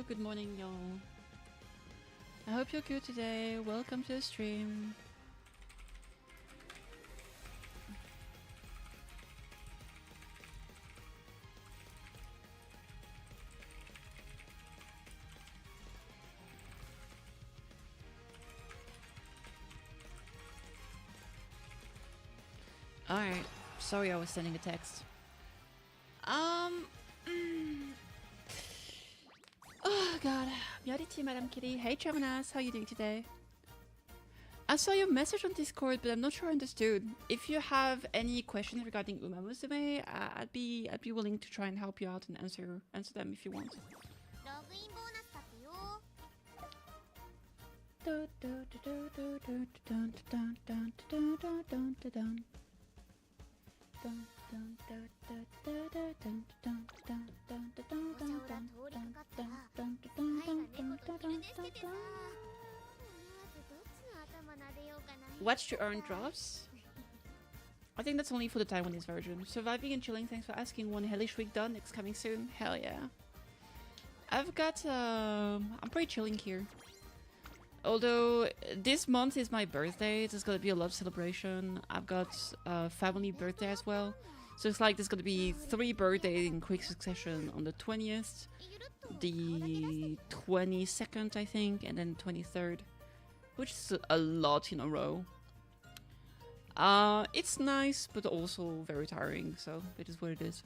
good morning, y'all. I hope you're good today. Welcome to the stream. Alright, sorry I was sending a text. Oh god. Yaditi, Madam Kitty. Hey Tremanas, how are you doing today? I saw your message on Discord, but I'm not sure I understood. If you have any questions regarding Umamusume, I'd be willing to try and help you out and answer them if you want. Watch to earn drops? I think that's only for the Taiwanese version. Surviving and chilling, thanks for asking. One hellish week done, next coming soon. Hell yeah. I've got, I'm pretty chilling here. Although, this month is my birthday, there's gonna be a lot of celebration. I've got a family birthday as well. So it's like there's gonna be 3 birthdays in quick succession on the 20th, the 22nd, I think, and then 23rd. Which is a lot in a row. It's nice, but also very tiring, so it is what it is.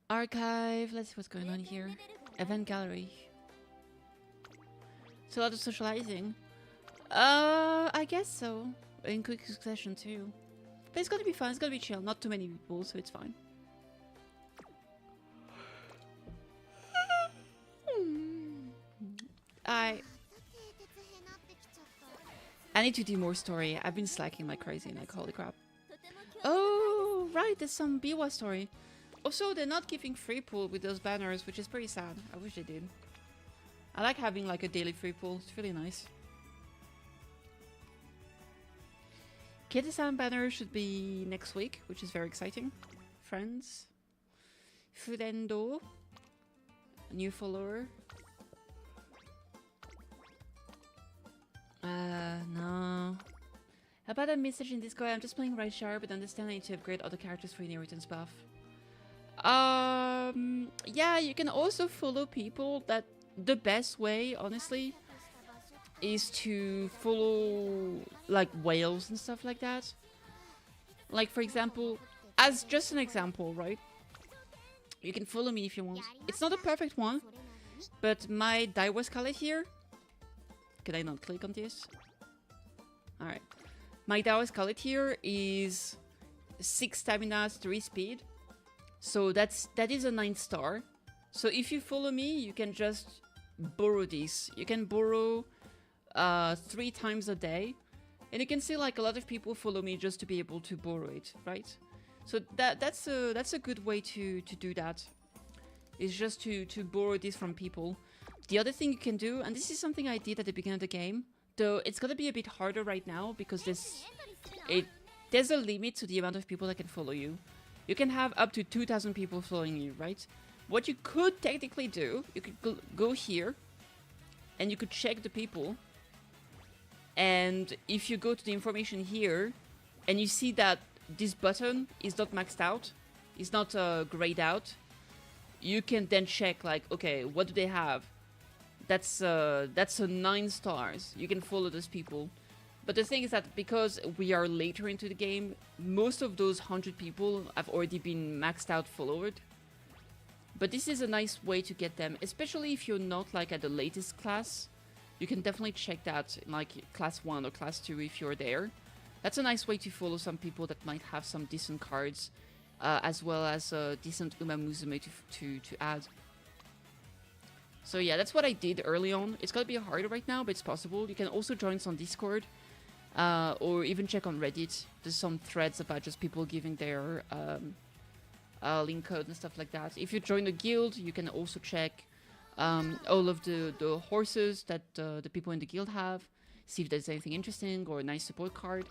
Archive, let's see what's going on here. Event gallery. It's a lot of socializing. I guess so. In quick succession too. But it's gonna be fun, it's gonna be chill. Not too many people, so it's fine. I need to do more story. I've been slacking like crazy, like holy crap. Oh, right, there's some Biwa story. Also, they're not giving free pool with those banners, which is pretty sad. I wish they did. I like having like a daily free pool. It's really nice. Kitty-san banner should be next week, which is very exciting. Friends. Fudendo. New follower. No. How about a message in Discord? I'm just playing right sharp, but understand I need to upgrade other characters for inheritance buff. Yeah, you can also follow people. That the best way, honestly, is to follow like whales and stuff like that. Like, for example, as just an example, right? You can follow me if you want. It's not a perfect one, but my Daiwa Scarlet here. Could I not click on this? Alright. My Daiwa Scarlet here is 6 stamina, 3 speed. So that is a 9 star. So if you follow me, you can just borrow this. You can borrow 3 times a day. And you can see like a lot of people follow me just to be able to borrow it, right? So that's a good way to do that. Is just to borrow this from people. The other thing you can do, and this is something I did at the beginning of the game, though it's gonna be a bit harder right now because there's a limit to the amount of people that can follow you. You can have up to 2,000 people following you, right? What you could technically do, you could go here, and you could check the people. And if you go to the information here, and you see that this button is not maxed out, is not grayed out, you can then check like, okay, what do they have? That's a 9 stars. You can follow those people. But the thing is that because we are later into the game, most of those 100 people have already been maxed out followed. But this is a nice way to get them, especially if you're not like at the latest class. You can definitely check that in like class 1 or class 2 if you're there. That's a nice way to follow some people that might have some decent cards, as well as a decent Umamusume to add. So yeah, that's what I did early on. It's gonna be harder right now, but it's possible. You can also join some Discord, or even check on Reddit. There's some threads about just people giving their link code and stuff like that. If you join a guild, you can also check all of the horses that the people in the guild have. See if there's anything interesting or a nice support card.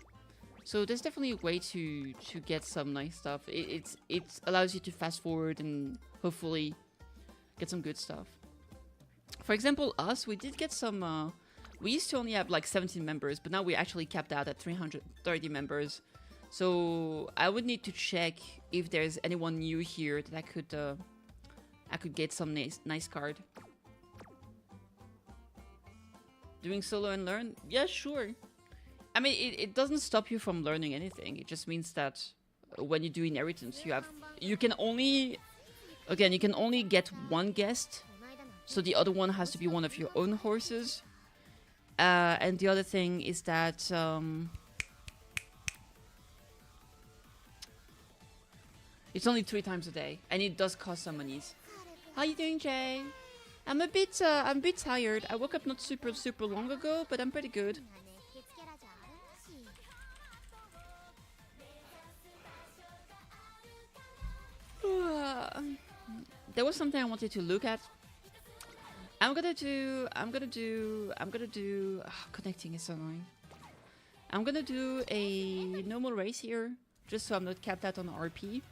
So there's definitely a way to get some nice stuff. It allows you to fast forward and hopefully Get some good stuff. For example, us, we did get some... we used to only have like 17 members, but now we actually capped out at 330 members. So I would need to check if there's anyone new here that I could get some nice card. Doing solo and learn? Yeah, sure. I mean, it doesn't stop you from learning anything. It just means that when you do inheritance, you can only get one guest. So the other one has to be one of your own horses. And the other thing is that it's only 3 times a day, and it does cost some monies. How you doing, Jay? I'm a bit tired. I woke up not super long ago, but I'm pretty good. There was something I wanted to look at. I'm gonna do. Connecting is so annoying. I'm gonna do a normal race here, just so I'm not capped out on RP.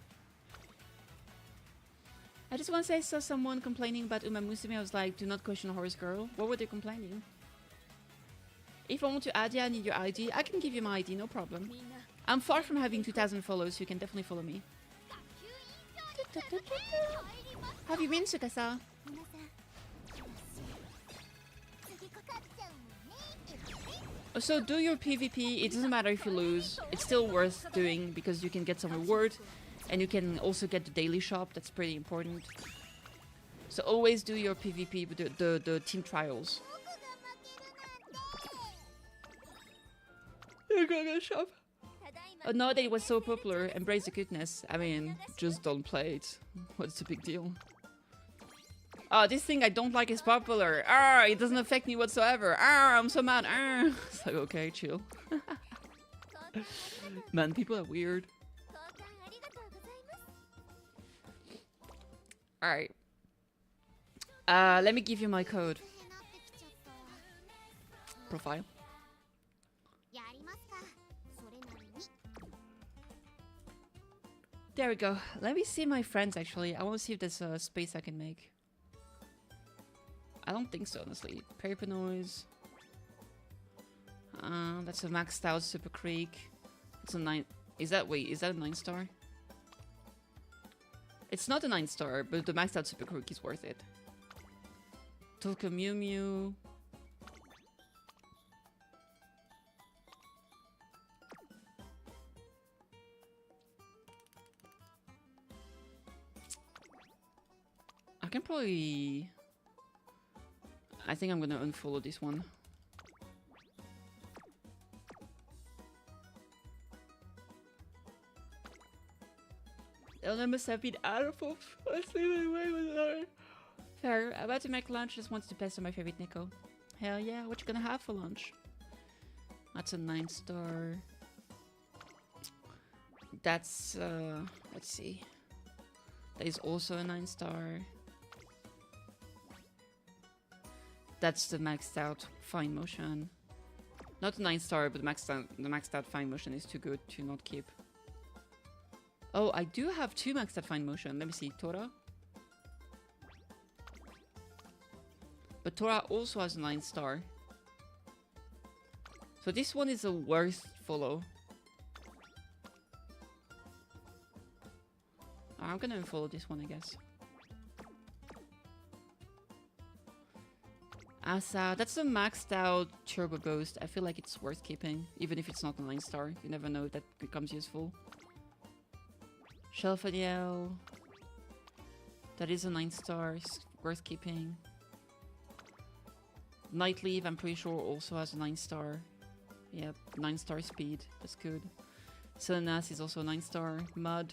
I just want to say I saw someone complaining about Umamusume. I was like, do not question Horse Girl. What were they complaining? If I want to add you, I need your ID. I can give you my ID, no problem. I'm far from having 2,000 follows, so you can definitely follow me. Have you been, Tsukasa? So do your PvP. It doesn't matter if you lose. It's still worth doing because you can get some reward. And you can also get the daily shop. That's pretty important. So always do your PvP with the team trials. You're gonna shop. Nowadays it was so popular. Embrace the cuteness. I mean, just don't play it. What's the big deal? Oh, this thing I don't like is popular. Ah, it doesn't affect me whatsoever. Ah, I'm so mad. Ah. It's like, okay, chill. Man, people are weird. Alright. Let me give you my code. Profile. There we go. Let me see my friends actually. I want to see if there's a space I can make. I don't think so, honestly. Paper noise. That's a maxed out Super Creek. It's a 9. Is that a 9-star? It's not a 9-star, but the maxed out Super Creek is worth it. Tolka Mew Mew. I can probably... I think I'm gonna unfollow this one. Elna must have been out of sleeping away with her. Fair. About to make lunch. Just wanted to pass on my favorite Neko. Hell yeah. What you gonna have for lunch? That's a 9-star. That's let's see. That is also a 9-star. That's the maxed out fine motion. Not a 9-star, but the maxed out fine motion is too good to not keep. Oh, I do have 2 maxed out fine motion. Let me see, Tora. But Tora also has a 9-star. So this one is a worth follow. I'm gonna unfollow this one, I guess. Asa, that's a maxed out Turbo Ghost. I feel like it's worth keeping, even if it's not a 9-star. You never know if that becomes useful. Shelfadiel. That is a 9-star. It's worth keeping. Nightleaf, I'm pretty sure, also has a 9-star. Yep, 9-star speed. That's good. Selenas is also a 9-star. Mud.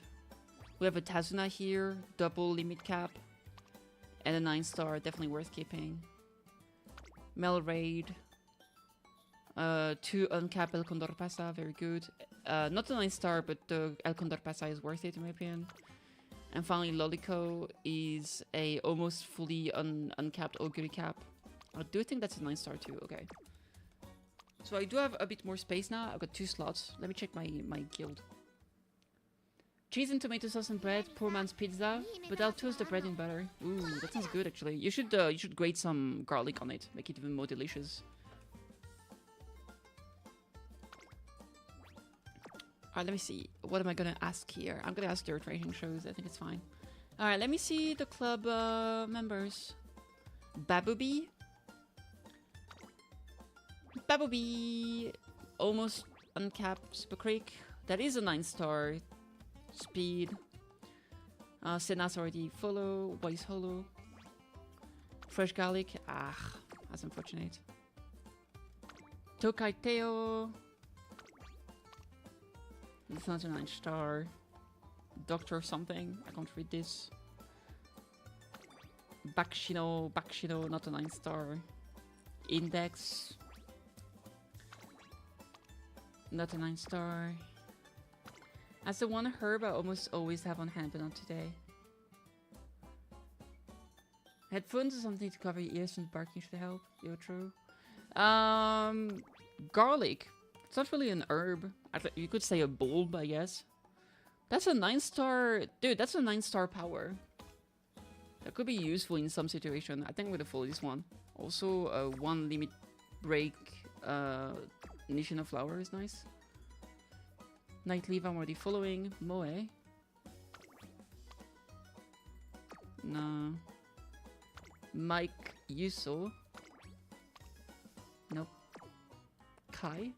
We have a Tazuna here. Double limit cap. And a 9-star. Definitely worth keeping. Melraid. 2 uncapped El Condor Pasa. Very good. Not a 9-star, but the El Condor Pasa is worth it in my opinion. And finally, Lolico is a almost fully uncapped Augury cap. I do think that's a 9-star too. Okay. So I do have a bit more space now. I've got 2 slots. Let me check my guild. Cheese and tomato sauce and bread, poor man's pizza. But I'll toast the bread in butter. Ooh, that sounds good actually. You should grate some garlic on it, make it even more delicious. Alright, let me see. What am I gonna ask here? I'm gonna ask their rating shows. I think it's fine. Alright, let me see the club members. Babooby. Babooby. Almost uncapped. Super Creek. That is a 9-star. Speed. Sena's already follow. Wise Hollow. Fresh Garlic. Ah, that's unfortunate. Tokai Teo. It's not a 9-star. Doctor something. I can't read this. Bakshino, not a 9-star. Index. Not a 9-star. That's the one herb I almost always have on hand, but not today. Headphones or something to cover your ears from barking should help. Yo, true. Garlic. It's not really an herb. You could say a bulb, I guess. That's a 9-star... Dude, that's a 9-star power. That could be useful in some situation. I think I'm gonna follow this one. Also, 1 limit break Nishino flower is nice. Nightleaf I'm already following. Moe. No. Mike Yuso. Nope. Kai.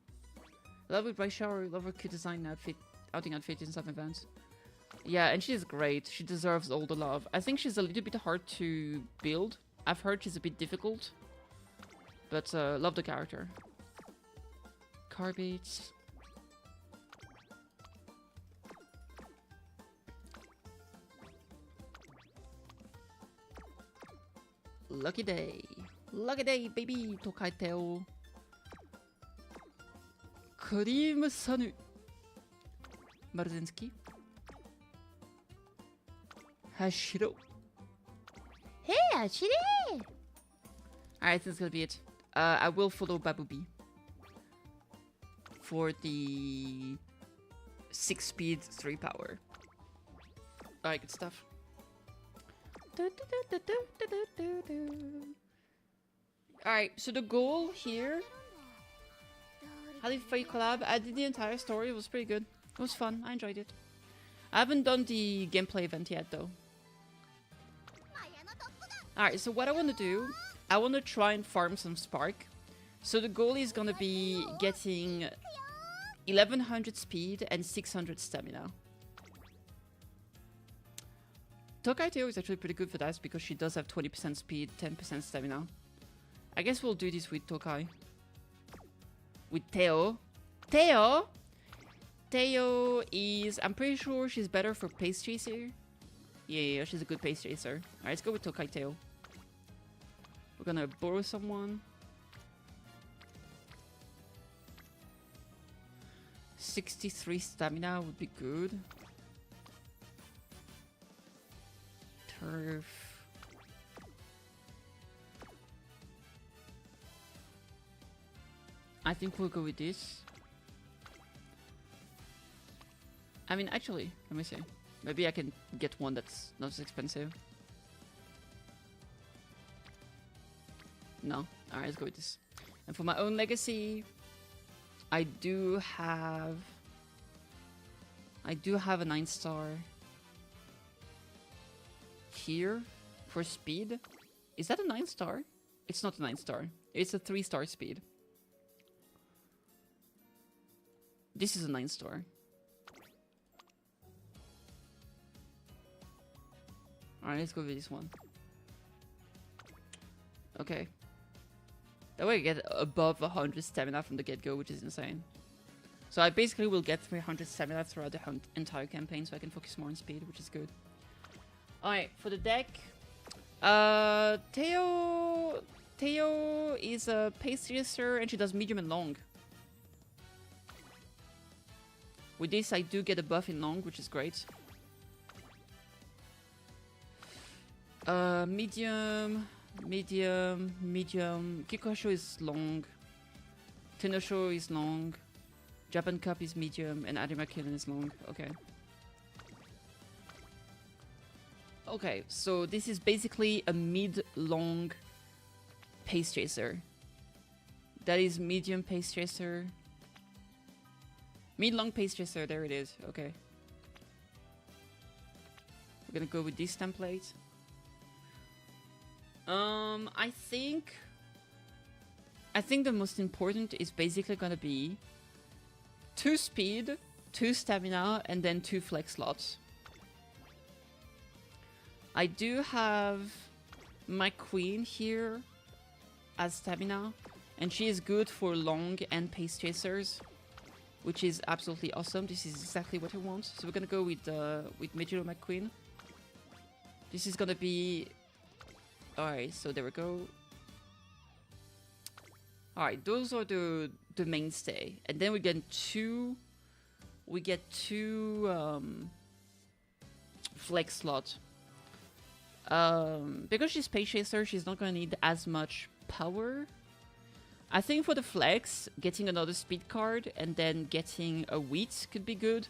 Love with bright shower, love her cute design outfit, outing outfit in some events. Yeah, and she's great. She deserves all the love. I think she's a little bit hard to build. I've heard she's a bit difficult. But love the character. Carbates. Lucky day. Lucky day, baby. Tokai Teo. Cream Sanu. Marzinski. Hashiro. Hey, Hashiro! Alright, this is gonna be it. I will follow Babooby. For the 6 speed, 3 power. Alright, good stuff. Alright, so the goal here... How did Fight collab? I did the entire story, it was pretty good. It was fun, I enjoyed it. I haven't done the gameplay event yet though. Alright, so what I want to do, I want to try and farm some spark. So the goal is gonna be getting 1100 speed and 600 stamina. Tokai Teo is actually pretty good for that because she does have 20% speed, 10% stamina. I guess we'll do this with Tokai. With Teo. Teo? Teo is... I'm pretty sure she's better for pace chaser. Yeah, she's a good pace chaser. Alright, let's go with Tokai Teo. We're gonna borrow someone. 63 stamina would be good. Turf. I think we'll go with this. I mean, actually, let me see. Maybe I can get one that's not as expensive. No. Alright, let's go with this. And for my own legacy, I do have a 9-star here for speed. Is that a 9-star? It's not a 9-star. It's a 3-star speed. This is a 9-star. Alright, let's go with this one. Okay. That way I get above 100 stamina from the get-go, which is insane. So I basically will get 300 stamina throughout the entire campaign, so I can focus more on speed, which is good. Alright, for the deck... Teo is a pace chaser, and she does medium and long. With this, I do get a buff in long, which is great. Medium. Kikosho is long. Tenosho is long. Japan Cup is medium, and Arimakilin is long. Okay. Okay, so this is basically a mid-long pace chaser. That is medium pace chaser. Mid-long pace chaser, there it is. Okay. We're gonna go with this template. I think the most important is basically gonna be 2 speed, 2 stamina, and then 2 flex slots. I do have my queen here as stamina, and she is good for long and pace chasers, which is absolutely awesome. This is exactly what I want. So we're gonna go with Mijiro McQueen. This is gonna be... Alright, so there we go. Alright, those are the mainstay. And then we get two flex slots. Because she's Pace Chaser, she's not gonna need as much power. I think for the flex, getting another speed card and then getting a wheat could be good.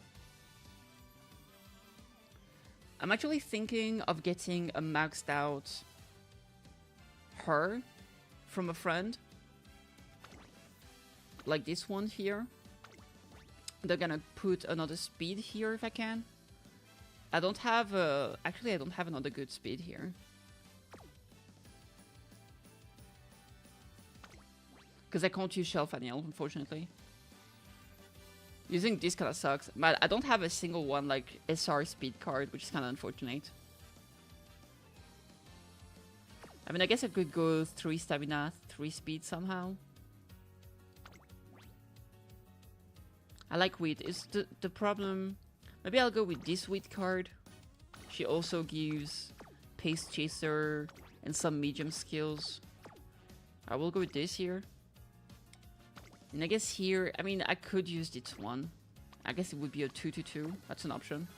I'm actually thinking of getting a maxed out her from a friend. Like this one here. They're gonna put another speed here if I can. I don't have actually I don't have another good speed here. Because I can't use Shelf Anil, unfortunately. Using this kind of sucks. But I don't have a single one like SR speed card, which is kind of unfortunate. I mean, I guess I could go 3 stamina, 3 speed somehow. I like wheat. Is the problem... Maybe I'll go with this wheat card. She also gives pace chaser and some medium skills. I will go with this here. And I guess here, I mean, I could use this one. I guess it would be a 2-2-2. That's an option.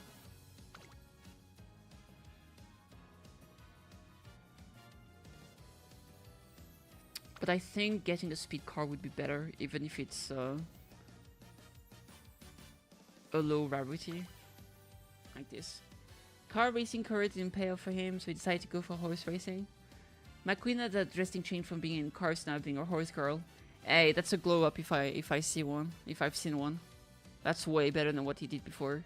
But I think getting a speed card would be better, even if it's a low rarity. Like this. Car racing courage didn't pay off for him, so he decided to go for horse racing. My queen had a dressing change from being in cars now being a horse girl. Hey, that's a glow up if I see one. If I've seen one. That's way better than what he did before.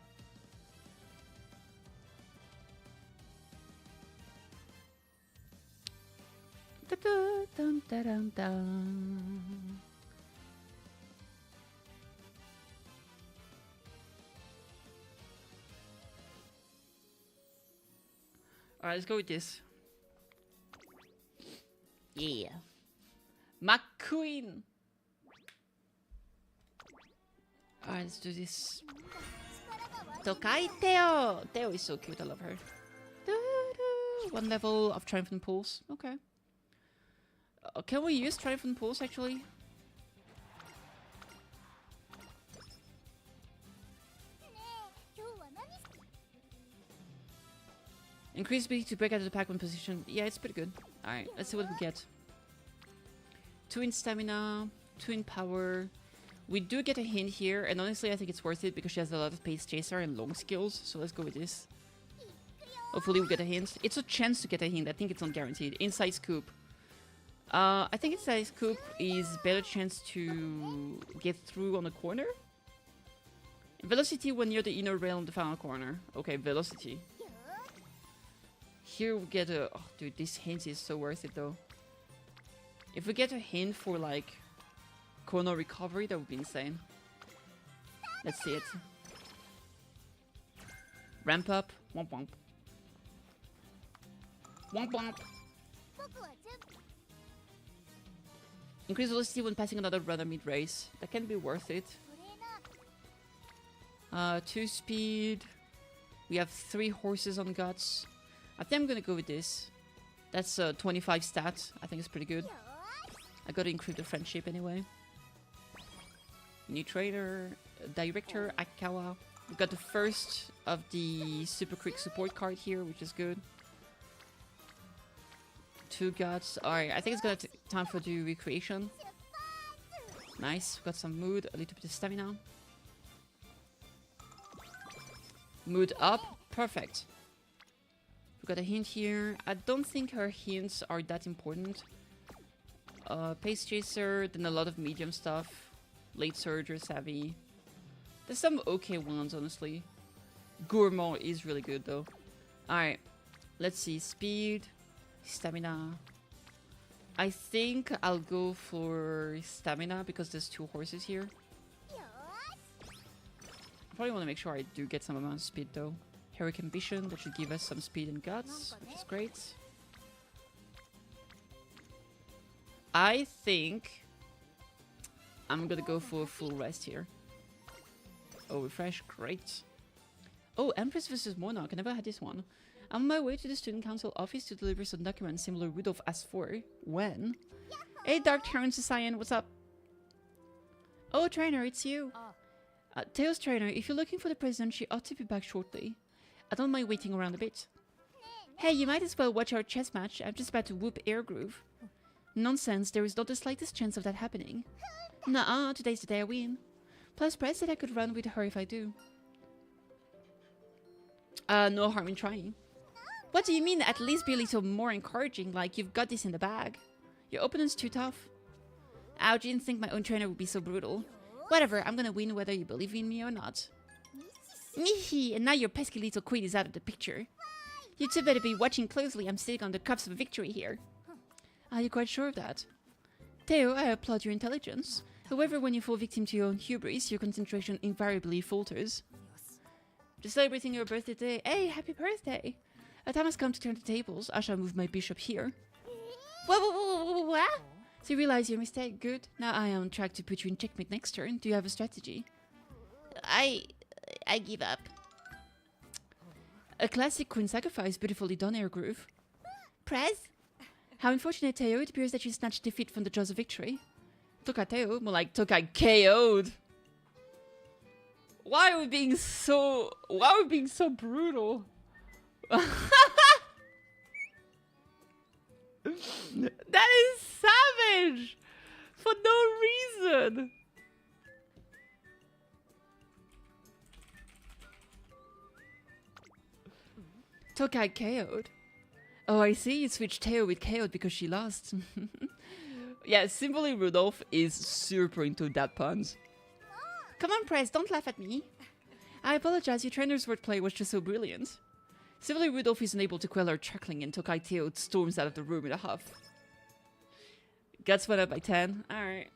Alright, let's go with this. Yeah. McQueen! Alright, let's do this. Tokai Teo! Teo is so cute, I love her. 1 level of Triumphant Pulse. Okay. Can we use Triumphant Pulse actually? Increase speed to break out of the pack when position. Yeah, it's pretty good. Alright, let's see what we get. 2 in stamina, 2 in power. We do get a hint here, and honestly I think it's worth it because she has a lot of pace chaser and long skills, so let's go with this. Hopefully we get a hint. It's a chance to get a hint, I think it's not guaranteed. Inside Scoop. I think Inside Scoop is better chance to get through on a corner. Velocity when near the inner rail on the final corner. Okay, velocity. Here we get a... Oh, dude, this hint is so worth it, though. If we get a hint for, like, corner recovery, that would be insane. Let's see it. Ramp up. Womp womp. Womp womp. Increase velocity when passing another runner mid-race. That can be worth it. 2 speed. We have 3 horses on guts. I think I'm gonna go with this. That's 25 stats. I think it's pretty good. I gotta increase the friendship anyway. New trader, director, Akawa. We got the first of the super quick support card here, which is good. 2 guts. Alright, I think it's gonna take time for the recreation. Nice. We got some mood, a little bit of stamina. Mood up. Perfect. We got a hint here. I don't think her hints are that important. Pace Chaser, then a lot of medium stuff. Late Surger, Savvy. There's some okay ones, honestly. Gourmand is really good, though. Alright. Let's see. Speed. Stamina. I think I'll go for stamina because there's 2 horses here. I probably want to make sure I do get some amount of speed, though. Heroic Ambition, that should give us some speed and guts, which is great. I think I'm gonna go for a full rest here. Oh, refresh, great. Oh, Empress vs. Monarch, I never had this one. I'm on my way to the student council office to deliver some documents similar Rudolph asked for. When? Hey, Dark Terran Cyan, what's up? Oh, trainer, it's you. Tails trainer, if you're looking for the president, she ought to be back shortly. I don't mind waiting around a bit. Hey, you might as well watch our chess match. I'm just about to whoop Air Groove. Nonsense, there is not the slightest chance of that happening. Nuh-uh, today's the day I win. Plus, Brett said I could run with her if I do. No harm in trying. What do you mean at least be a little more encouraging, like you've got this in the bag? Your opponent's too tough. I didn't think my own trainer would be so brutal. Whatever, I'm gonna win whether you believe in me or not. Mihi, and now your pesky little queen is out of the picture. You two better be watching closely, I'm sitting on the cups of victory here. Are you quite sure of that? Theo, I applaud your intelligence. However, when you fall victim to your own hubris, your concentration invariably falters. Just celebrating your birthday today. Hey, happy birthday! A time has come to turn the tables. I shall move my bishop here. What? So you realize your mistake. Good. Now I am on track to put you in checkmate next turn. Do you have a strategy? I give up. A classic queen sacrifice. Beautifully done, Air Groove. Prez? How unfortunate, Teo. It appears that you snatched defeat from the jaws of victory. Tokai Teo? More like Tokai KO'd. Why are we being so brutal? That is savage! For no reason! Tokai KO'd. Oh, I see. You switched Teo with KO'd because she lost. Yeah, Simply Rudolph is super into that puns. Come on, Press, don't laugh at me. I apologize, your trainer's wordplay was just so brilliant. Simply Rudolph is unable to quell her chuckling and Tokai Teo storms out of the room in a huff. Guts went up by 10. Alright.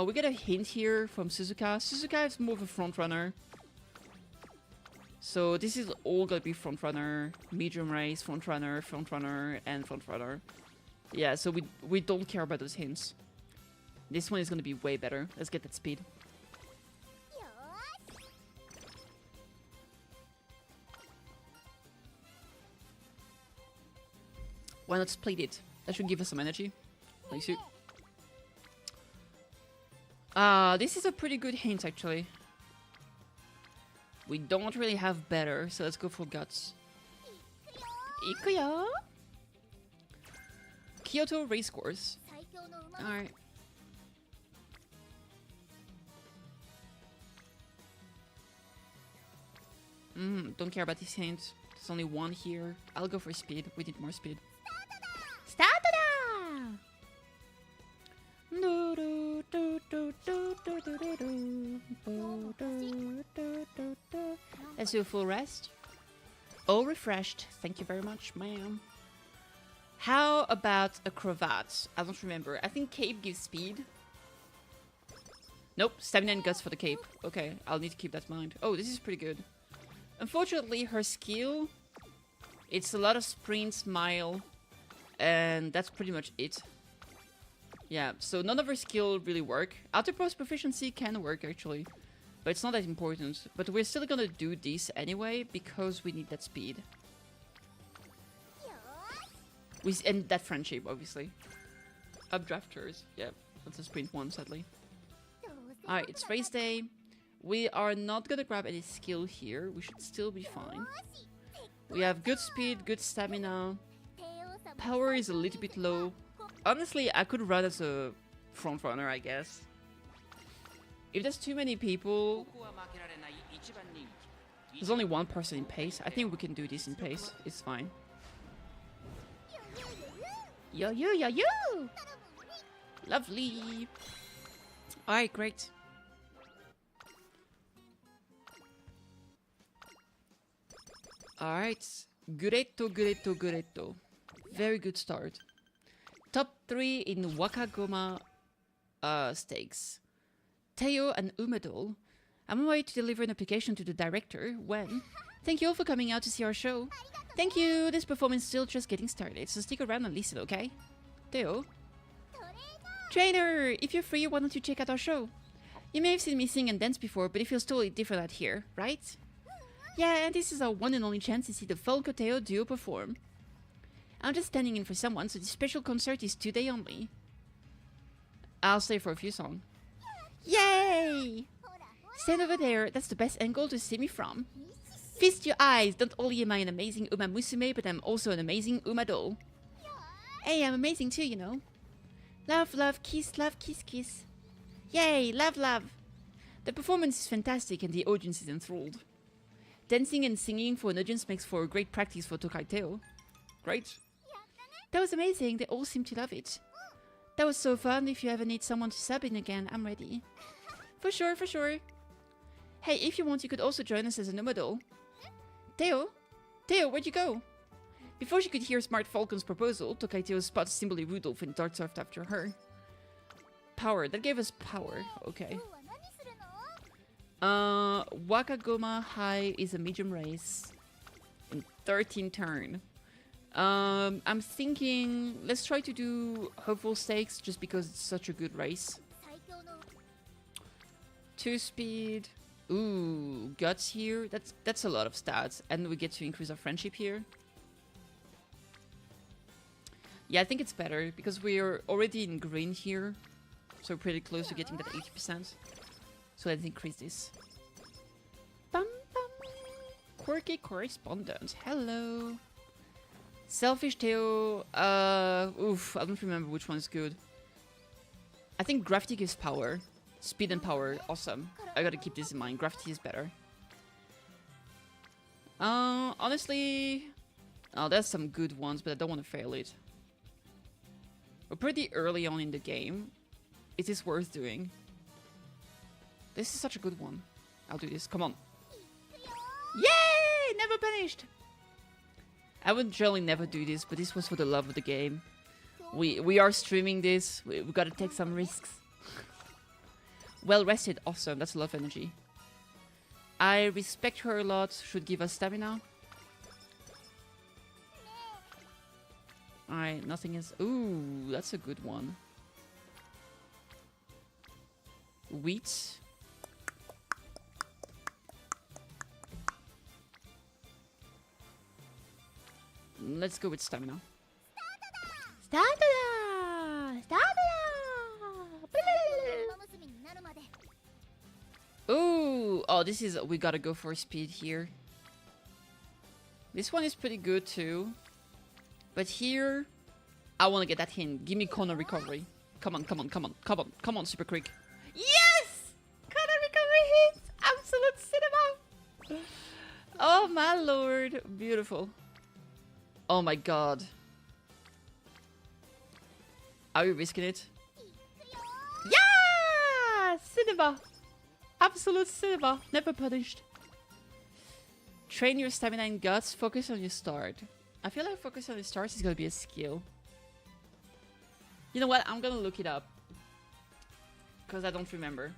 We get a hint here from Suzuka. Suzuka is more of a frontrunner. So this is all gonna be frontrunner, medium race, frontrunner, and frontrunner. Yeah, so we don't care about those hints. This one is gonna be way better. Let's get that speed. Why not split it? That should give us some energy. Thank you. This is a pretty good hint, actually. We don't really have better, so let's go for guts. Ikuya! Kyoto Racecourse. Alright. Don't care about this hint. There's only one here. I'll go for speed. We need more speed. Startada! Let's do a full rest. Oh, refreshed. Thank you very much, ma'am. How about a cravat? I don't remember. I think cape gives speed. Nope, stamina and guts for the cape. Okay, I'll need to keep that in mind. Oh, this is pretty good. Unfortunately, her skill, it's a lot of sprint, smile, and that's pretty much it. Yeah, so none of her skill really work. Outer Post proficiency can work, actually, but it's not that important. But we're still gonna do this anyway, because we need that speed. And that friendship, obviously. Updrafters, yeah, that's a sprint one, sadly. Alright, it's race day. We are not gonna grab any skill here. We should still be fine. We have good speed, good stamina. Power is a little bit low. Honestly, I could run as a front runner, I guess. If there's too many people, There's only one person in pace. I think we can do this in pace. It's fine. Yo, yo, yo, yo! Lovely! Alright, great. Alright. Guretto, Guretto, Guretto. Very good start. Top 3 in Wakagoma stakes. Teo and Umadol. I'm on my way to deliver an application to the director. When? Thank you all for coming out to see our show. Thank you. This performance is still just getting started, so stick around and listen, okay? Teo? Trainer! If you're free, why don't you check out our show? You may have seen me sing and dance before, but it feels totally different out here, right? Yeah, and this is our one and only chance to see the Falco Teo duo perform. I'm just standing in for someone, so this special concert is today only. I'll stay for a few songs. Yay! Stand over there, that's the best angle to see me from. Feast your eyes, not only am I an amazing Umamusume, but I'm also an amazing Umadol. Hey, I'm amazing too, you know. Love, love, kiss, kiss. Yay, love, love. The performance is fantastic and the audience is enthralled. Dancing and singing for an audience makes for a great practice for Tokai Teo. Great. That was amazing, they all seem to love it. That was so fun. If you ever need someone to sub in again, I'm ready. For sure, for sure. Hey, if you want, you could also join us as a Umadol. Teo? Teo, where'd you go? Before she could hear Smart Falcon's proposal, Tokai Teo spots Simply Rudolph and darts off after her. Power. That gave us power. Okay. Wakagoma High is a medium race. In 13 turn. I'm thinking let's try to do Hopeful Stakes just because it's such a good race. 2 speed. Ooh, guts here. That's a lot of stats, and we get to increase our friendship here. Yeah, I think it's better because we're already in green here, so we're pretty close to getting that 80%. So let's increase this. Bum, bum. Quirky correspondent. Hello. Selfish Teo. Oof, I don't remember which one is good. I think Gravity gives power. Speed and power, awesome. I gotta keep this in mind. Gravity is better. Honestly... Oh, there's some good ones, but I don't want to fail it. We're pretty early on in the game. It is worth doing. This is such a good one. I'll do this. Come on. Yay! Never punished! I would generally never do this, but this was for the love of the game. We are streaming this. We gotta take some risks. Well rested, awesome. That's a lot of energy. I respect her a lot. Should give us stamina. Alright, nothing is... Ooh, that's a good one. Wheat. Let's go with stamina. Stamina! Stamina! Ooh! Oh, this is... We gotta go for speed here. This one is pretty good too. But here... I want to get that hint. Give me corner recovery. Come on, come on, come on, come on, come on, super quick. Yes! Corner recovery hit! Absolute cinema! Oh my lord. Beautiful. Oh my god. Are we risking it? Yeah! Cinema! Absolute cinema. Never punished. Train your stamina and guts. Focus on your start. I feel like focus on your start is gonna be a skill. You know what? I'm gonna look it up. Because I don't remember.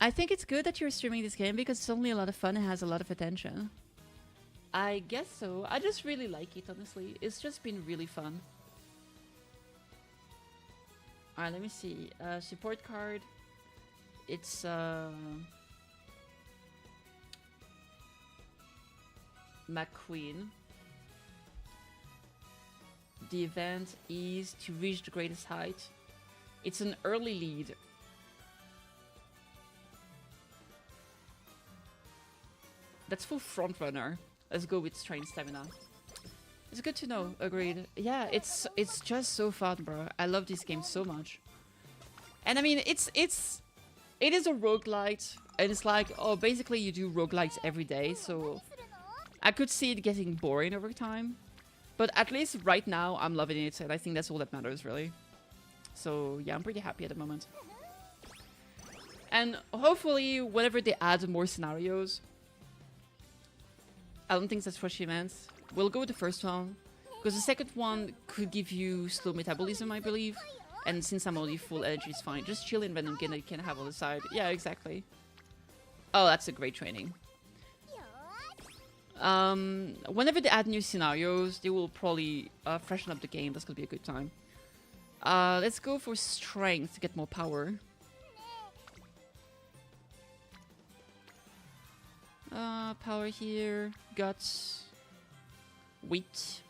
I think it's good that you're streaming this game because it's only a lot of fun and has a lot of attention. I guess so. I just really like it, honestly. It's just been really fun. Alright, let me see. Support card. It's McQueen. The event is to reach the greatest height. It's an early lead. That's full front runner. Let's go with strength stamina. It's good to know. Agreed. Yeah, it's just so fun, bro. I love this game so much. And I mean, it's It is a roguelite, and it's like, oh, basically you do roguelites every day, so I could see it getting boring over time. But at least right now, I'm loving it, and I think that's all that matters, really. So yeah, I'm pretty happy at the moment. And hopefully, whenever they add more scenarios, I don't think that's what she meant. We'll go with the first one, because the second one could give you slow metabolism, I believe. And since I'm only full energy, it's fine. Just chill in random game that you can have on the side. Yeah, exactly. Oh, that's a great training. Whenever they add new scenarios, they will probably freshen up the game. That's gonna be a good time. Let's go for strength to get more power. Power here. Guts. Wheat.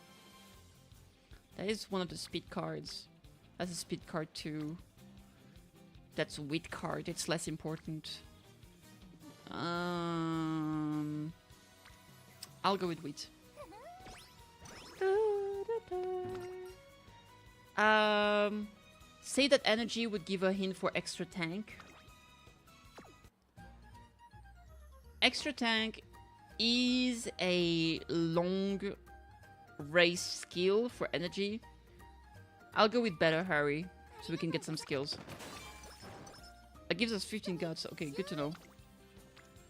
That is one of the speed cards. That's a speed card too. That's a wheat card. It's less important. I'll go with wheat. Say that energy would give a hint for extra tank. Extra tank is a long race skill for energy. I'll go with better hurry so we can get some skills. That gives us 15 guts. Okay, good to know.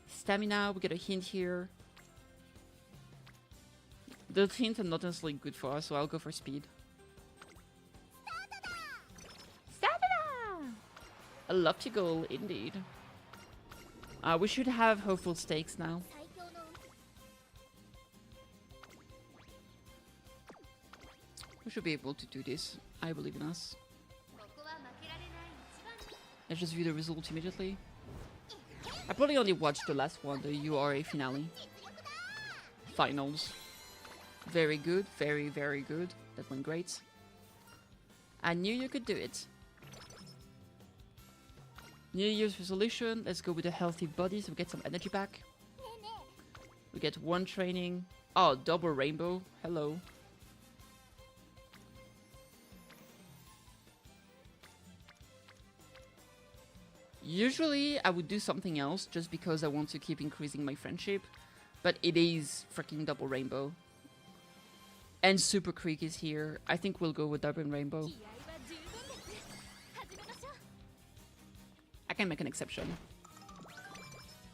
Stamina, we get a hint here. The hints are not necessarily good for us, so I'll go for speed. Stamina! A lofty goal, indeed. We should have hopeful stakes now. We should be able to do this. I believe in us. Let's just view the results immediately. I probably only watched the last one, the URA finale. Finals. Very good, very, very good. That went great. I knew you could do it. New Year's resolution. Let's go with a healthy body so we get some energy back. We get one training. Oh, double rainbow. Hello. Usually I would do something else just because I want to keep increasing my friendship. But it is freaking double rainbow. And Super Creek is here. I think we'll go with double rainbow. I can make an exception.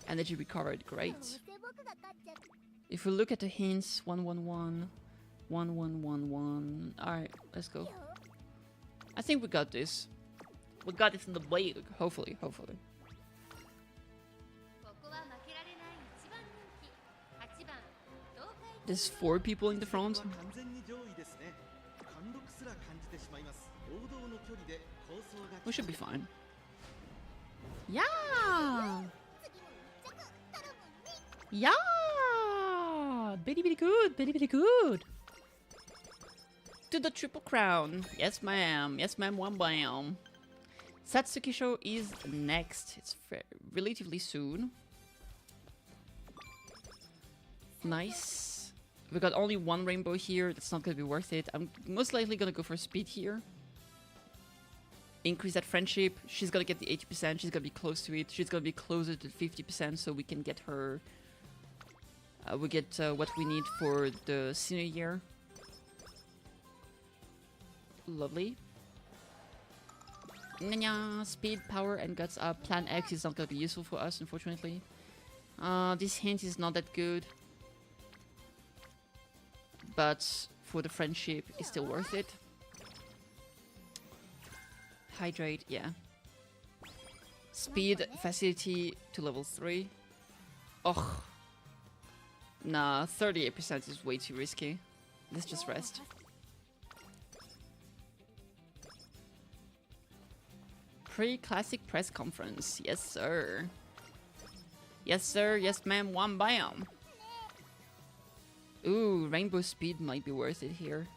Energy recovered, great. If we look at the hints, 111, 1111. Alright, let's go. I think we got this. We got this in the bag, hopefully, hopefully. There's 4 people in the front. We should be fine. Yeah! Yeah! Very, very good, very, very good. To the triple crown. Yes, ma'am. Yes, ma'am, one bam. Satsuki show is next. It's relatively soon. Nice. We got only one rainbow here. That's not gonna be worth it. I'm most likely gonna go for speed here. Increase that friendship. She's gonna get the 80%. She's gonna be close to it. She's gonna be closer to 50%, so we can get her. We get what we need for the senior year. Lovely. Speed, power, and guts up. Plan X is not gonna be useful for us, unfortunately. This hint is not that good. But for the friendship, it's still worth it. Hydrate, yeah. Speed, facility to level 3. Ugh. Nah, 38% is way too risky. Let's just rest. Pre-classic press conference. Yes, sir. Yes, sir. Yes, ma'am. One bam. Ooh, rainbow speed might be worth it here.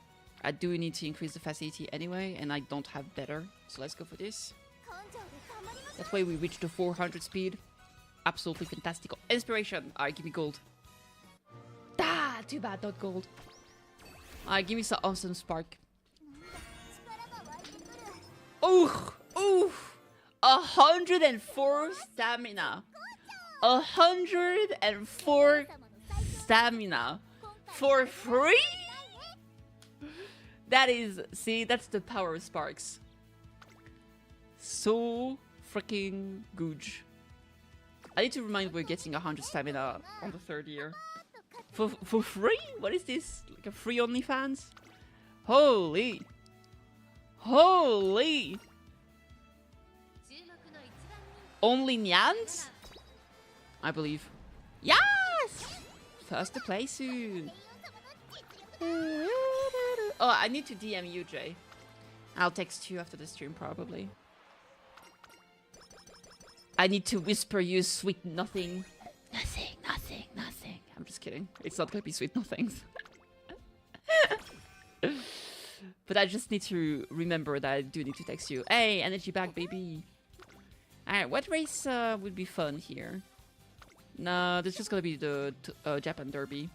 I do need to increase the facility anyway, and I don't have better. So let's go for this. That way we reach the 400 speed. Absolutely fantastic. Inspiration. Alright, give me gold. Ah, too bad, not gold. Alright, give me some awesome spark. Oh, oh, 104 stamina. 104 stamina. For free? That is, see, that's the power of Sparks. So freaking good. I need to remind we're getting 100 stamina on the 3rd year. For free? What is this? Like a free OnlyFans? Holy. Holy. Only Nyans? I believe. Yes! First to play soon. Oh, I need to DM you, Jay. I'll text you after the stream, probably. I need to whisper you sweet nothing. Nothing, nothing, nothing. I'm just kidding. It's not gonna be sweet nothings. But I just need to remember that I do need to text you. Hey, energy back, baby. Alright, what race would be fun here? No, this is just gonna be the Japan Derby.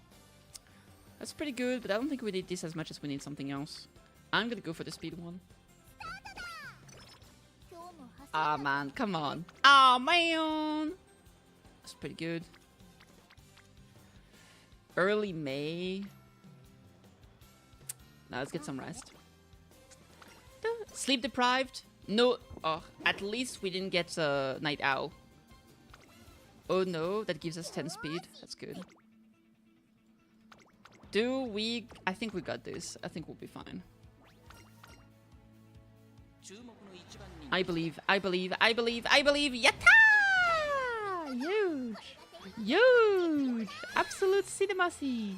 That's pretty good, but I don't think we need this as much as we need something else. I'm gonna go for the speed one. Ah, man, come on. Ah, man! That's pretty good. Early May. Now let's get some rest. Sleep deprived? No. Oh, at least we didn't get Night Owl. Oh no, that gives us 10 speed. That's good. Do we... I think we got this. I think we'll be fine. I believe, I believe, I believe, I believe. Yatta! Huge! Huge! Absolute cinemacy!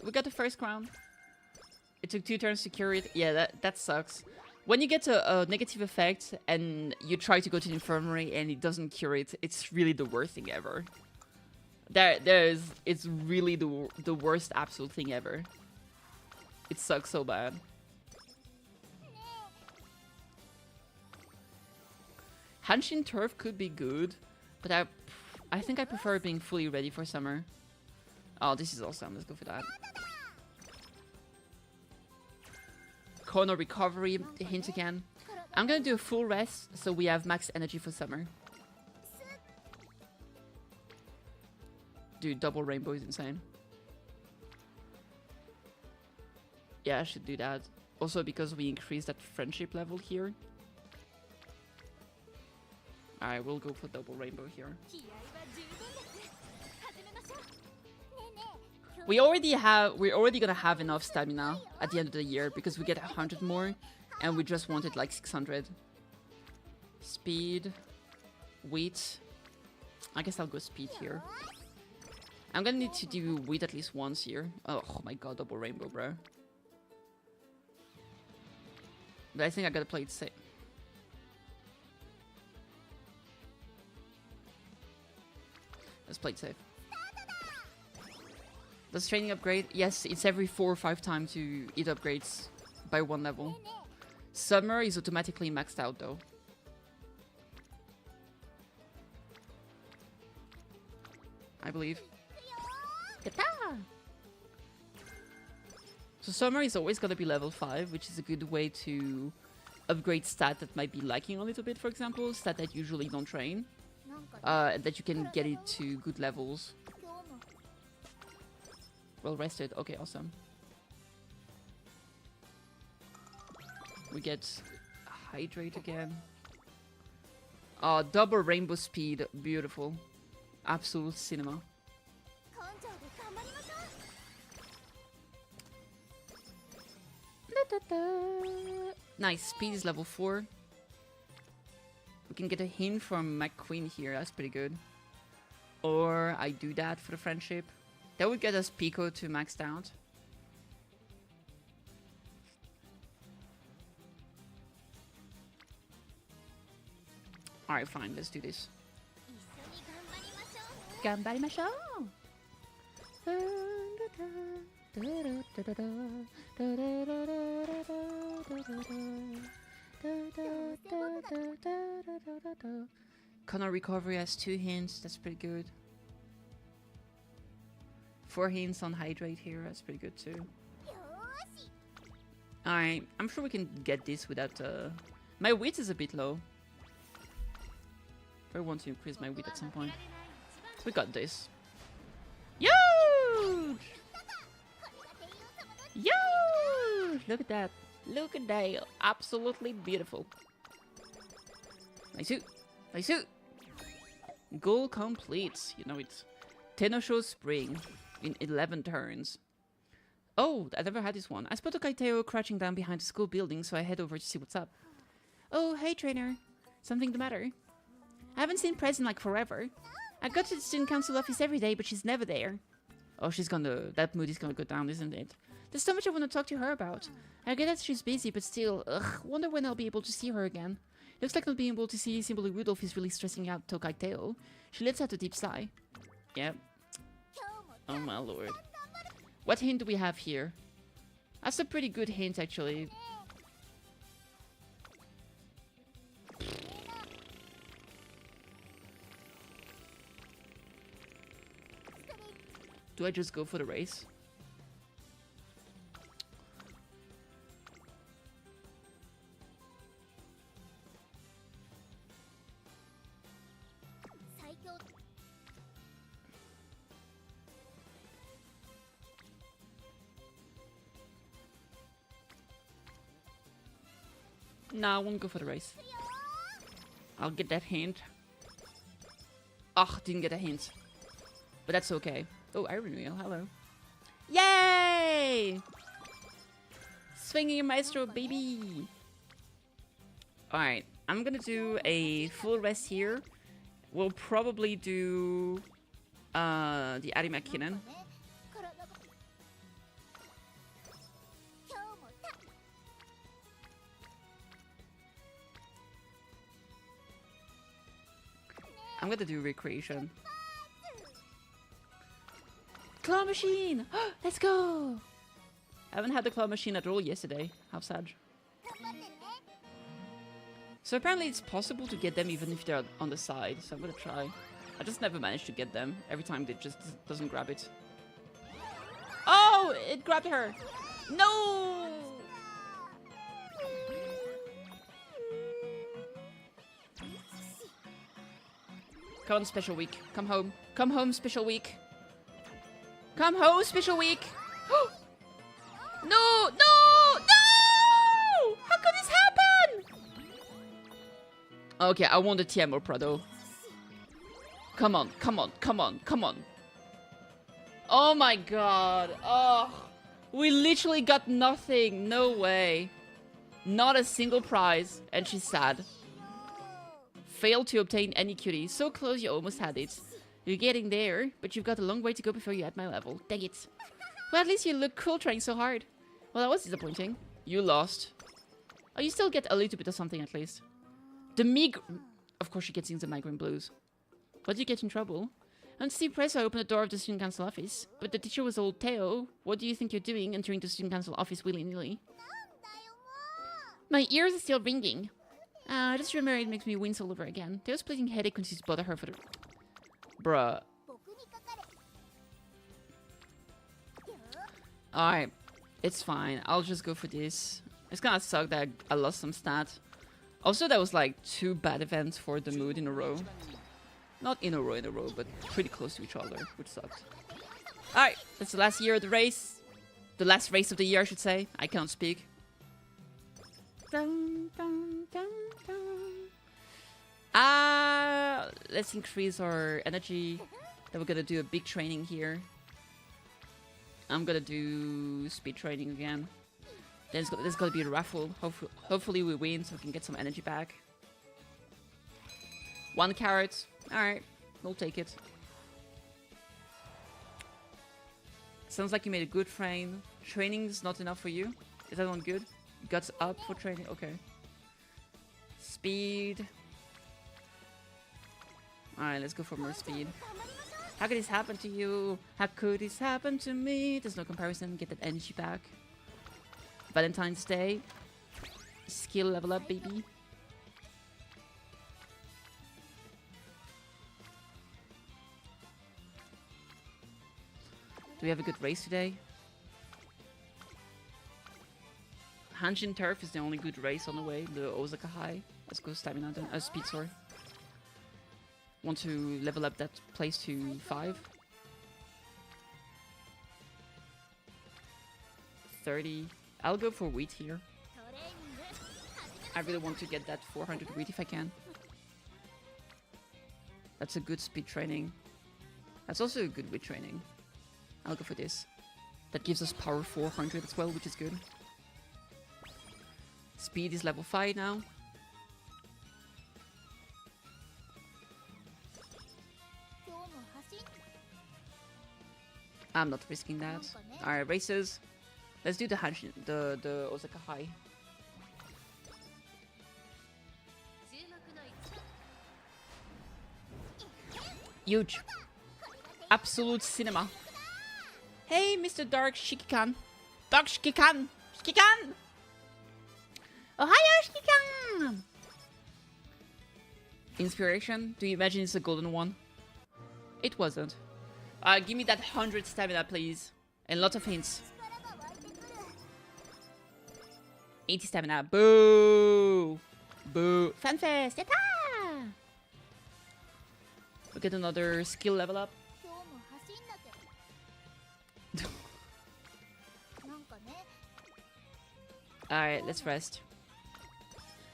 We got the first crown. It took 2 turns to cure it. Yeah, that sucks. When you get a negative effect and you try to go to the infirmary and it doesn't cure it, it's really the worst thing ever. It's really the worst absolute thing ever. It sucks so bad. Hanshin Turf could be good, but I think I prefer being fully ready for summer. Oh, this is awesome. Let's go for that. Corner recovery hint again. I'm gonna do a full rest so we have max energy for summer. Dude, double rainbow is insane. Yeah, I should do that. Also because we increased that friendship level here. Alright, we'll go for double rainbow here. We're already gonna have enough stamina at the end of the year because we get 100 more and we just wanted like 600. Speed, wheat. I guess I'll go speed here. I'm gonna need to do wheat at least once here. Oh my god, double rainbow, bro. But I think I gotta play it safe. Let's play it safe. Does training upgrade? Yes, it's every 4 or 5 times it upgrades by 1 level. Summer is automatically maxed out though. I believe. Yatta! So summer is always gonna be level 5, which is a good way to upgrade stat that might be lacking a little bit, for example. Stat that usually don't train. That you can get it to good levels. Well rested. Okay, awesome. We get hydrate again. Oh, double rainbow speed. Beautiful. Absolute cinema. Nice. Speed is level 4. We can get a hint from McQueen here. That's pretty good. Or I do that for the friendship. That would get us Pico to maxed out. Alright, fine. Let's do this. Ganbarimashou! Connor recovery has 2 hints. That's pretty good. 4 hints on hydrate here. That's pretty good too. Alright, I'm sure we can get this without... My wit is a bit low. If I want to increase my wit at some point. We got this. Huge! Huge! Look at that. Look at that. Absolutely beautiful. Nice. Nice. Goal complete. You know it. Tenosho Spring in 11 turns. Oh, I never had this one. I spotted Kaiteo crouching down behind the school building, so I head over to see what's up. Oh, hey trainer. Something the matter? I haven't seen Prez in like forever. I go to the student council office every day, but she's never there. Oh, she's gonna... That mood is gonna go down, isn't it? There's so much I want to talk to her about. I get that she's busy, but still, ugh, wonder when I'll be able to see her again. Looks like not being able to see Symbol Rudolph is really stressing out Tokaiteo. She lets out a deep sigh. Yep. Oh my lord. What hint do we have here? That's a pretty good hint, actually. Do I just go for the race? Nah, I won't go for the race. I'll get that hint. Ugh, didn't get a hint. But that's okay. Oh, Iron Wheel, hello. Yay! Swinging Maestro, baby! Alright, I'm gonna do a full rest here. We'll probably do the Arimakinen. I'm gonna do recreation. Claw machine! Let's go! I haven't had the claw machine at all yesterday. How sad. So apparently it's possible to get them even if they're on the side. So I'm gonna try. I just never managed to get them. Every time it just doesn't grab it. Oh! It grabbed her! No! Come on, special week. Come home. Come home, special week. Come home, special week. No! No! No! How could this happen? Okay, I want the TMO Prado. Come on, come on, come on, come on. Oh my god. Oh. We literally got nothing. No way. Not a single prize. And she's sad. Failed to obtain any cutie. So close you almost had it. You're getting there, but you've got a long way to go before you're at my level. Dang it. Well, at least you look cool trying so hard. Well, that was disappointing. You lost. Oh, you still get a little bit of something at least. The Of course she gets into migraine blues. But you get in trouble. And Steve Press opened the door of the student council office. But the teacher was old Theo. What do you think you're doing entering the student council office willy-nilly? My ears are still ringing. I just remember it makes me wince all over again. Theo's splitting headache continues to bother her for the... Bruh. Alright. It's fine. I'll just go for this. It's gonna suck that I lost some stats. Also, that was like 2 bad events for the mood in a row. Not in a row, but pretty close to each other, which sucked. Alright. That's the last year of the race. The last race of the year, I should say. I can't speak. Dun, dun, dun, dun. Let's increase our energy. Then we're gonna do a big training here. I'm gonna do speed training again. Then there's gonna be a raffle. Hopefully we win so we can get some energy back. 1 carrot. Alright, we'll take it. Sounds like you made a good train. Training is not enough for you. Is that one good? Guts up for training. Okay. Speed. Alright, let's go for more speed. How could this happen to you? How could this happen to me? There's no comparison. Get that energy back. Valentine's Day. Skill level up, baby. Do we have a good race today? Hanshin Turf is the only good race on the way. The Osaka High. Let's go stamina then. Speed, sorry. Want to level up that place to 5. 30. I'll go for wheat here. I really want to get that 400 wheat if I can. That's a good speed training. That's also a good wheat training. I'll go for this. That gives us power 400 as well, which is good. Speed is level 5 now. I'm not risking that. Alright, races. Let's do the Hanshin, the Osaka High. Huge. Absolute cinema. Hey, Mr. Dark Shikikan. Dark Shikikan! Shikikan! Ohio Shikikan! Inspiration? Do you imagine it's a golden one? It wasn't. Give me that 100 stamina, please. And lots of hints. 80 stamina. Boo! Boo! Fanfest! Yatta! We get another skill level up. Alright, let's rest.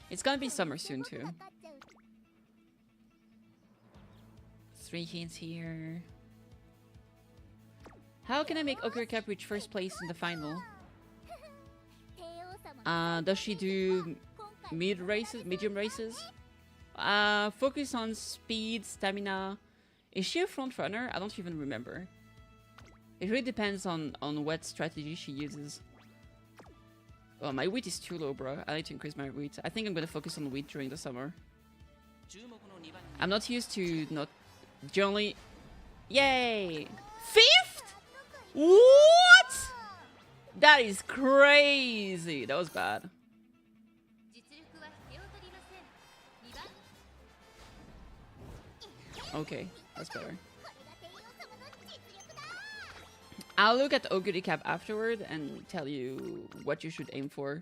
It's gonna be summer soon too. 3 hints here. How can I make Okuricap reach first place in the final? Does she do medium races? Focus on speed, stamina. Is she a front runner? I don't even remember. It really depends on what strategy she uses. Oh, my wheat is too low, bro. I need to increase my wheat. I think I'm gonna focus on wheat during the summer. I'm not used to not generally. Yay! 5th? What? That is crazy. That was bad. Okay, that's better. I'll look at Oguri Cap afterward and tell you what you should aim for.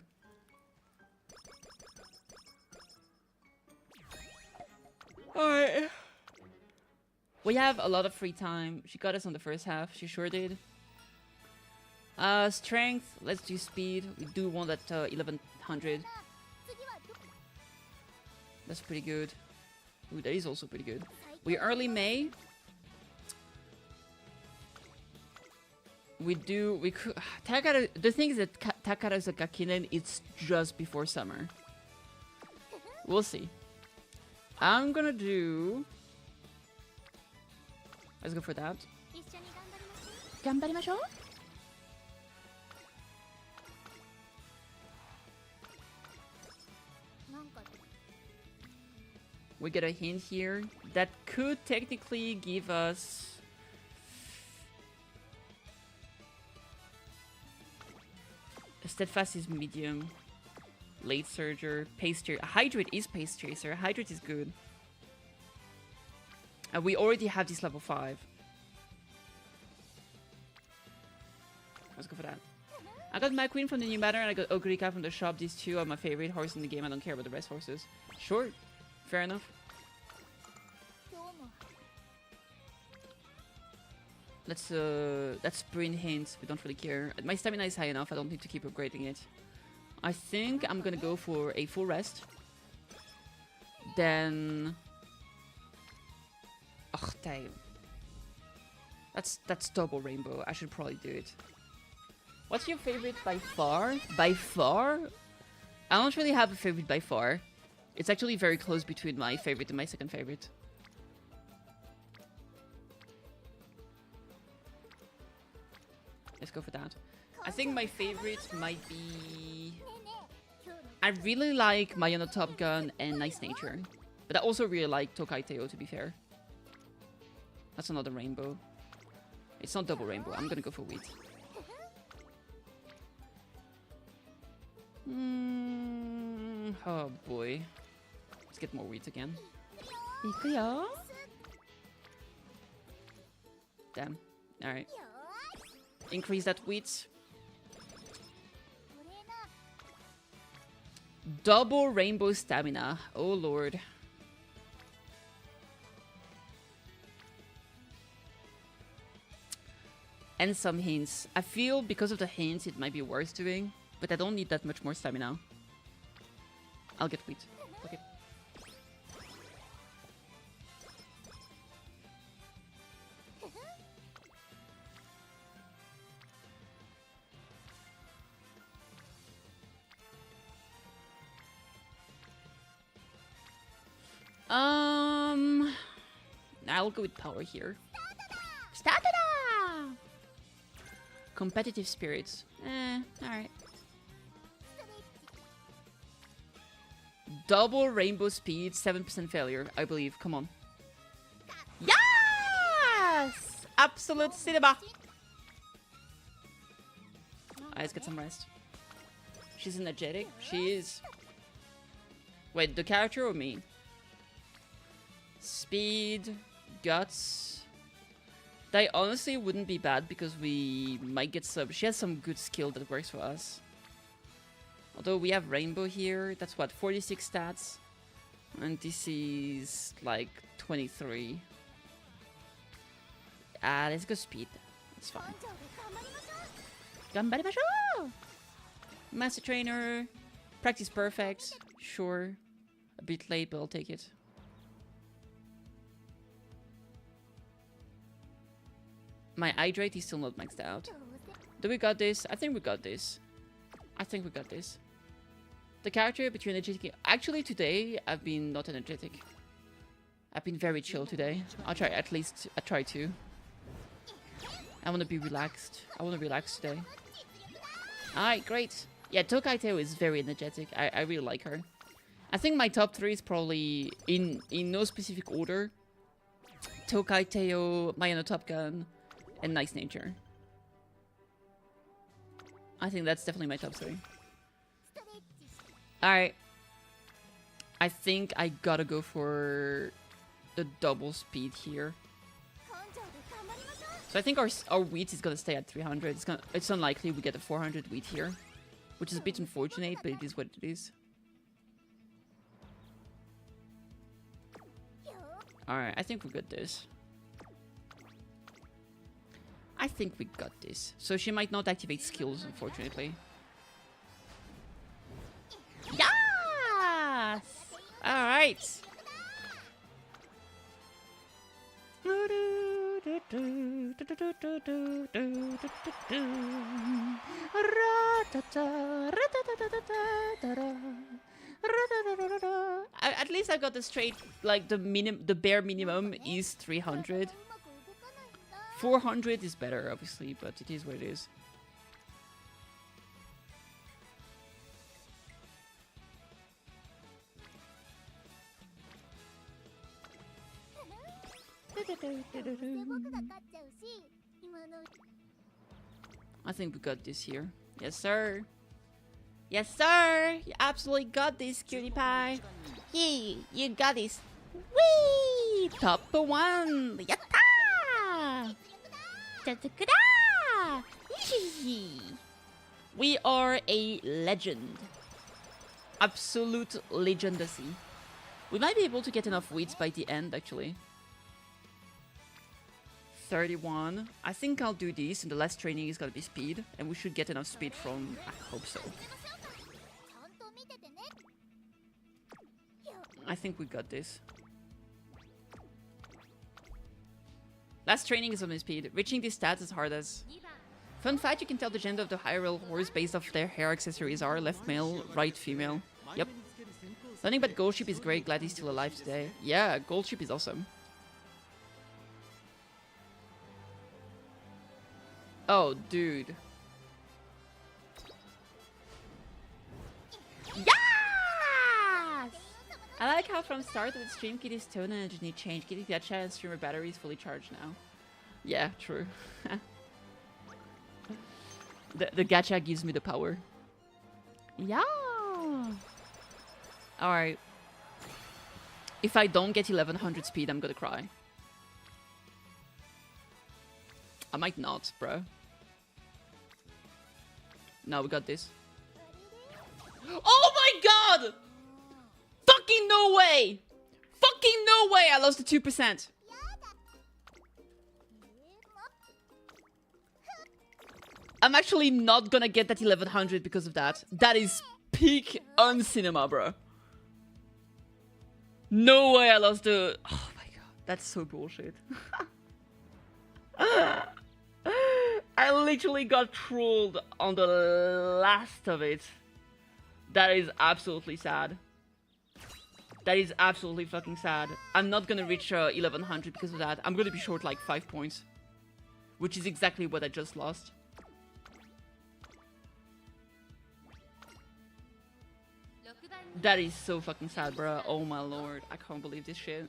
Alright. We have a lot of free time. She got us on the first half. She sure did. Strength. Let's do speed. We do want that 1100. That's pretty good. Ooh, that is also pretty good. We're early May. We could Takara. The thing is that Takara's Kakinen, it's just before summer. We'll see. I'm gonna do. Let's go for that. Ganbarimashou? We get a hint here that could technically give us Steadfast is medium, late surger, pace chaser. Hydrate is pace chaser. Hydrate is good. And we already have this level 5. Let's go for that. I got my queen from the new banner and I got Ogurika from the shop. These two are my favorite horses in the game. I don't care about the rest horses. Sure. Fair enough. Let's sprint hints. We don't really care. My stamina is high enough. I don't need to keep upgrading it. I think I'm gonna go for a full rest. Then. Ugh, damn. That's double rainbow. I should probably do it. What's your favorite by far? By far? I don't really have a favorite by far. It's actually very close between my favorite and my second favorite. Let's go for that. I think my favorite might be... I really like Mayano Top Gun and Nice Nature. But I also really like Tokai Teo, to be fair. That's another rainbow. It's not double rainbow. I'm gonna go for wheat. Oh boy. Let's get more wheat again. Damn. Alright. Increase that wheat. Double rainbow stamina. Oh lord. And some hints. I feel because of the hints it might be worth doing, but I don't need that much more stamina. I'll get wheat. Okay. I'll go with power here. Stamina! Competitive spirits. Alright. Double rainbow speed, 7% failure, I believe. Come on. Yes! Absolute cinema! Alright, let's get some rest. She's energetic. She is. Wait, the character or me? Speed, guts. They honestly wouldn't be bad because we might get some. She has some good skill that works for us. Although we have Rainbow here, that's what, 46 stats? And this is like 23. Let's go speed. It's fine. Ganbarimashou! Master Trainer. Practice perfect. Sure. A bit late, but I'll take it. My hydrate is still not maxed out. Do we got this? I think we got this. I think we got this. The character between energetic... Actually, today, I've been not energetic. I've been very chill today. I'll try, at least, I try to. I want to be relaxed. I want to relax today. Alright, great. Yeah, KittyKathee is very energetic. I really like her. I think my top 3 is probably, in no specific order, KittyKathee, Mayano Top Gun, and Nice Nature. I think that's definitely my top 3. Alright. I think I gotta go for the double speed here. So I think our wheat is gonna stay at 300. It's unlikely we get a 400 wheat here, which is a bit unfortunate, but it is what it is. Alright, I think we got this. I think we got this. So she might not activate skills, unfortunately. Yes! Alright. At least I got the straight, like the bare minimum is 300. 400 is better, obviously, but it is what it is. I think we got this here. Yes, sir. Yes, sir. You absolutely got this, cutie pie. Yeah, you got this. Whee! Top 1. Yatta! Ta-ta-ka-da! We are a legend. Absolute legendacy. We might be able to get enough wheats by the end, actually. 31. I think I'll do this, and the last training is gonna be speed, and we should get enough speed from... I hope so. I think we got this. Last training is on my speed. Reaching these stats is hard as... Fun fact, you can tell the gender of the higher horse based off their hair accessories are left male, right female. Yep. Learning about Gold Ship is great, glad he's still alive today. Yeah, Gold Ship is awesome. Oh, dude. Yes! I like how from start of the stream, Kitty's tone and energy changed. Kitty Gacha and streamer battery is fully charged now. Yeah, true. the Gacha gives me the power. Yeah. Alright. If I don't get 1100 speed, I'm gonna cry. I might not, bro. No, we got this. Oh my god! Fucking no way! Fucking no way I lost the 2%. I'm actually not gonna get that 1100 because of that. That is peak un-cinema, bro. No way I lost the... Oh my god, that's so bullshit. I literally got trolled on the last of it. That is absolutely sad. That is absolutely fucking sad. I'm not gonna reach 1100 because of that. I'm gonna be short like 5 points. Which is exactly what I just lost. That is so fucking sad, bro. Oh my lord. I can't believe this shit.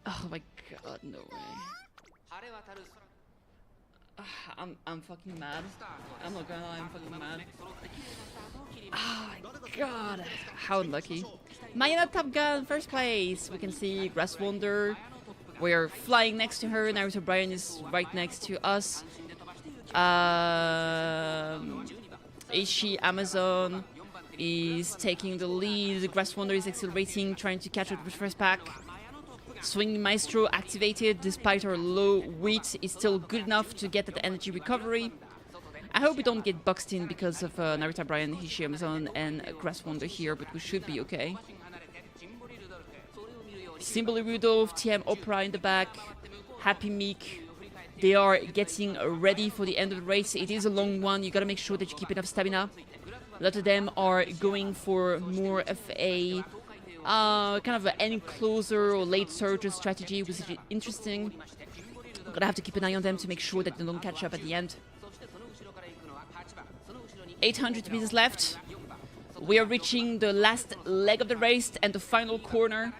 Oh my god, no way. I'm fucking mad. I'm not gonna lie, I'm fucking mad. Oh my god. How unlucky. Mayana Top Gun, first place. We can see Grass Wonder. We're flying next to her. Naruto Brian is right next to us. Ishi Amazon is taking the lead. Grass Wonder is accelerating, trying to catch up with first pack. Swing Maestro activated despite her low weight is still good enough to get that energy recovery. I hope we don't get boxed in because of Naruto Brian, Ishi Amazon, and Grass Wonder here, but we should be okay. Symbol Rudolph, TM Opera in the back, Happy Meek. They are getting ready for the end of the race. It is a long one. You gotta make sure that you keep enough stamina. A lot of them are going for more of a kind of an end closer or late surge strategy, which is interesting. I'm gonna have to keep an eye on them to make sure that they don't catch up at the end. 800 meters left. We are reaching the last leg of the race and the final corner.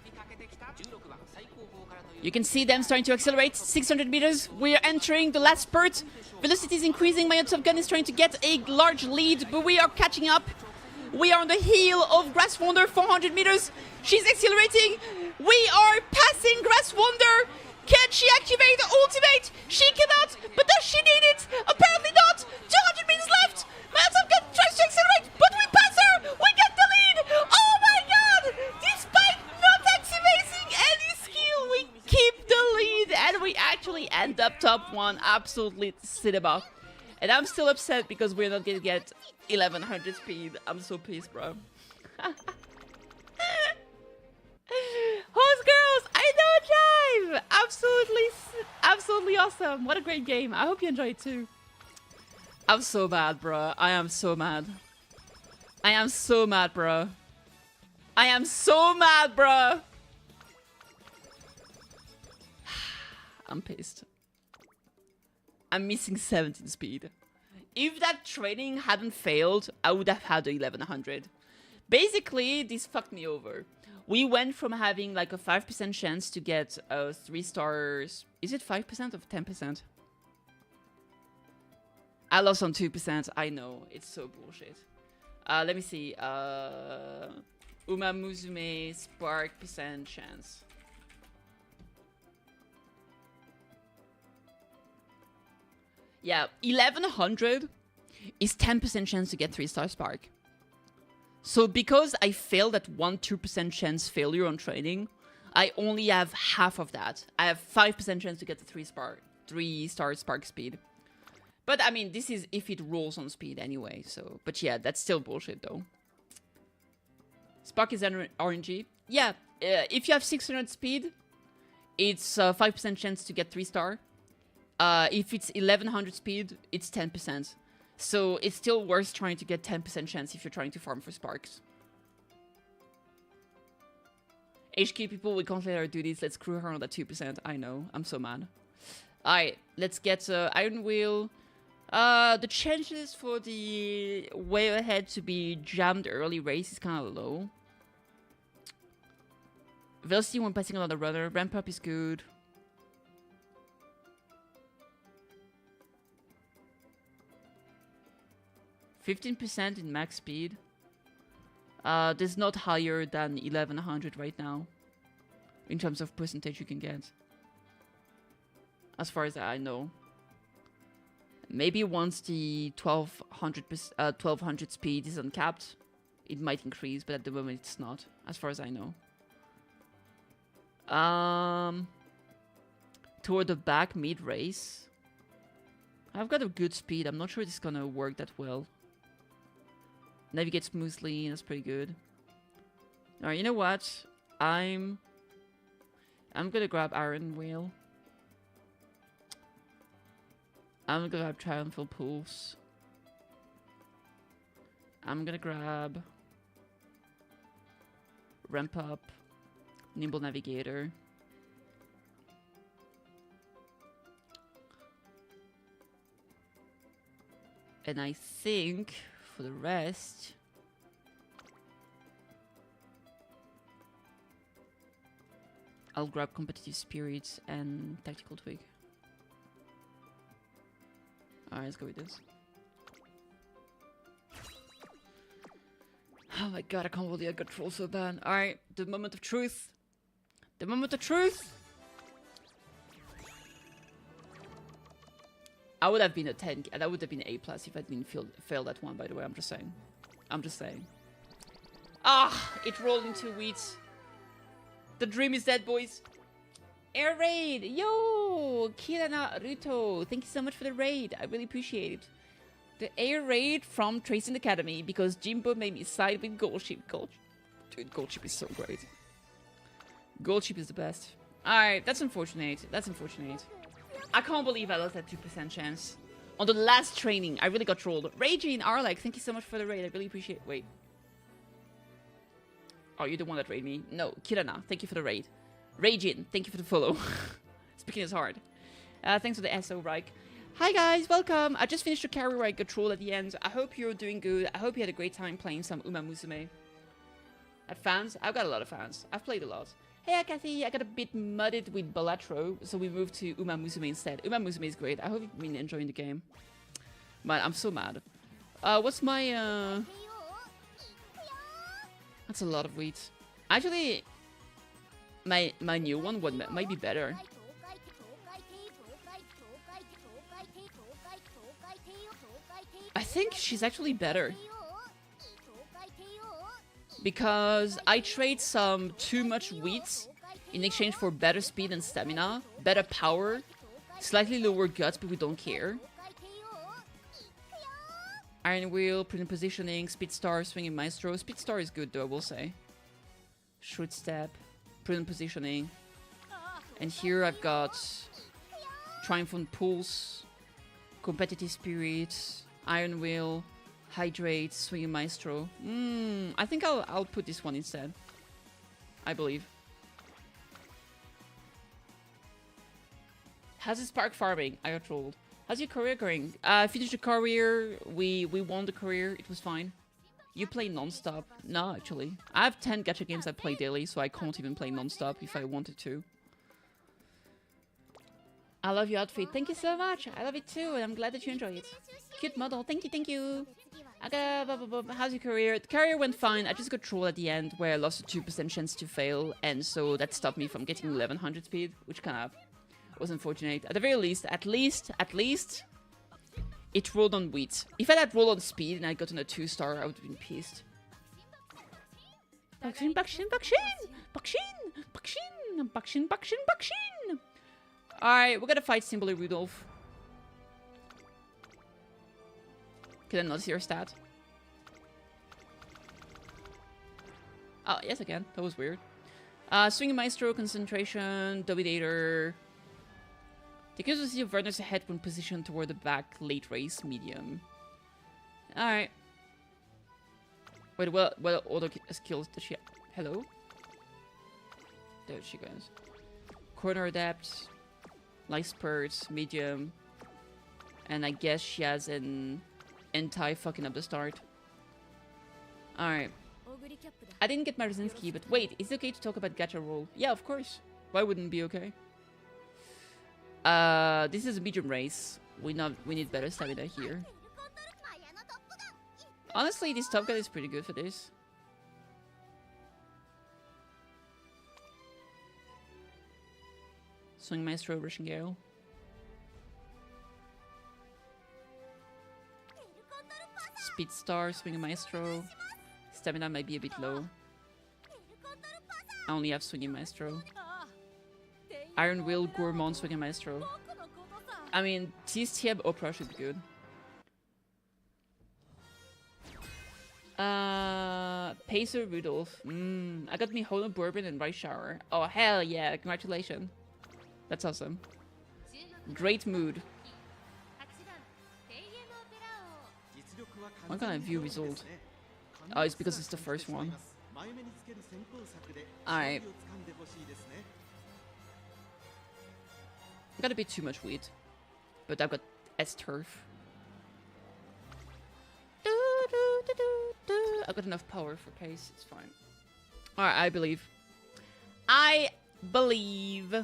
You can see them starting to accelerate. 600 meters. We are entering the last spurt. Velocity is increasing. My Top Gun is trying to get a large lead, but we are catching up. We are on the heel of Grass Wonder. 400 meters. She's accelerating. We are passing Grass Wonder. Can she activate the ultimate? She cannot, but does she need it? Apparently not. 200 meters left. My Top Gun tries to accelerate, but we pass her. We get the lead. Oh my god! Despite not activating any skill, we keep the lead, and we actually end up top one. Absolutely cinema. And I'm still upset because we're not gonna get 1100 speed. I'm so pissed, bro. Horse girls, I know Jive. Absolutely awesome. What a great game. I hope you enjoy it too. I'm so mad, bro. I am so mad. I am so mad, bro. I am so mad, bro. I'm pissed. I'm missing 17 speed. If that training hadn't failed, I would have had the 1100. Basically, this fucked me over. We went from having like a 5% chance to get 3 stars. Is it 5% or 10%? I lost on 2%. I know. It's so bullshit. Let me see. Umamusume Spark percent chance. Yeah, 1100 is 10% chance to get 3-star Spark. So because I failed at 2% chance failure on training, I only have half of that. I have 5% chance to get the 3-star Spark speed. But I mean, this is if it rolls on speed anyway, so... But yeah, that's still bullshit though. Spark is RNG. Yeah, if you have 600 speed, it's 5% chance to get 3-star. If it's 1100 speed, it's 10%. So it's still worth trying to get 10% chance if you're trying to farm for sparks. HQ people, we can't let her do this. Let's screw her on that 2%. I know. I'm so mad. Alright, let's get Iron Wheel. The chances for the way ahead to be jammed early race is kind of low. Velocity when passing another runner. Ramp up is good. %, in max speed. There's not higher than 1100 right now in terms of percentage you can get. as far as I know. Maybe once the 1200 speed is uncapped, it might increase, but at the moment it's not, as far as I know. Toward the back mid-race, I've got a good speed. I'm not sure it's gonna work that well. Navigate smoothly, that's pretty good. Alright, you know what? I'm gonna grab Iron Wheel. I'm gonna grab Triumphal Pulse. I'm gonna grab Ramp Up, Nimble Navigator. And I think for the rest, I'll grab Competitive Spirit and Tactical Twig. Alright, let's go with this. Oh my god, I can't believe I got trolled so bad. Alright, the moment of truth. The moment of truth! I would have been a 10, and that would have been A+ if I didn't fail that one, by the way, I'm just saying. I'm just saying. Ah! It rolled into wheat. The dream is dead, boys. Air raid! Yo! Kirana Ruto, thank you so much for the raid. I really appreciate it. The air raid from Tracing Academy, because Jimbo made me side with Goldship. Dude, Goldship is so great. Goldship is the best. Alright, that's unfortunate. That's unfortunate. I can't believe I lost that 2% chance. On the last training, I really got trolled. Raging Arlek, thank you so much for the raid. I really appreciate it. Wait. Are you the one that raided me? No, Kirana, thank you for the raid. Raging, thank you for the follow. Speaking is hard. Thanks for the SO, Reich. Hi guys, welcome. I just finished the carry where I got trolled at the end. I hope you're doing good. I hope you had a great time playing some Umamusume. Had fans? I've got a lot of fans. I've played a lot. Hey Kathy, I got a bit mudded with Balatro, so we moved to Umamusume instead. Umamusume is great. I hope you've been enjoying the game. But I'm so mad. What's my That's a lot of wheat. Actually, my new one might be better. I think she's actually better. Because I trade some too much wheat in exchange for better speed and stamina, better power, slightly lower guts, but we don't care. Iron Wheel, prudent positioning, Speed Star, Swinging Maestro. Speed Star is good though, I will say. Shrewd Step, prudent positioning. And here I've got Triumphant Pulse, Competitive Spirit, Iron Wheel, Hydrate, Swinging Maestro. I think I'll put this one instead. I believe. How's the Spark farming? I got trolled. How's your career going? I finished the career. We won the career. It was fine. You play non-stop? No, actually. I have 10 gacha games I play daily, so I can't even play non-stop if I wanted to. I love your outfit. Thank you so much. I love it too, and I'm glad that you enjoy it. Cute model. Thank you, thank you. How's your career? The career went fine. I just got trolled at the end where I lost a 2% chance to fail, and so that stopped me from getting 1100 speed, which kind of was unfortunate. At the very least, at least, it rolled on wheat. If I had rolled on speed and I got on a 2-star, I would have been pissed. Bakshin, bakshin, bakshin! Bakshin! Bakshin! Bakshin, bakshin, bakshin! Alright, we're gonna fight Symbol Rudolph. Can I not see your stat? Oh, yes I can. That was weird. Swinging Maestro, Concentration, Dominator. The accuracy of Werner's head when positioned toward the back, late race, medium. Alright. Wait, what other skills does she have? Hello? There she goes. Corner Adept, Life Spurts, medium. And I guess she has an anti-fucking up the start. Alright. I didn't get my Rosinski, but wait, is it okay to talk about gacha roll? Yeah, of course. Why wouldn't it be okay? This is a medium race. We need better stamina here. Honestly, this Top Gun is pretty good for this. Swing Maestro, Russian Gale. Speed Star, Swing a Maestro. Stamina might be a bit low. I only have Swing a Maestro. Iron Will, Gourmand, Swing a Maestro. I mean, Tieb Opera should be good. Pacer Rudolph. I got me Hono Bourbon and Rice Shower. Oh, hell yeah. Congratulations. That's awesome. Great mood. Why can't I view result? Oh, it's because it's the first one. Alright. I got a bit too much weed. But I've got S-Turf. I've got enough power for pace. It's fine. Alright, I believe. I believe.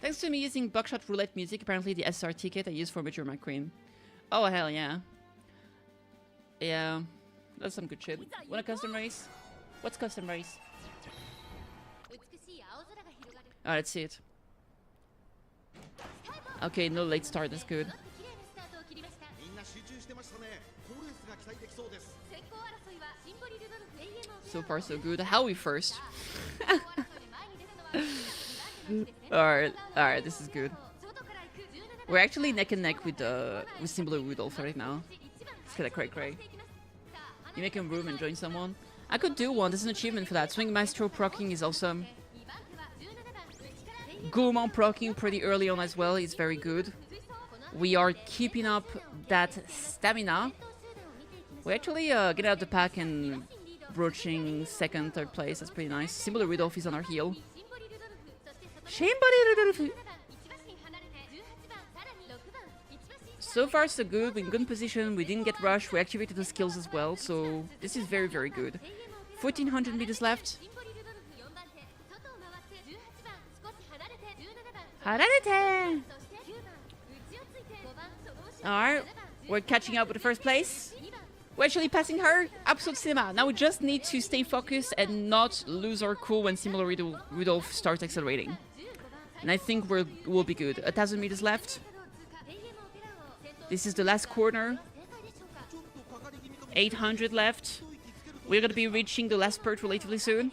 Thanks to me using Buckshot Roulette music, apparently the SR ticket I use for Mature My Queen. Oh, hell yeah. Yeah, that's some good shit. Want a custom race? What's custom race? Oh, let's see it. Okay, no late start, that's good. So far, so good. How are we first? Alright, this is good. We're actually neck and neck with Symbol Rudolph right now. Let's get a cray. You make a room and join someone. I could do one, there's an achievement for that. Swing Maestro proccing is awesome. Gourmand proccing pretty early on as well is very good. We are keeping up that stamina. We actually get out of the pack and broaching second, third place. That's pretty nice. Symbol Rudolph is on our heel. So far so good, we're in good position, we didn't get rushed, we activated the skills as well, so this is very, very good. 1400 meters left. Alright, we're catching up with the first place. We're actually passing her. Absolute cinema. Now we just need to stay focused and not lose our cool when Symbol Rudolph starts accelerating. And I think we'll be good. 1000 meters left. This is the last corner. 800 left. We're gonna be reaching the last spurt relatively soon.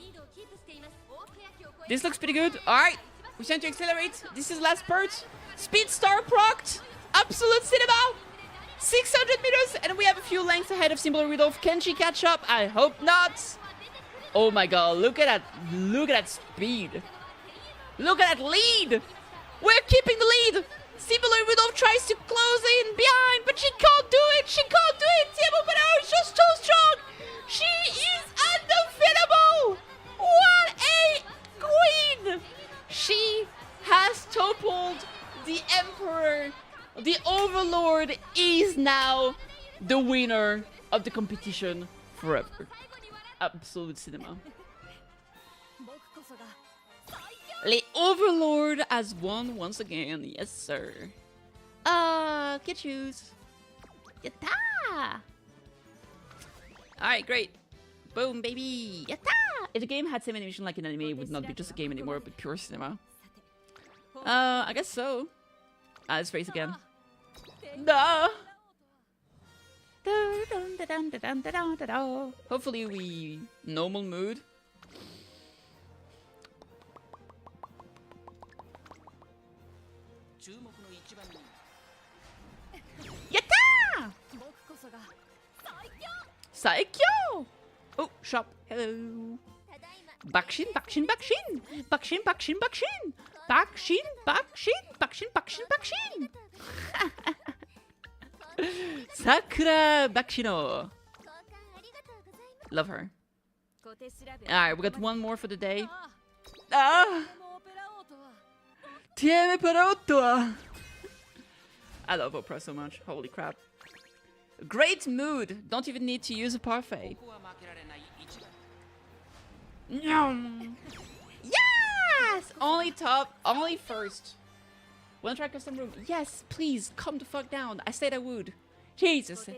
This looks pretty good. Alright. We're trying to accelerate. This is last spurt. Speed Star procced. Absolute cinema. 600 meters. And we have a few lengths ahead of Symbol Rudolph. Can she catch up? I hope not. Oh my god. Look at that. Look at that speed. Look at that lead! We're keeping the lead! Symbol Rudolph tries to close in behind, but she can't do it! She can't do it! Tiamo is just too strong! She is undefeatable! What a queen! She has toppled the Emperor. The Overlord is now the winner of the competition forever. Absolute cinema. The Overlord has won once again. Yes, sir. Get shoes. Yatta! Alright, great. Boom, baby. Yatta! If the game had same animation like an anime, it would not be just a game anymore, but pure cinema. I guess so. Let's race again. No! Hopefully we normal mood. Yatta! Saikyo! Oh, shop. Hello. Bakshin, bakshin, bakshin! Bakshin, bakshin, bakshin! Bakshin, bakshin, bakshin, bakshin, bakshin! Sakura Bakshino. Love her. Alright, we got one more for the day. Tieme Perotto! I love opera so much. Holy crap. Great mood. Don't even need to use a parfait. Yum. Only top, only first. Wanna try custom room? Yes, please, calm the fuck down. I said I would. Jesus.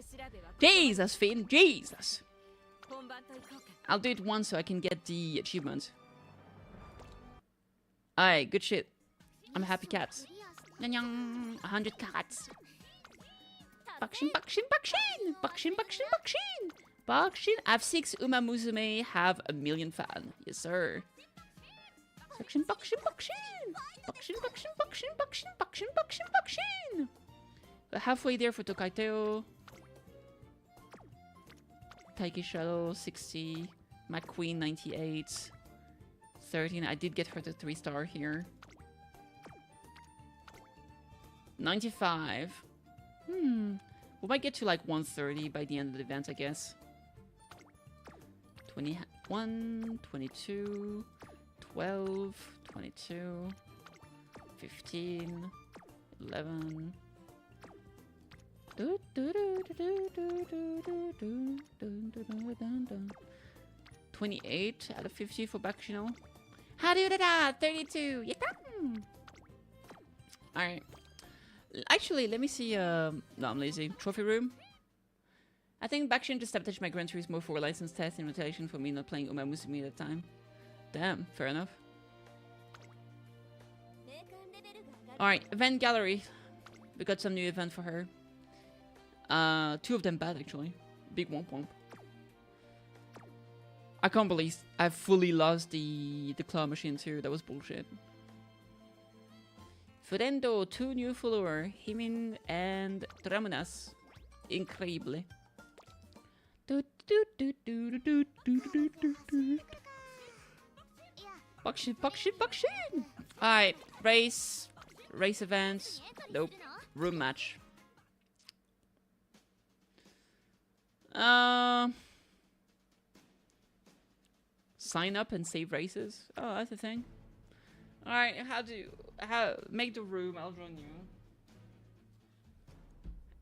Jesus, Finn, Jesus. I'll do it once so I can get the achievement. Alright, good shit. I'm a happy cat. 100 cats. Bakshin, bakshin, bakshin! Bakshin, bakshin, bakshin! Bakshin! I have 6 Umamusume, have 1,000,000 fan. Yes, sir. Bakshin, bakshin, bakshin! Bakshin, bakshin, bakshin, bakshin, bakshin, bakshin, bakshin! We're halfway there for Tokaiteo. Taiki Shadow, 60. My Queen, 98. 13. I did get her to 3-star here. 95. We might get to like 130 by the end of the event, I guess. 21, 22, 12, 22, 15, 11. 28 out of 50 for Bakshino. How do you do that? 32. Yeah. Alright. Actually, let me see. No, I'm lazy. Trophy room. I think Bakshin just sabotaged my Gran Turismo 4 license test in retaliation for me not playing Umamusume at the time. Damn, fair enough. Alright, event gallery. We got some new event for her. 2 of them bad, actually. Big womp womp. I can't believe I fully lost the claw machine too. That was bullshit. Furendo, 2 new follower, Himin and Tramunas. Incredible. Bakshin, bakshin, bakshin! Alright, race events. Nope. Room match. Sign up and save races. Oh, that's a thing. Alright, how make the room, I'll join you.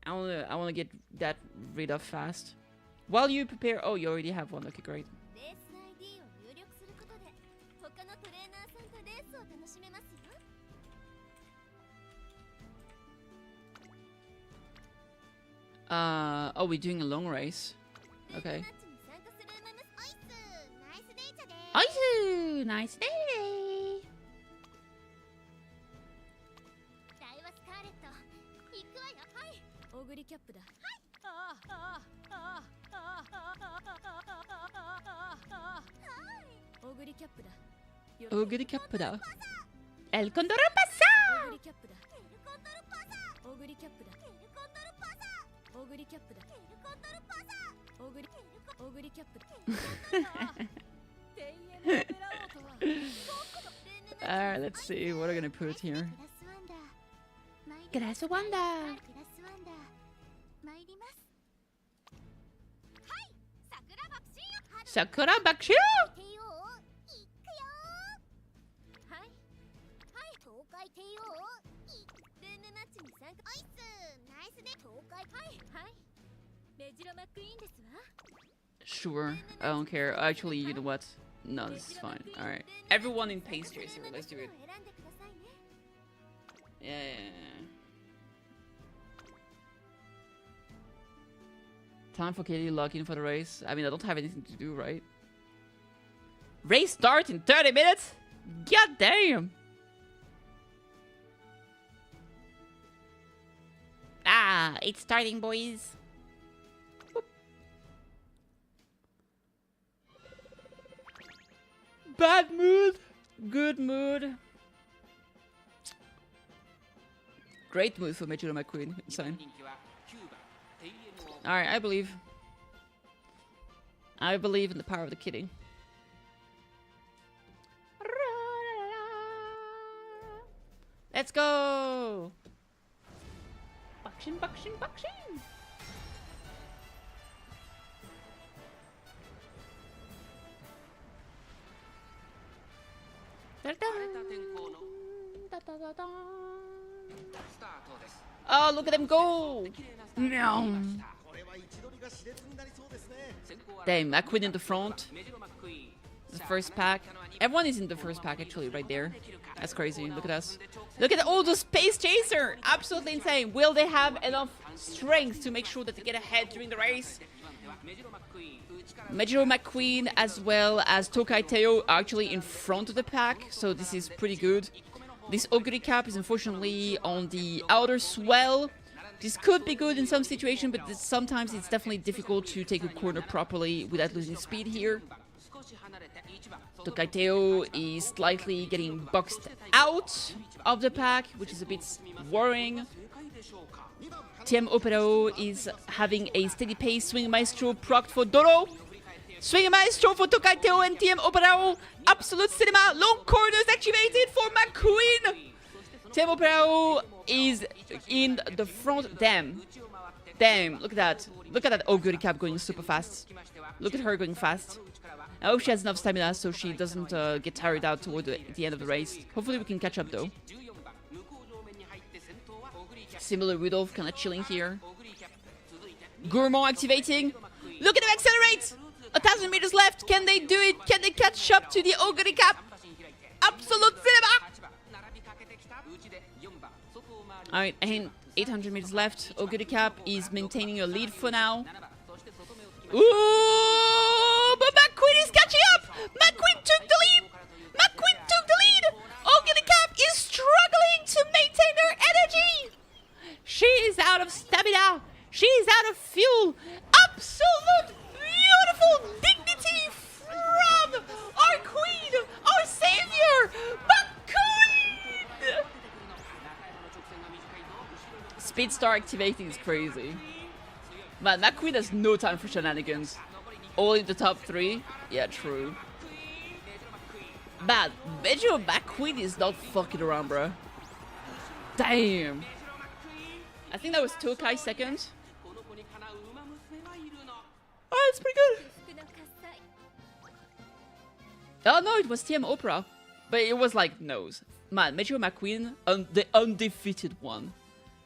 I wanna get that rid of fast. While you prepare, oh, you already have one. Okay, great. Oh, we're doing a long race. Okay. Aisu! Nice day! Oguri Cappuda. El Condoro pasa! Alright, let's see what I'm gonna put here. Graswanda! Sakura Bakshu! Sure, I don't care. Actually, you know what? No, this is fine. Alright. Everyone in Pace Chaser, let's do it. Yeah. Time for Katie to log in for the race. I mean, I don't have anything to do, right? Race start in 30 minutes? God damn! Ah, it's starting, boys. Whoop. Bad mood, good mood. Great mood for Majuro McQueen. Insane. Alright, I believe. I believe in the power of the kitty. Let's go! Bakshin, bakshin, bakshin! Oh, look at them go! No. Damn, McQueen in the front. the first pack. Everyone is in the first pack, actually, right there. That's crazy. Look at us. Look at all the Space Chaser. Absolutely insane. Will they have enough strength to make sure that they get ahead during the race? Major McQueen as well as Tokai Teo are actually in front of the pack, so this is pretty good. This Oguri Cap is unfortunately on the outer swell. This could be good in some situations, but sometimes it's definitely difficult to take a corner properly without losing speed here. Tokai Teo is slightly getting boxed out of the pack, which is a bit worrying. TM Opero is having a steady pace. Swing Maestro procced for Doro. Swing Maestro for Tokai Teo and TM Opero. Absolute Cinema. Long corners activated for McQueen. TM Opero is in the front. Damn. Damn. Look at that. Look at that Oguri Cap going super fast. Look at her going fast. I hope she has enough stamina so she doesn't get tired out toward the end of the race. Hopefully we can catch up though. Similar Rudolph kind of chilling here. Gourmand activating. Look at them accelerate! 1,000 meters left. Can they do it? Can they catch up to the Oguri Cap? Absolute cinema! Alright, 800 meters left. Oguri Cap is maintaining a lead for now. Ooh! But McQueen is catching up! McQueen took the lead! McQueen took the lead! Oguri Cap is struggling to maintain her energy! She is out of stamina. She is out of fuel. Absolute beautiful dignity from our queen, our savior, McQueen. Speed Star activating is crazy. Man, McQueen has no time for shenanigans. All in the top 3. Yeah, true. Man, Major McQueen is not fucking around, bro. Damn. I think that was Tokai second. Oh, it's pretty good. Oh no, it was TM Opera. But it was like nose. Man, Major McQueen, the undefeated one.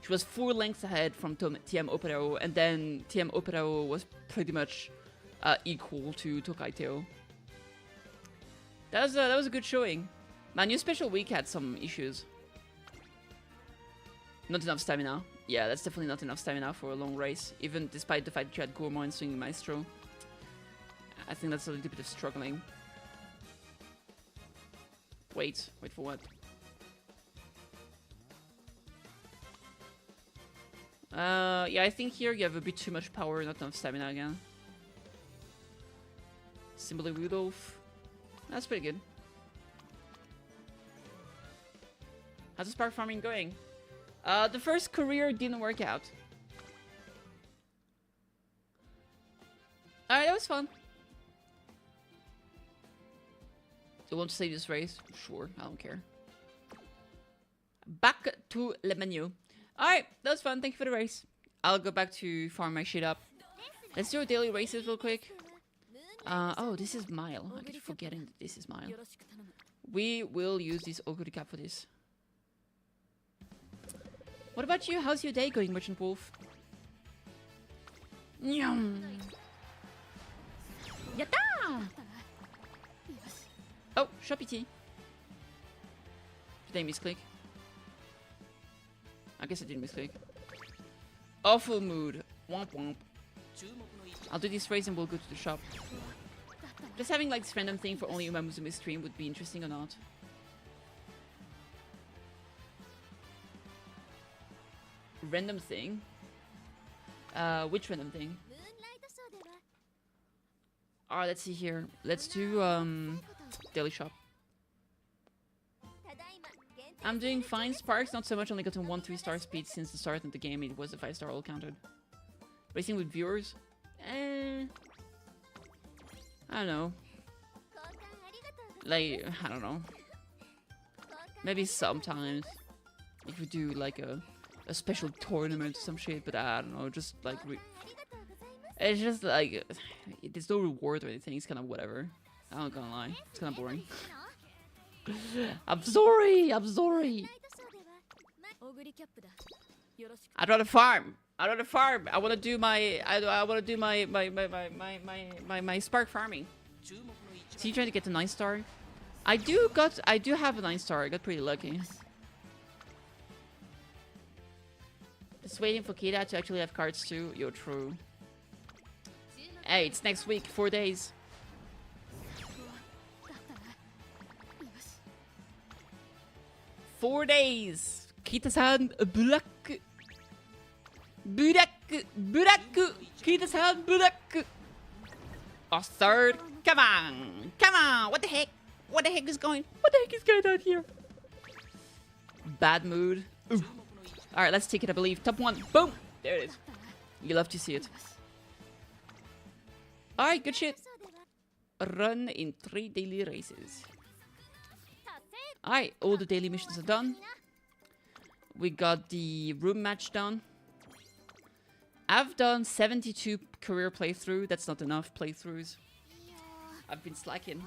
She was 4 lengths ahead from TM Opera, and then TM Opera was pretty much equal to Tokai Teo. That was a good showing. Man, your special week had some issues. Not enough stamina. Yeah, that's definitely not enough stamina for a long race, even despite the fact that you had Gourmand and Swinging Maestro. I think that's a little bit of struggling. Wait for what? Yeah, I think here you have a bit too much power, not enough stamina again. Similar Rudolph. That's pretty good. How's the spark farming going? The first career didn't work out. Alright, that was fun. Do you want to save this race? Sure, I don't care. Back to Le Menu. Alright, that was fun. Thank you for the race. I'll go back to farm my shit up. Let's do our daily races real quick. Oh, this is Mile. I keep forgetting that this is Mile. We will use this Oguri Cap for this. What about you? How's your day going, Merchant Wolf? Yum. Yatta! Oh, Shopee Tea. Did I misclick? I guess I didn't misclick. Awful mood. Womp womp. I'll do this race and we'll go to the shop. Just having like this random thing for only Umamusume stream would be interesting or not. Random thing? Which random thing? Alright, let's see here. Let's do daily shop. I'm doing fine. Sparks not so much, only gotten 1 3-star speed since the start of the game. It was a 5-star all counted. Racing with viewers? I don't know. Like, I don't know. Maybe sometimes. If we do like a special tournament or some shit, but I don't know, just like it's just like there's no reward or anything. It's kind of whatever. I'm not gonna lie, it's kind of boring. I'm sorry. I'd rather farm. I want to do my spark farming. Is he trying to get the 9-star? I do have a 9-star. I got pretty lucky. Just waiting for Kira to actually have cards too. Yo, true. Hey, it's next week. 4 days. Four days. Kita-san, black. Black. Kita-san, black. A third. Come on. Come on. What the heck? What the heck is going on here? Bad mood. Ooh. All right, let's take it, I believe. Top 1. Boom. There it is. You love to see it. All right, good shit. Run in 3 daily races. All right, all the daily missions are done. We got the room match done. I've done 72 career playthrough. That's not enough playthroughs. I've been slacking.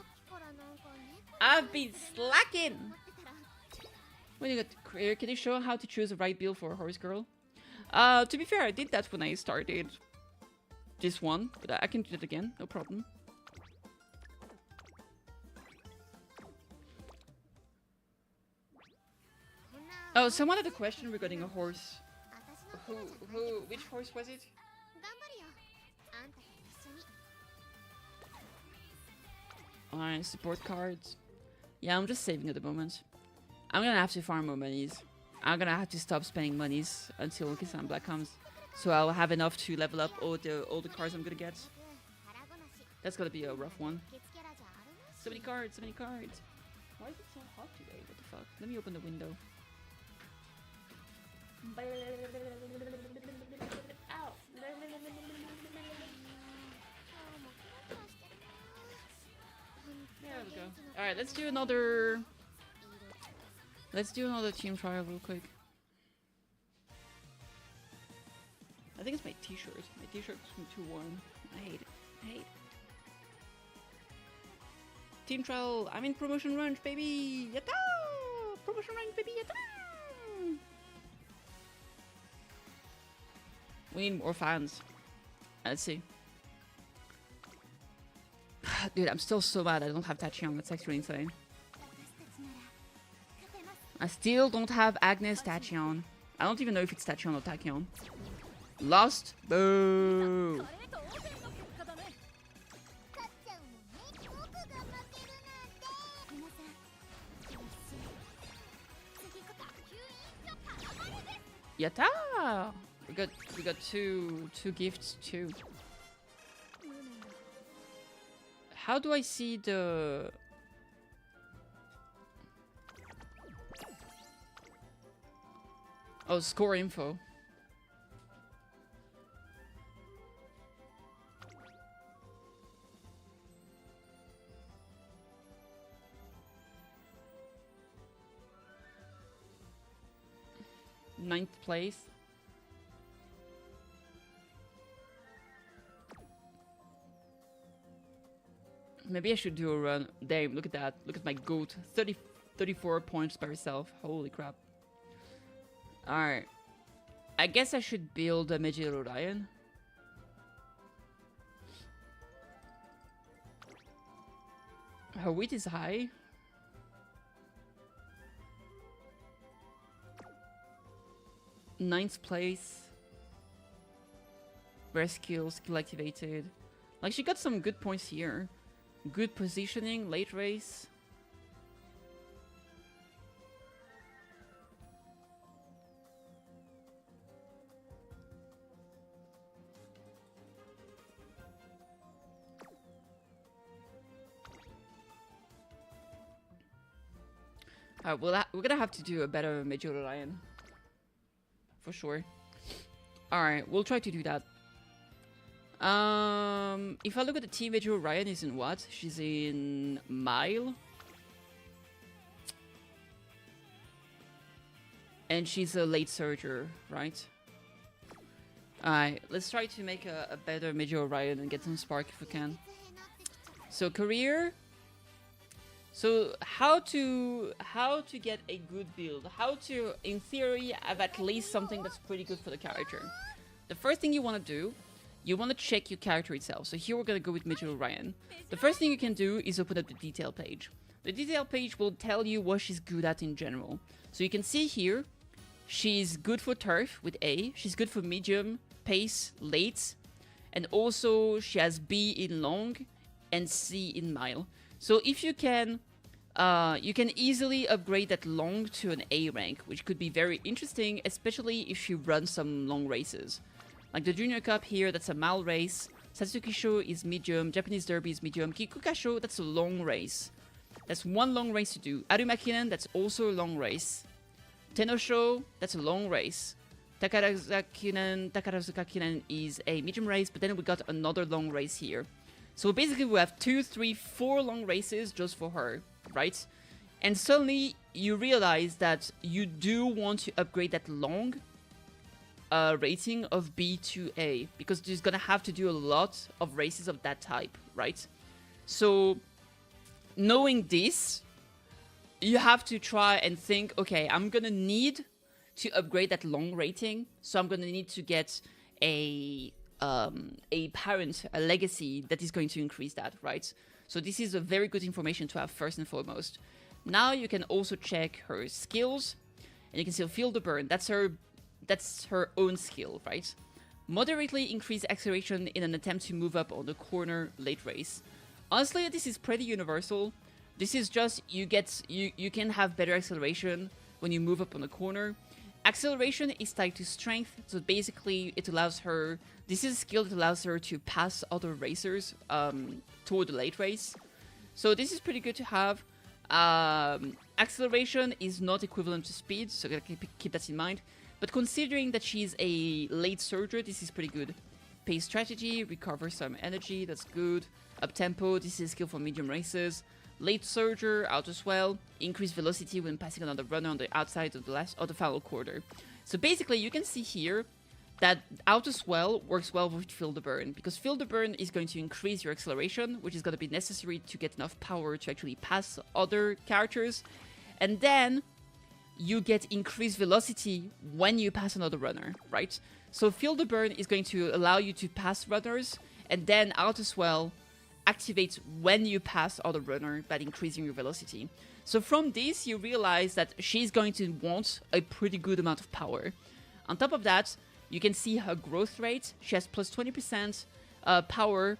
When you got career, can you show how to choose the right build for a horse girl? To be fair, I did that when I started this one, but I can do it again, no problem. Oh, someone had a question regarding a horse. Which horse was it? Alright, support cards. Yeah, I'm just saving at the moment. I'm gonna have to farm more monies. I'm gonna have to stop spending monies until Kisan Black comes. So I'll have enough to level up all the cards I'm gonna get. That's gonna be a rough one. So many cards, so many cards. Why is it so hot today? What the fuck? Let me open the window. Ow. There we go. Alright, let's do another team trial real quick. I think it's my t-shirt. My t-shirt's too warm. I hate it. I hate it. Team trial. I'm in promotion range, baby. Yatta! Promotion range, baby. Yatta! We need more fans. Let's see. Dude, I'm still so mad I don't have Tachyon. That's actually insane. I still don't have Agnes Tachyon. I don't even know if it's Tachyon or Tachyon. Lost? Boo! Yatta! We got two gifts too. How do I see the... Oh, score info. Ninth place. Maybe I should do a run. Damn, look at that. Look at my goat. 34 points by herself. Holy crap. Alright. I guess I should build a Major Orion. Her wheat is high. Ninth place. Rare skill activated. Like, she got some good points here. Good positioning, late race. Alright, we're gonna have to do a better Major Orion. For sure. Alright, we'll try to do that. If I look at the team, Major Orion is in what? She's in Mile. And she's a late surger, right? Alright, let's try to make a better Major Orion and get some spark if we can. So career. So how to get a good build? How to, in theory, have at least something that's pretty good for the character. The first thing you want to do you want to check your character itself. So here we're going to go with Midget Ryan. The first thing you can do is open up the detail page. The detail page will tell you what she's good at in general. So you can see here, she's good for turf with A, she's good for medium, pace, late, and also she has B in long and C in mile. So if you can easily upgrade that long to an A rank, which could be very interesting, especially if you run some long races. Like the Junior Cup here, that's a mile race. Satsuki Show is medium, Japanese Derby is medium, Kikuka Show, that's a long race. That's one long race to do. Arumakinen, that's also a long race. Tenno Show, that's a long race. Takarazuka-kinen is a medium race, but then we got another long race here. So basically we have 2, 3, 4 long races just for her, right? And suddenly you realize that you do want to upgrade that long rating of B to A, because she's gonna have to do a lot of races of that type, right? So knowing this, you have to try and think, okay, I'm gonna need to upgrade that long rating, so I'm gonna need to get a parent, a legacy that is going to increase that, right? So this is a very good information to have first and foremost. Now you can also check her skills, and you can still feel the burn. That's her own skill, right? Moderately increase acceleration in an attempt to move up on the corner late race. Honestly, this is pretty universal. This is just you can have better acceleration when you move up on the corner. Acceleration is tied to strength, so basically it allows her. This is a skill that allows her to pass other racers toward the late race. So this is pretty good to have. Acceleration is not equivalent to speed, so gotta keep that in mind. But considering that she's a late surger, this is pretty good. Pace strategy, recover some energy, that's good. Up tempo, this is a skill for medium races. Late surger, auto swell, increase velocity when passing another runner on the outside of the final quarter. So basically, you can see here that auto swell works well with feel the burn, because feel the burn is going to increase your acceleration, which is going to be necessary to get enough power to actually pass other characters, and then you get increased velocity when you pass another runner, right? So feel the burn is going to allow you to pass runners, and then auto swell activates when you pass other runner by increasing your velocity. So from this, you realize that she's going to want a pretty good amount of power. On top of that, you can see her growth rate. She has plus 20% power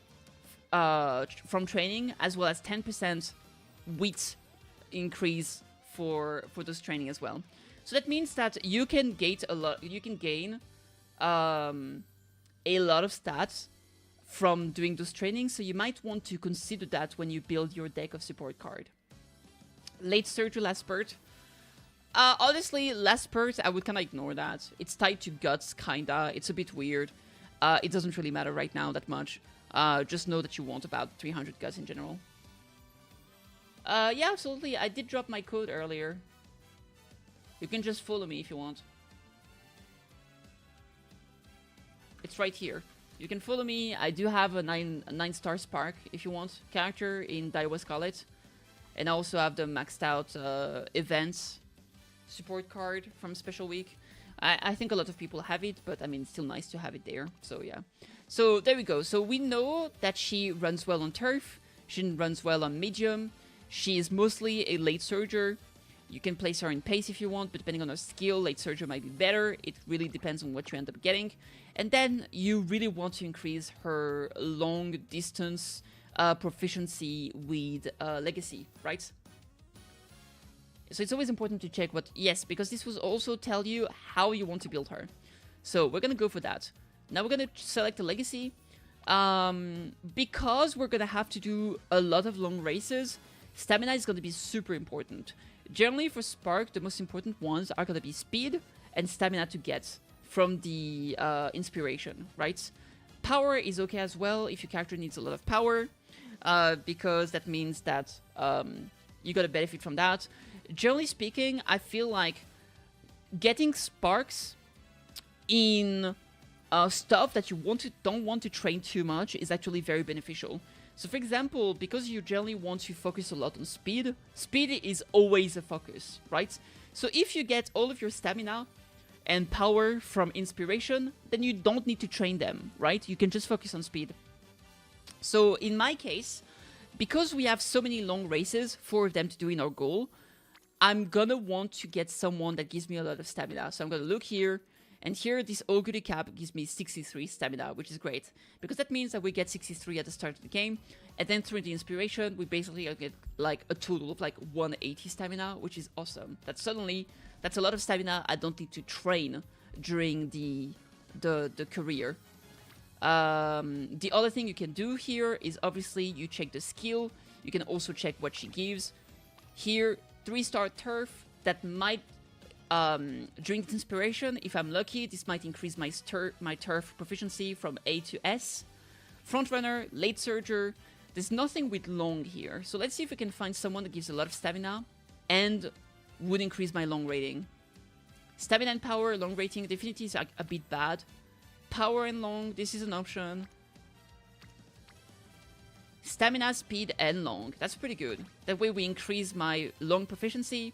from training, as well as 10% weight increase for those training as well. So that means that you can gain a lot. You can gain a lot of stats from doing those trainings, so you might want to consider that when you build your deck of support card. Late surge or last spurt. Honestly, last spurt, I would kind of ignore that. It's tied to guts, kinda. It's a bit weird. It doesn't really matter right now that much. Just know that you want about 300 guts in general. Yeah, absolutely. I did drop my code earlier. You can just follow me if you want. It's right here. You can follow me. I do have a 9-star Spark, if you want, character in Daiwa Scarlet. And I also have the maxed out events support card from Special Week. I think a lot of people have it, but I mean, it's still nice to have it there. So yeah. So there we go. So we know that she runs well on turf. She runs well on medium. She is mostly a late surger. You can place her in pace if you want, but depending on her skill, late surger might be better. It really depends on what you end up getting. And then you really want to increase her long distance proficiency with legacy, right? So it's always important to check what, yes, because this will also tell you how you want to build her. So we're gonna go for that. Now we're gonna select a legacy. Because we're gonna have to do a lot of long races, stamina is gonna be super important. Generally for Spark, the most important ones are gonna be speed and stamina to get from the inspiration, right? Power is okay as well if your character needs a lot of power, because that means that you gotta benefit from that. Generally speaking, I feel like getting sparks in stuff that you don't want to train too much is actually very beneficial. So for example, because you generally want to focus a lot on speed, speed is always a focus, right? So if you get all of your stamina and power from inspiration, then you don't need to train them, right? You can just focus on speed. So in my case, because we have so many long races, 4 of them to do in our goal, I'm gonna want to get someone that gives me a lot of stamina. So I'm gonna look here, and here this augury cap gives me 63 stamina, which is great, because that means that we get 63 at the start of the game, and then through the inspiration, we basically get like a total of like 180 stamina, which is awesome. That's a lot of stamina I don't need to train during the career. The other thing you can do here is obviously you check the skill. You can also check what she gives. Here, 3-star turf, that might, during the inspiration, if I'm lucky, this might increase my turf proficiency from A to S. Frontrunner, late surger, there's nothing with long here. So let's see if we can find someone that gives a lot of stamina and would increase my long rating. Stamina and power, long rating, the affinity is a bit bad. Power and long, this is an option. Stamina, speed, and long. That's pretty good. That way we increase my long proficiency.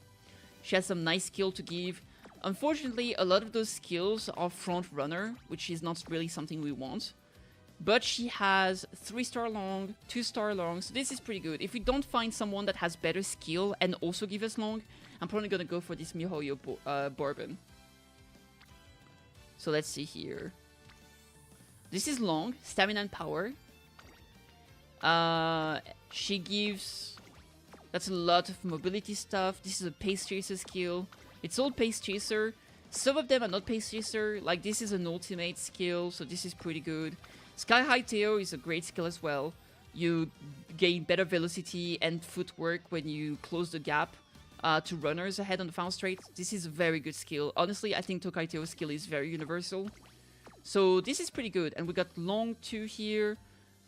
She has some nice skill to give. Unfortunately, a lot of those skills are front runner, which is not really something we want. But she has 3-star long, 2-star long, so this is pretty good. If we don't find someone that has better skill and also give us long, I'm probably gonna go for this Mihoyo Bourbon. So let's see here. This is long, stamina and power. She gives... That's a lot of mobility stuff. This is a pace chaser skill. It's all pace chaser. Some of them are not pace chaser. Like this is an ultimate skill, so this is pretty good. Sky High Teo is a great skill as well. You gain better velocity and footwork when you close the gap to runners ahead on the final straight. This is a very good skill. Honestly, I think Tokai Teo's skill is very universal. So this is pretty good. And we got long 2 here.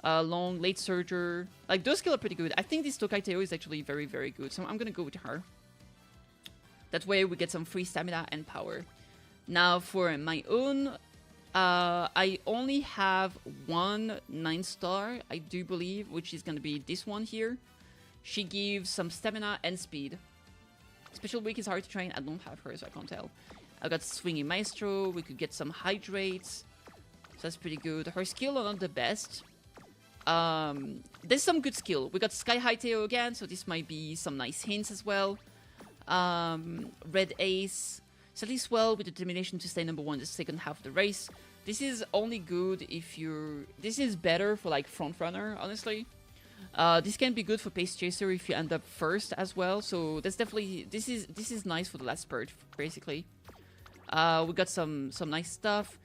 Long, late surger. Like those skills are pretty good. I think this Tokai Teo is actually very, very good. So I'm gonna go with her. That way we get some free stamina and power. Now for my own, I only have one 9-star, I do believe, which is gonna be this one here. She gives some stamina and speed. Special weak is hard to train. I don't have her, so I can't tell. I got Swinging Maestro. We could get some Hydrates. So that's pretty good. Her skill are not the best. There's some good skill. We got Sky High Teo again, so this might be some nice hints as well. Red Ace. So at least well with determination to stay number 1 the second half of the race. This is only good if you're... This is better for like front runner, honestly. This can be good for pace chaser if you end up first as well. So that's definitely... This is nice for the last spurt, basically. We got some nice stuff.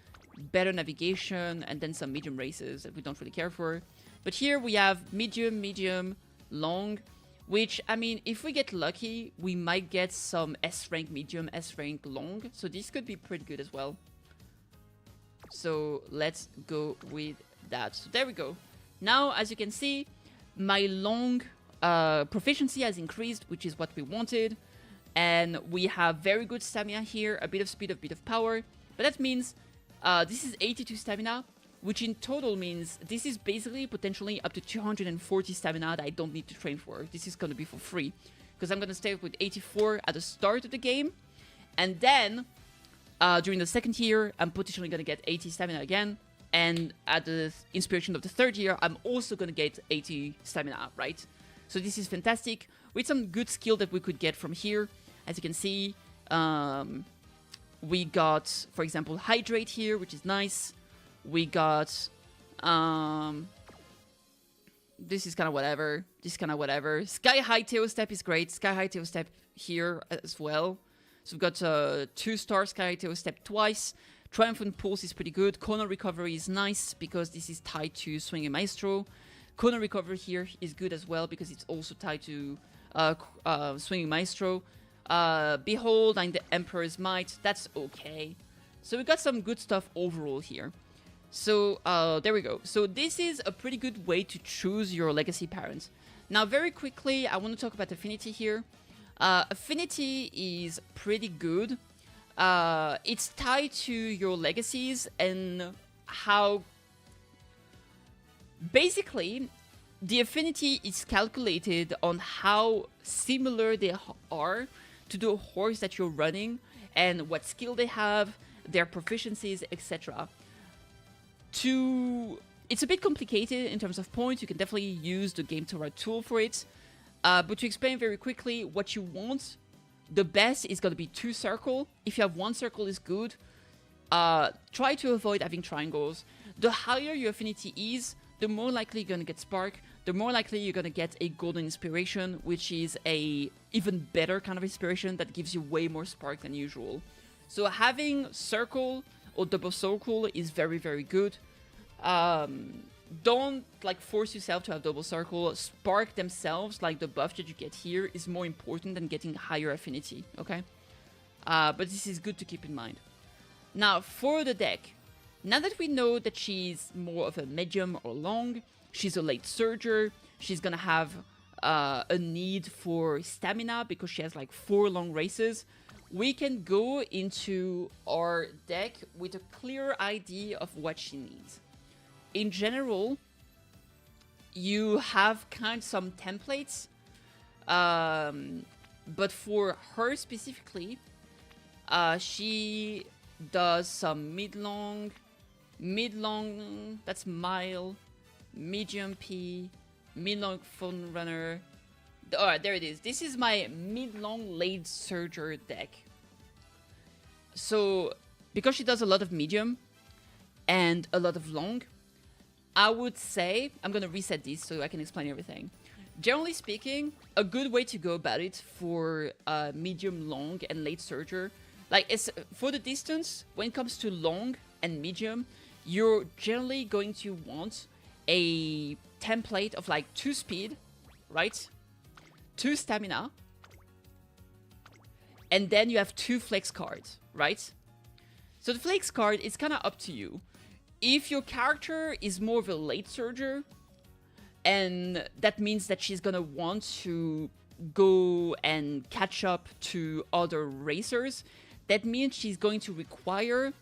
Better navigation, and then some medium races that we don't really care for. But here we have medium, medium, long, which, I mean, if we get lucky, we might get some S-rank medium, S-rank long. So this could be pretty good as well. So let's go with that. So there we go. Now, as you can see, my long proficiency has increased, which is what we wanted. And we have very good stamina here, a bit of speed, a bit of power. But that means this is 82 stamina, which in total means this is basically potentially up to 240 stamina that I don't need to train for. This is going to be for free, because I'm going to start with 84 at the start of the game. And then, during the second year, I'm potentially going to get 80 stamina again. And at the inspiration of the third year, I'm also going to get 80 stamina, right? So this is fantastic, with some good skill that we could get from here. As you can see, we got, for example, Hydrate here, which is nice. We got, this is kind of whatever. This is kind of whatever. Sky High Teo Step is great. Sky High Teo Step here as well. So we've got 2-star Sky High Teo Step twice. Triumphant Pulse is pretty good. Corner Recovery is nice because this is tied to Swinging Maestro. Corner Recovery here is good as well because it's also tied to Swinging Maestro. Behold and the Emperor's Might, that's okay. So we got some good stuff overall here. So there we go. So this is a pretty good way to choose your legacy parents. Now very quickly, I want to talk about Affinity here. Affinity is pretty good. It's tied to your legacies and how... Basically, the affinity is calculated on how similar they are to the horse that you're running and what skill they have, their proficiencies, etc. It's a bit complicated in terms of points. You can definitely use the Game to Write tool for it. But to explain very quickly what you want, the best is going to be 2 circles. If you have 1 circle is good. Try to avoid having triangles. The higher your affinity is, the more likely you're going to get spark, the more likely you're going to get a golden inspiration, which is a even better kind of inspiration that gives you way more spark than usual. So having circle or double circle is very, very good. Don't like force yourself to have double circle. Spark themselves, like the buff that you get here, is more important than getting higher affinity, okay? But this is good to keep in mind. Now, for the deck, now that we know that she's more of a medium or long, she's a late surger, she's gonna have a need for stamina because she has like 4 long races, we can go into our deck with a clear idea of what she needs. In general, you have kind of some templates, but for her specifically, she does some mid-long, that's mile, medium P, mid-long phone runner. Alright, there it is. This is my mid-long late surger deck. So, because she does a lot of medium and a lot of long, I would say, I'm gonna reset this so I can explain everything. Generally speaking, a good way to go about it for medium, long, and late surger, like it's, for the distance, when it comes to long and medium, you're generally going to want a template of like 2 speed, right? 2 stamina, and then you have 2 flex cards, right? So the flex card is kind of up to you. If your character is more of a late surger, and that means that she's gonna want to go and catch up to other racers, that means she's going to require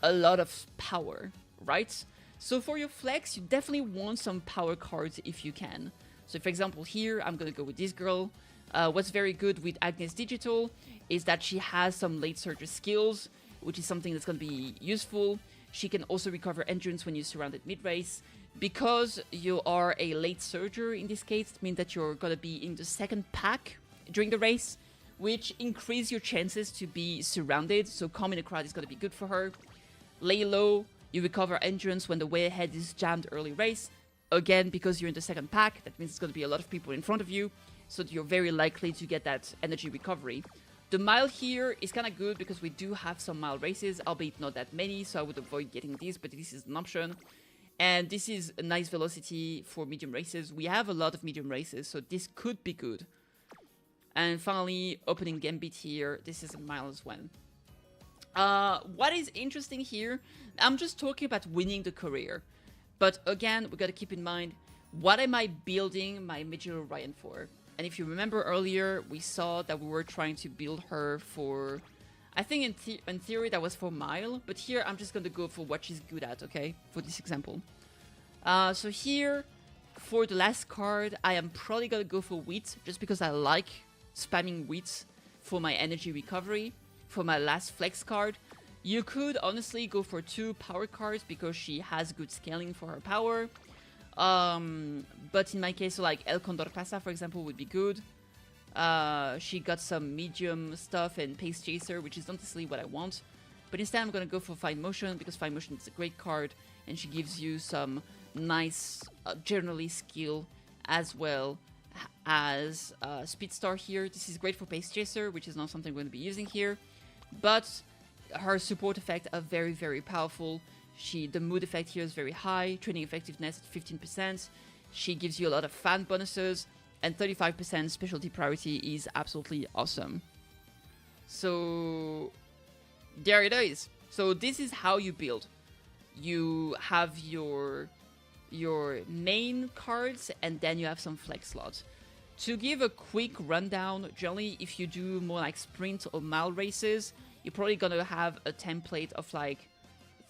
a lot of power, right? So for your flex, you definitely want some power cards if you can. So for example, here, I'm gonna go with this girl. What's very good with Agnes Digital is that she has some late surger skills, which is something that's gonna be useful. She can also recover endurance when you're surrounded mid-race. Because you are a late surger in this case, it means that you're gonna be in the second pack during the race, which increase your chances to be surrounded, so calm in the crowd is gonna be good for her. Lay low, you recover endurance when the way ahead is jammed early race. Again, because you're in the second pack, that means it's gonna be a lot of people in front of you, so you're very likely to get that energy recovery. The mile here is kind of good because we do have some mile races, albeit not that many, so I would avoid getting this, but this is an option. And this is a nice velocity for medium races. We have a lot of medium races, so this could be good. And finally, opening Gambit here. This is a mile as well. What is interesting here, I'm just talking about winning the career. But again, we gotta keep in mind, what am I building my Major Orion for? And if you remember earlier, we saw that we were trying to build her for... I think in theory that was for mile, but here I'm just going to go for what she's good at, okay? For this example. So here, for the last card, I am probably going to go for wheat, just because I like spamming wheat for my energy recovery. For my last flex card, you could honestly go for 2 power cards, because she has good scaling for her power. But in my case, so like El Condor Pasa, for example, would be good. She got some medium stuff and Pace Chaser, which is honestly what I want. But instead I'm gonna go for Fine Motion, because Fine Motion is a great card, and she gives you some nice, generally skill, as well as Speed Star here. This is great for Pace Chaser, which is not something we're gonna be using here. But her support effect are very, very powerful. The mood effect here is very high, training effectiveness at 15%. She gives you a lot of fan bonuses, and 35% specialty priority is absolutely awesome. So there it is. So this is how you build. You have your main cards, and then you have some flex slots. To give a quick rundown, generally if you do more like sprint or mile races, you're probably gonna have a template of like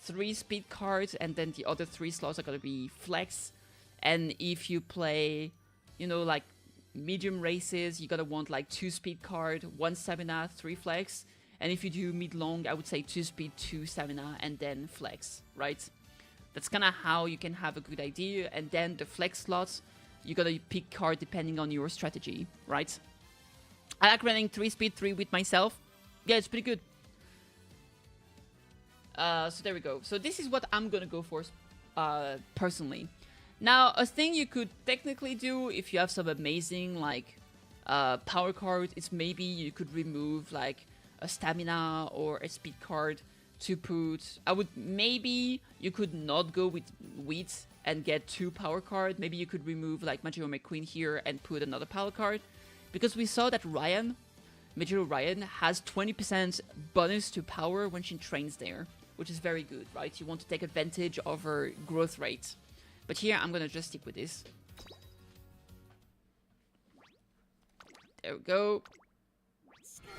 3 speed cards, and then the other 3 slots are gonna be flex. And if you play, you know, like medium races, you're gonna want like 2 speed card, 1 stamina, 3 flex. And if you do mid-long, I would say 2 speed, 2 stamina, and then flex, right? That's kind of how you can have a good idea. And then the flex slots, you gotta pick card depending on your strategy, right? I like running 3 speed, 3 with myself. Yeah, it's pretty good. So there we go. So this is what I'm gonna go for personally. Now, a thing you could technically do if you have some amazing like power card is maybe you could remove like a stamina or a speed card to put. Maybe you could not go with wheat and get 2 power card. Maybe you could remove like Majiro McQueen here and put another power card, because we saw that Majiro Ryan has 20% bonus to power when she trains there, which is very good, right? You want to take advantage of her growth rate. But here I'm gonna just stick with this. There we go.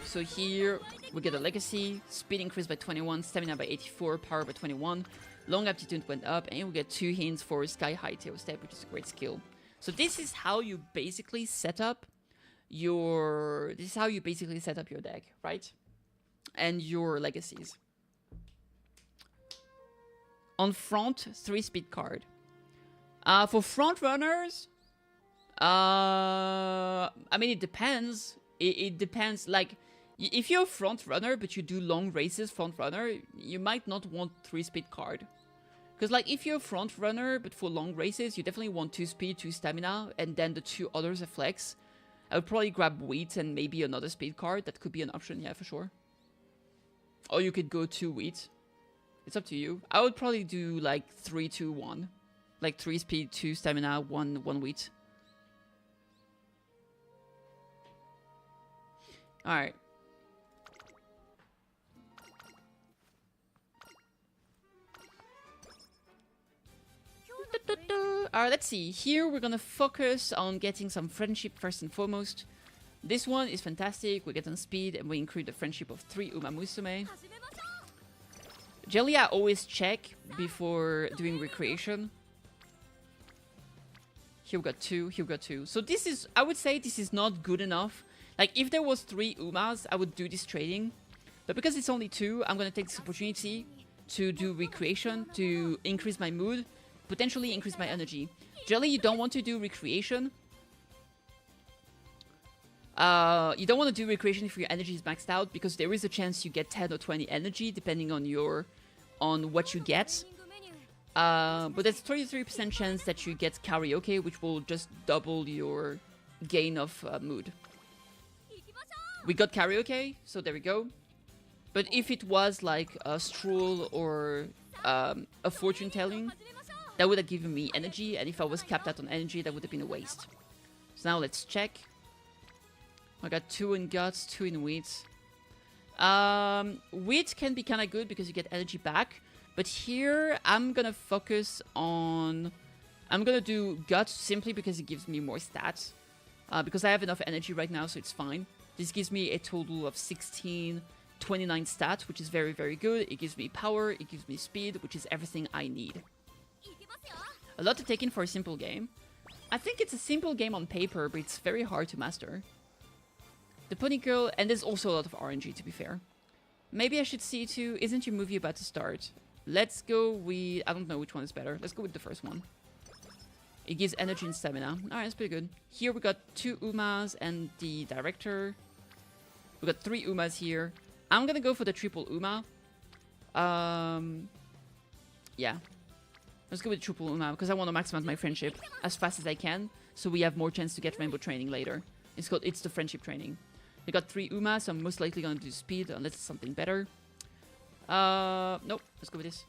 So here we get a legacy, speed increased by 21, stamina by 84, power by 21, long aptitude went up, and we get 2 hints for sky high tail step, which is a great skill. So this is how you basically set up your deck, right? And your legacies. On front, 3 speed card. For front runners, I mean, it depends. It depends. Like, if you're a front runner but you do long races, front runner, you might not want 3 speed card. Because like, if you're a front runner but for long races, you definitely want 2 speed, 2 stamina, and then the 2 others are flex. I would probably grab wheat and maybe another speed card. That could be an option, yeah, for sure. Or you could go 2 wheat. It's up to you. I would probably do like 3, 2, 1. Like 3 speed, 2 stamina, 1 wheat. Alright. Alright, let's see. Here we're gonna focus on getting some friendship first and foremost. This one is fantastic. We get on speed and we increase the friendship of 3 Umamusume. Jelly I always check before doing recreation. Here we got 2, here we got 2. So this is, I would say this is not good enough. Like, if there was 3 Umas, I would do this trading. But because it's only 2, I'm gonna take this opportunity to do recreation, to increase my mood, potentially increase my energy. Jelly, you don't want to do recreation. You don't want to do recreation if your energy is maxed out, because there is a chance you get 10 or 20 energy, depending on what you get. But there's 33% chance that you get karaoke, which will just double your gain of mood. We got karaoke, so there we go. But if it was like a stroll or a fortune telling, that would have given me energy, and if I was capped out on energy, that would have been a waste. So now let's check. I got 2 in guts, 2 in wheat. Wheat can be kind of good because you get energy back. But here, I'm gonna focus on... I'm gonna do guts simply because it gives me more stats. Because I have enough energy right now, so it's fine. This gives me a total of 16, 29 stats, which is very, very good. It gives me power, it gives me speed, which is everything I need. A lot to take in for a simple game. I think it's a simple game on paper, but it's very hard to master. The Pony Girl, and there's also a lot of RNG, to be fair. Maybe I should see too. Isn't your movie about to start? Let's go with... I don't know which one is better. Let's go with the first one. It gives energy and stamina. Alright, that's pretty good. Here we got 2 Umas and the director. We got 3 Umas here. I'm gonna go for the triple Uma. Yeah. Let's go with triple Uma because I want to maximize my friendship as fast as I can, so we have more chance to get rainbow training later. It's the friendship training. We got 3 Umas, so I'm most likely gonna do speed unless it's something better. Nope. Let's go with this.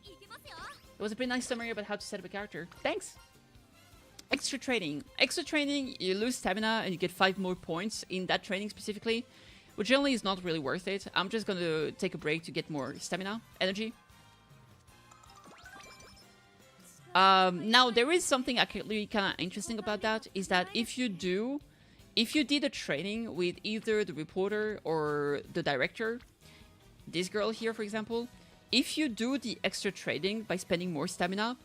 It was a pretty nice summary about how to set up a character. Thanks! Extra training. Extra training, you lose stamina and you get 5 more points in that training specifically, which generally is not really worth it. I'm just gonna take a break to get more stamina, energy. Now, there is something actually kind of interesting about that, is that if you did a training with either the reporter or the director, this girl here, for example, if you do the extra trading by spending more stamina,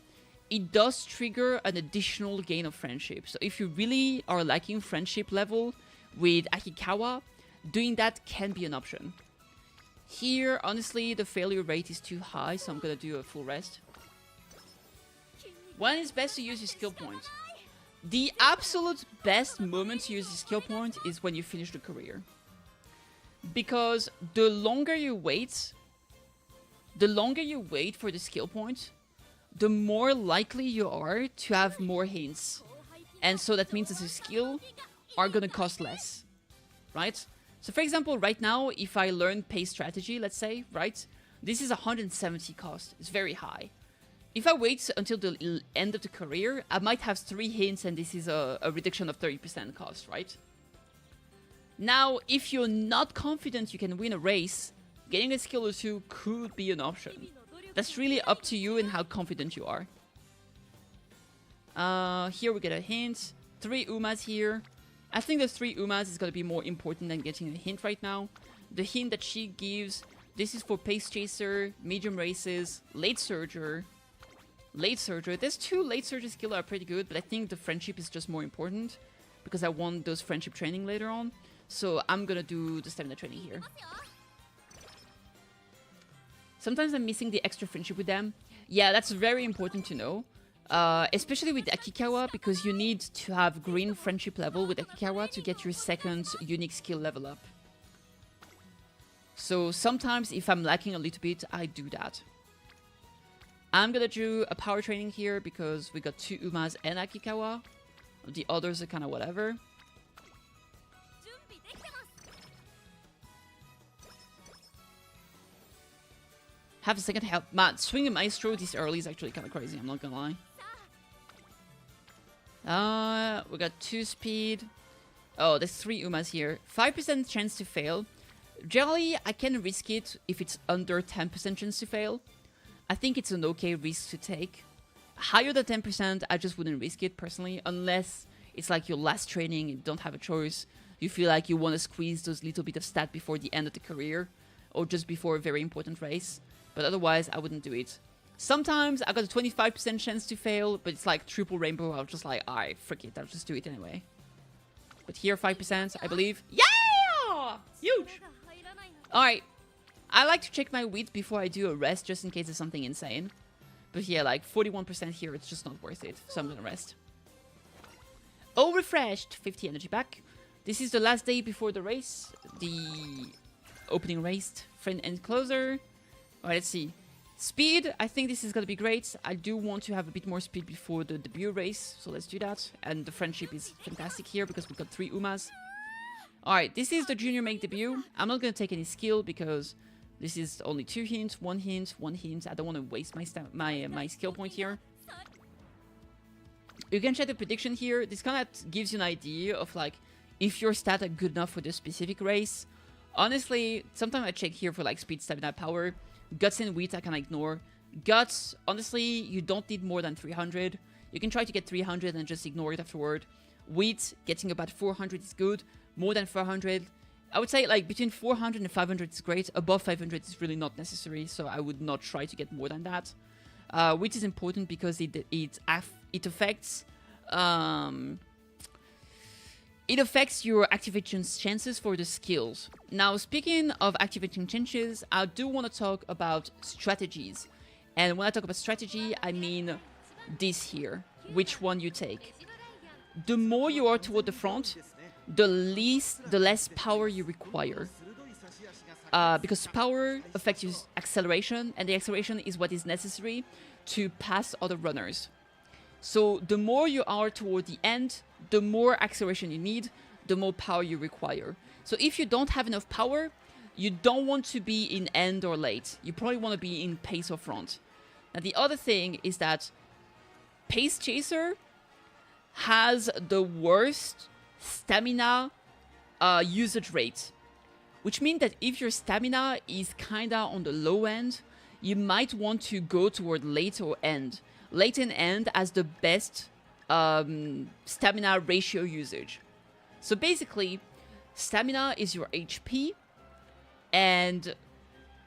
it does trigger an additional gain of friendship. So if you really are lacking friendship level with Akikawa, doing that can be an option. Here, honestly, the failure rate is too high, so I'm gonna do a full rest. When is best to use your skill point? The absolute best moment to use your skill point is when you finish the career. Because the longer you wait for the skill point, the more likely you are to have more hints. And so that means that the skill are gonna cost less, right? So for example, right now, if I learn pace strategy, let's say, right? This is 170 cost. It's very high. If I wait until the end of the career, I might have 3 hints and this is a reduction of 30% cost, right? Now, if you're not confident you can win a race, getting a skill or 2 could be an option. That's really up to you and how confident you are. Here we get a hint. 3 Umas here. I think the 3 Umas is going to be more important than getting a hint right now. The hint that she gives, this is for Pace Chaser, Medium Races, Late Surger. Late Surger. There's 2 Late Surger skills that are pretty good, but I think the friendship is just more important because I want those friendship training later on. So I'm going to do the stamina training here. Sometimes I'm missing the extra friendship with them. Yeah, that's very important to know. Especially with Akikawa, because you need to have green friendship level with Akikawa to get your second unique skill level up. So sometimes if I'm lacking a little bit, I do that. I'm gonna do a power training here because we got 2 Umas and Akikawa. The others are kind of whatever. Have a second help. Man, swinging Maestro this early is actually kind of crazy, I'm not gonna lie. We got 2 speed. Oh, there's 3 Umas here. 5% chance to fail. Generally, I can risk it if it's under 10% chance to fail. I think it's an okay risk to take. Higher than 10%, I just wouldn't risk it personally, unless it's like your last training, you don't have a choice. You feel like you want to squeeze those little bit of stat before the end of the career, or just before a very important race. But otherwise, I wouldn't do it. Sometimes I got a 25% chance to fail, but it's like triple rainbow. I was just like, alright, frick it, I'll just do it anyway. But here, 5%, I believe. Yeah! Huge! Alright. I like to check my wheat before I do a rest, just in case it's something insane. But yeah, like 41% here, it's just not worth it. So I'm gonna rest. Oh, refreshed! 50 energy back. This is the last day before the race. The opening race. Friend and closer. Alright, let's see. Speed, I think this is gonna be great. I do want to have a bit more speed before the debut race, so let's do that. And the friendship is fantastic here because we've got 3 Umas. Alright, this is the junior make debut. I'm not gonna take any skill because this is only 2 hints, 1 hint, 1 hint. I don't want to waste my skill point here. You can check the prediction here. This kind of gives you an idea of like if your stats are good enough for the specific race. Honestly, sometimes I check here for like speed, stamina, power. Guts and wheat I can ignore. Guts, honestly, you don't need more than 300. You can try to get 300 and just ignore it afterward. Wheat, getting about 400 is good. More than 400, I would say like between 400 and 500 is great. Above 500 is really not necessary, so I would not try to get more than that. Wheat is important because it affects your activation chances for the skills. Now, speaking of activation chances, I do want to talk about strategies. And when I talk about strategy, I mean this here, which one you take. The more you are toward the front, the less power you require. Because power affects your acceleration, and the acceleration is what is necessary to pass other runners. So the more you are toward the end, the more acceleration you need, the more power you require. So if you don't have enough power, you don't want to be in end or late. You probably want to be in pace or front. Now the other thing is that Pace Chaser has the worst stamina usage rate. Which means that if your stamina is kinda on the low end, you might want to go toward late or end. Late and end as the best stamina ratio usage. So basically, stamina is your HP, and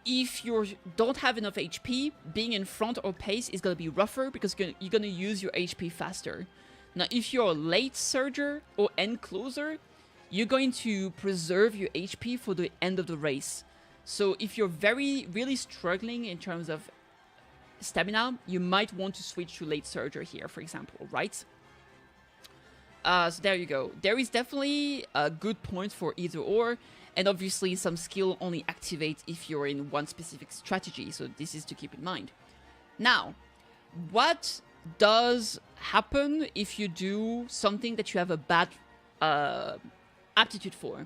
if you don't have enough HP, being in front or pace is going to be rougher because you're going to use your HP faster. Now, if you're a late surger or end closer, you're going to preserve your HP for the end of the race. So if you're really struggling in terms of stamina, you might want to switch to late surger here, for example, right? So there you go. There is definitely a good point for either or, and obviously some skill only activate if you're in one specific strategy, so this is to keep in mind. Now, what does happen if you do something that you have a bad aptitude for?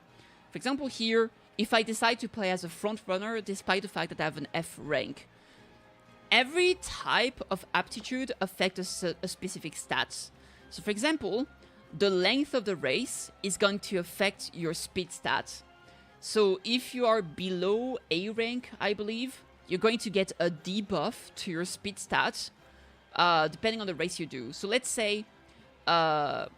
For example, here, if I decide to play as a front runner, despite the fact that I have an F rank, every type of aptitude affects a specific stats. So for example, the length of the race is going to affect your speed stats. So if you are below A rank, I believe, you're going to get a debuff to your speed stats, depending on the race you do. So let's say that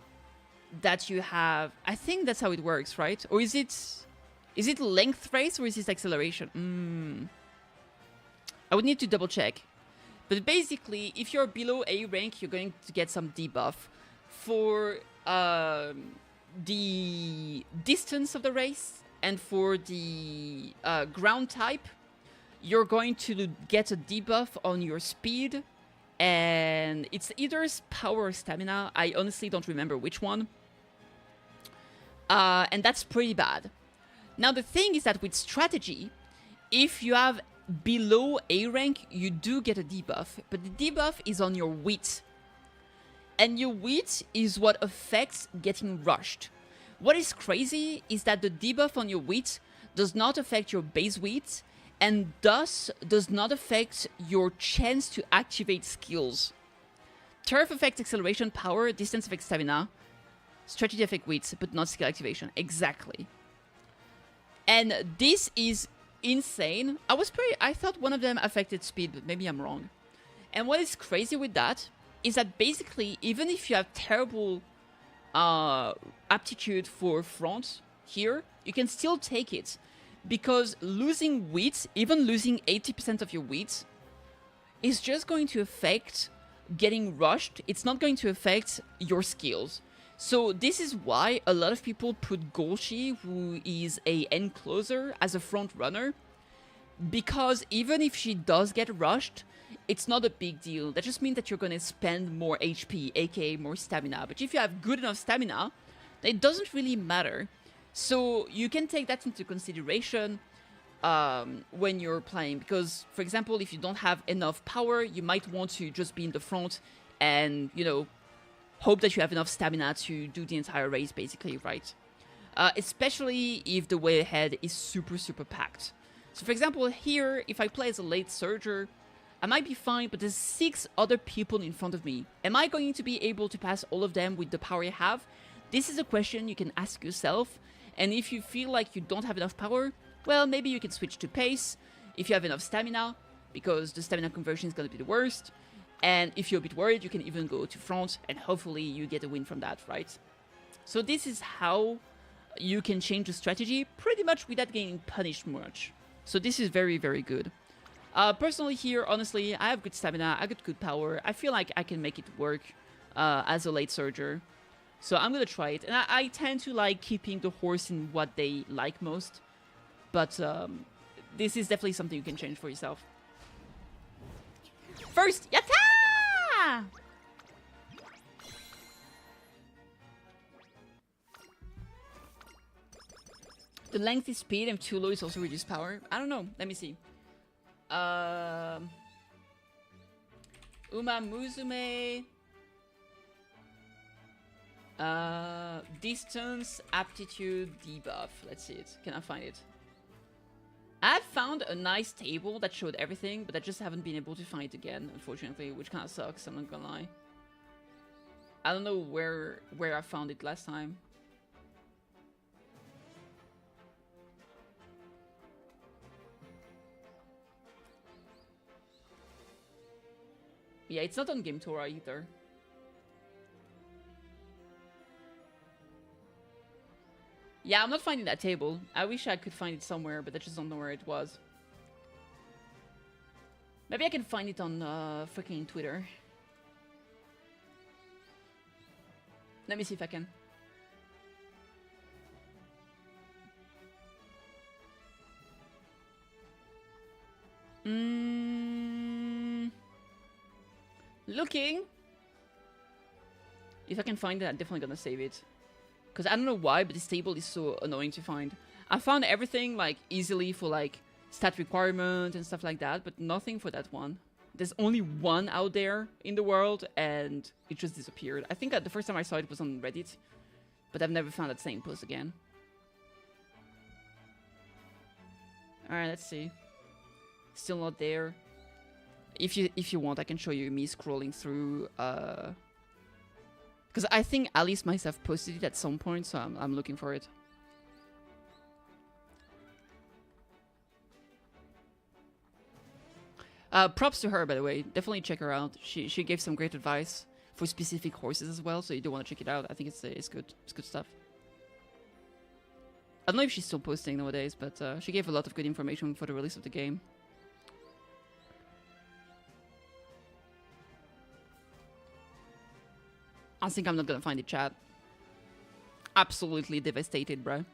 you have... I think that's how it works, right? Or is it length race or is it acceleration? I would need to double check. But basically, if you're below A rank, you're going to get some debuff. For the distance of the race and for the ground type, you're going to get a debuff on your speed. And it's either power or stamina. I honestly don't remember which one. And that's pretty bad. Now, the thing is that with strategy, if you have below A rank, you do get a debuff. But the debuff is on your wit. And your wit is what affects getting rushed. What is crazy is that the debuff on your wit does not affect your base wit, and thus does not affect your chance to activate skills. Turf affects acceleration, power, distance affects stamina, strategy affects wit, but not skill activation. Exactly. And this is insane. I thought one of them affected speed, but maybe I'm wrong. And what is crazy with that is that basically, even if you have terrible aptitude for front here, you can still take it. Because losing wit, even losing 80% of your wit, is just going to affect getting rushed. It's not going to affect your skills. So this is why a lot of people put Golshi, who is a end closer, as a front runner. Because even if she does get rushed, it's not a big deal. That just means that you're going to spend more HP, aka more stamina. But if you have good enough stamina, it doesn't really matter. So you can take that into consideration when you're playing. Because, for example, if you don't have enough power, you might want to just be in the front and, you know, hope that you have enough stamina to do the entire race, basically, right? Especially if the way ahead is super, super packed. So, for example, here, if I play as a late surger, I might be fine, but there's 6 other people in front of me. Am I going to be able to pass all of them with the power I have? This is a question you can ask yourself. And if you feel like you don't have enough power, well, maybe you can switch to pace if you have enough stamina, because the stamina conversion is going to be the worst. And if you're a bit worried, you can even go to front, and hopefully you get a win from that, right? So this is how you can change the strategy, pretty much without getting punished much. So this is very, very good. Personally here, honestly, I have good stamina, I got good power. I feel like I can make it work as a late surger. So I'm gonna try it. And I tend to like keeping the horse in what they like most. But this is definitely something you can change for yourself. First, yatta! The length is speed and too low is also reduced power. I don't know. Let me see. Umamusume. Distance, aptitude, debuff. Let's see it. Can I find it? I found a nice table that showed everything, but I just haven't been able to find it again, unfortunately, which kind of sucks, I'm not gonna lie. I don't know where I found it last time. Yeah, it's not on Game Torah either. Yeah, I'm not finding that table. I wish I could find it somewhere, but I just don't know where it was. Maybe I can find it on freaking Twitter. Let me see if I can. Looking. If I can find it, I'm definitely gonna save it. Because I don't know why, but this table is so annoying to find. I found everything like easily for like stat requirement and stuff like that, but nothing for that one. There's only one out there in the world, and it just disappeared. I think the first time I saw it was on Reddit, but I've never found that same post again. Alright, let's see. Still not there. If you want, I can show you me scrolling through. Because I think Alice myself posted it at some point, so I'm looking for it. Props to her, by the way. Definitely check her out. She gave some great advice for specific horses as well, so you do want to check it out. I think it's good. It's good stuff. I don't know if she's still posting nowadays, but she gave a lot of good information for the release of the game. I think I'm not gonna find it, chat. Absolutely devastated, bro.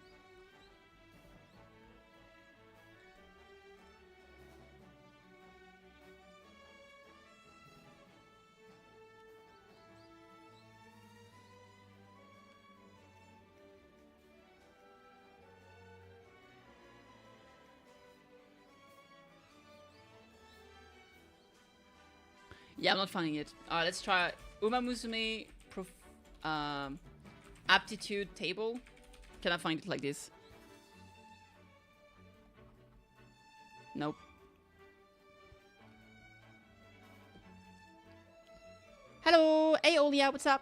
Yeah, I'm not finding it. Alright, let's try Umamusume aptitude table. Can I find it like this? Nope. Hello! Hey, Olia, what's up?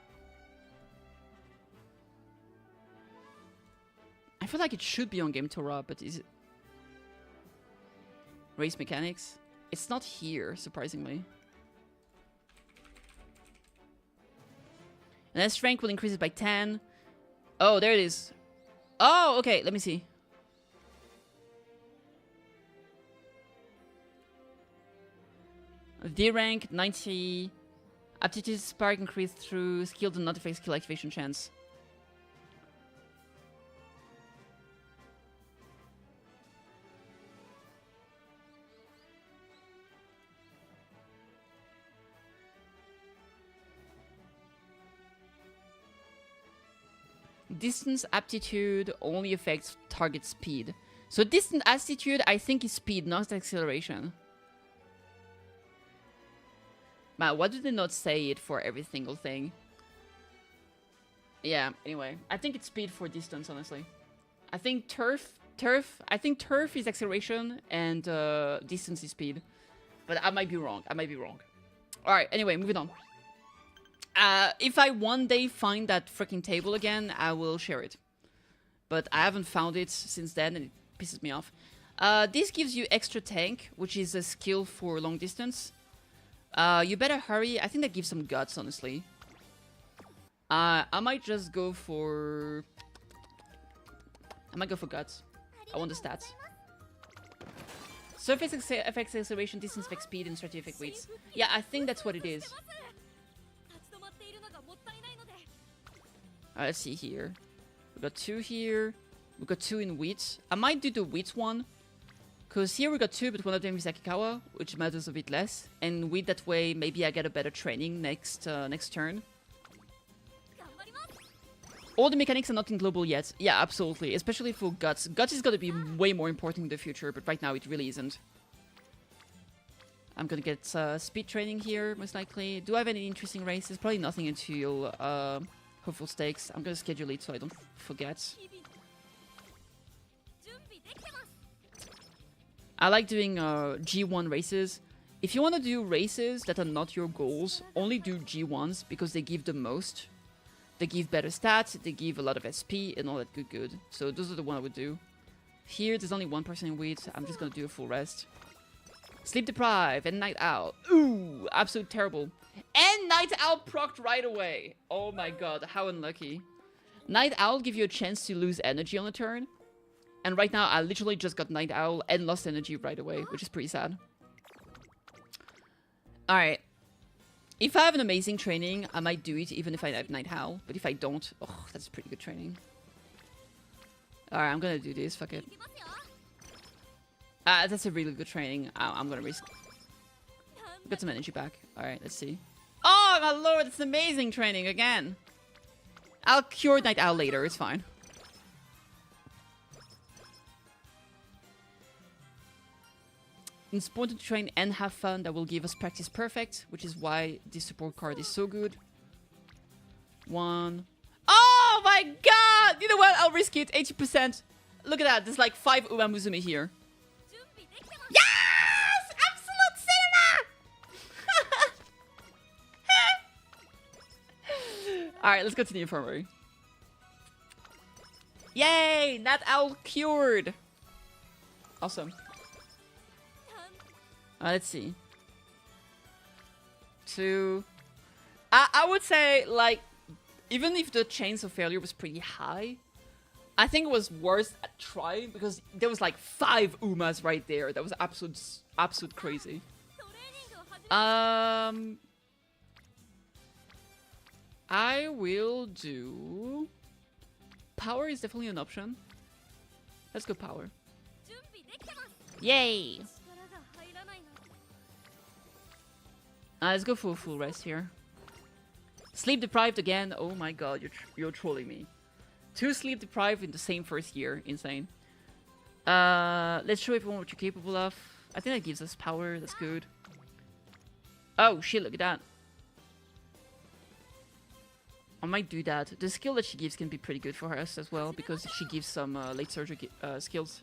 I feel like it should be on Game Torah, but is it? Race mechanics? It's not here, surprisingly. And then strength will increase it by 10. Oh, there it is. Oh, okay, let me see. D rank, 90. Aptitude spark increased through skill do not affect skill activation chance. Distance aptitude only affects target speed. So distance aptitude, I think, is speed, not acceleration. Man, why do they not say it for every single thing? Yeah, anyway. I think it's speed for distance, honestly. I think turf is acceleration and distance is speed. But I might be wrong. Alright, anyway, moving on. If I one day find that freaking table again, I will share it. But I haven't found it since then, and it pisses me off. This gives you extra tank, which is a skill for long distance. You better hurry. I think that gives some guts, honestly. I might just go for... guts. I want the stats. Surface affects acceleration, distance affects speed, and strategic weights. Yeah, I think that's what it is. Alright, let's see here. We got 2 here. We got 2 in wheat. I might do the wheat one. Because here we got 2, but one of them is Akikawa, which matters a bit less. And wheat that way, maybe I get a better training next turn. All the mechanics are not in global yet. Yeah, absolutely. Especially for Guts. Guts is going to be way more important in the future, but right now it really isn't. I'm going to get speed training here, most likely. Do I have any interesting races? Probably nothing until... Hopeful Stakes. I'm gonna schedule it so I don't forget. I like doing G1 races. If you want to do races that are not your goals, only do G1s because they give the most. They give better stats, they give a lot of SP and all that good. So those are the ones I would do. Here, there's only 1% in wheat. I'm just gonna do a full rest. Sleep Deprived and Night Owl. Ooh, absolute terrible. And Night Owl procced right away. Oh my god, how unlucky. Night Owl give you a chance to lose energy on a turn. And right now, I literally just got Night Owl and lost energy right away, which is pretty sad. Alright. If I have an amazing training, I might do it even if I have Night Howl. But if I don't, oh, that's pretty good training. Alright, I'm gonna do this. Fuck it. That's a really good training. I'm gonna risk. Got some energy back. Alright, let's see. Oh my lord, it's amazing training again. I'll cure Night Owl later, it's fine. It's important to train and have fun. That will give us practice perfect, which is why this support card is so good. 1. Oh my god! You know what? I'll risk it. 80%. Look at that. There's like 5 Umamusume here. Yes! Absolute cinema! Alright, let's go to the infirmary. Yay! That owl cured! Awesome. Let's see. 2. I would say, like, even if the chance of failure was pretty high, I think it was worth a try because there was like 5 Umas right there. That was absolute crazy. I will do... Power is definitely an option. Let's go power. Yay! Let's go for a full rest here. Sleep deprived again. Oh my god, you're trolling me. 2 sleep deprived in the same first year. Insane. Let's show everyone what you're capable of. I think that gives us power. That's good. Oh shit, look at that. I might do that. The skill that she gives can be pretty good for us as well because she gives some late surgery skills.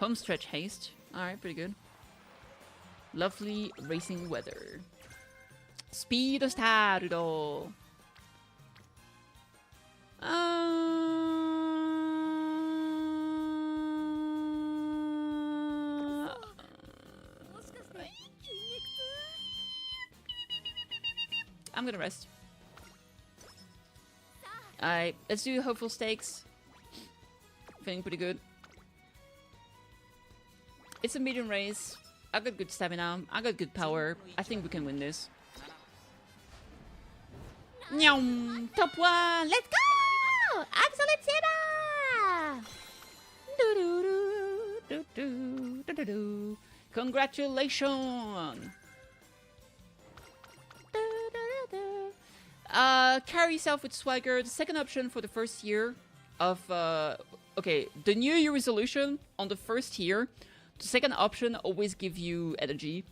Home stretch haste. Alright, pretty good. Lovely racing weather. Speed stardo. I'm gonna rest. Alright, let's do hopeful stakes. Feeling pretty good. It's a medium race. I got good stamina. I got good power. I think we can win this. Nyam! Top 1! Let's go! Absolute Seba! Congratulations! Carry yourself with swagger. The second option for the first year of... okay, the New Year resolution on the first year. The second option always gives you energy.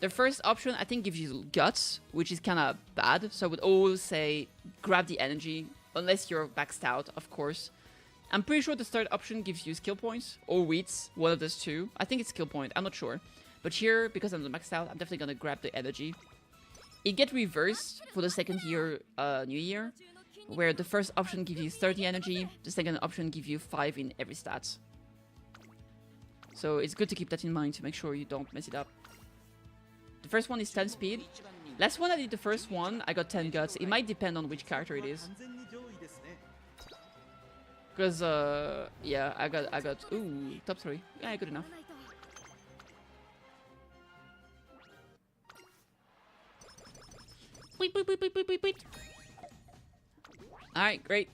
The first option, I think, gives you guts, which is kind of bad. So I would always say grab the energy, unless you're maxed out, of course. I'm pretty sure the third option gives you skill points or wheats, one of those two. I think it's skill point, I'm not sure. But here, because I'm maxed out, I'm definitely going to grab the energy. It gets reversed for the second year, New Year, where the first option gives you 30 energy, the second option gives you 5 in every stat. So it's good to keep that in mind to make sure you don't mess it up. The first one is 10 speed. Last one I did the first one, I got 10 guts. It might depend on which character it is. Because, yeah, I got, ooh, top 3. Yeah, good enough. Wait. Alright, great.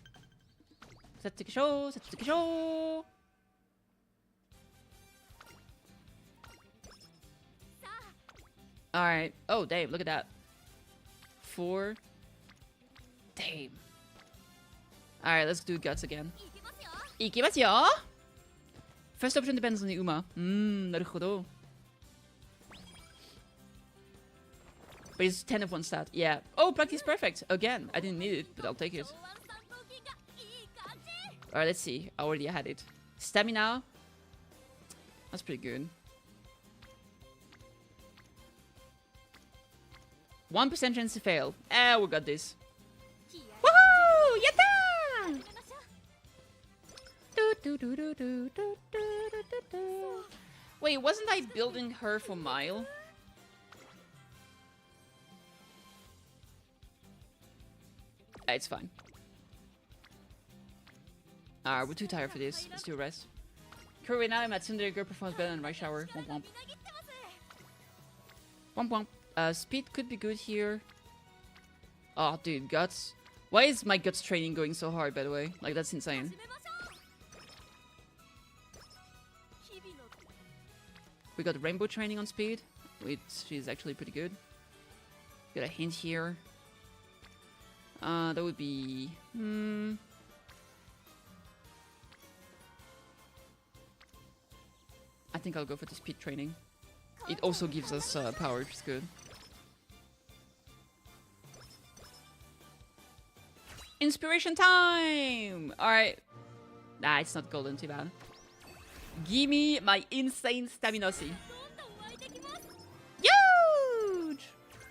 Let's take a show. Alright. Oh, damn, look at that. 4. Damn. Alright, let's do guts again. Ikimasu yo! First option depends on the Uma. Naruhodo. But it's 10 of 1 stat. Yeah. Oh, practice perfect. Again. I didn't need it, but I'll take it. Alright, let's see. I already had it. Stamina. That's pretty good. 1% chance to fail. We got this. Woohoo! Yatta! Wait, wasn't I building her for Mile? It's fine. Alright, we're too tired for this. Let's do a rest. Currently now I'm at Tsundere. Girl performs better than Right Shower. Womp womp. Womp womp. Speed could be good here. Oh, dude, guts. Why is my guts training going so hard, by the way? Like, that's insane. We got rainbow training on speed, which is actually pretty good. Got a hint here. That would be... I think I'll go for the speed training. It also gives us power, which is good. Inspiration time! Alright. Nah, it's not golden, too bad. Gimme my insane stamina C. Huge!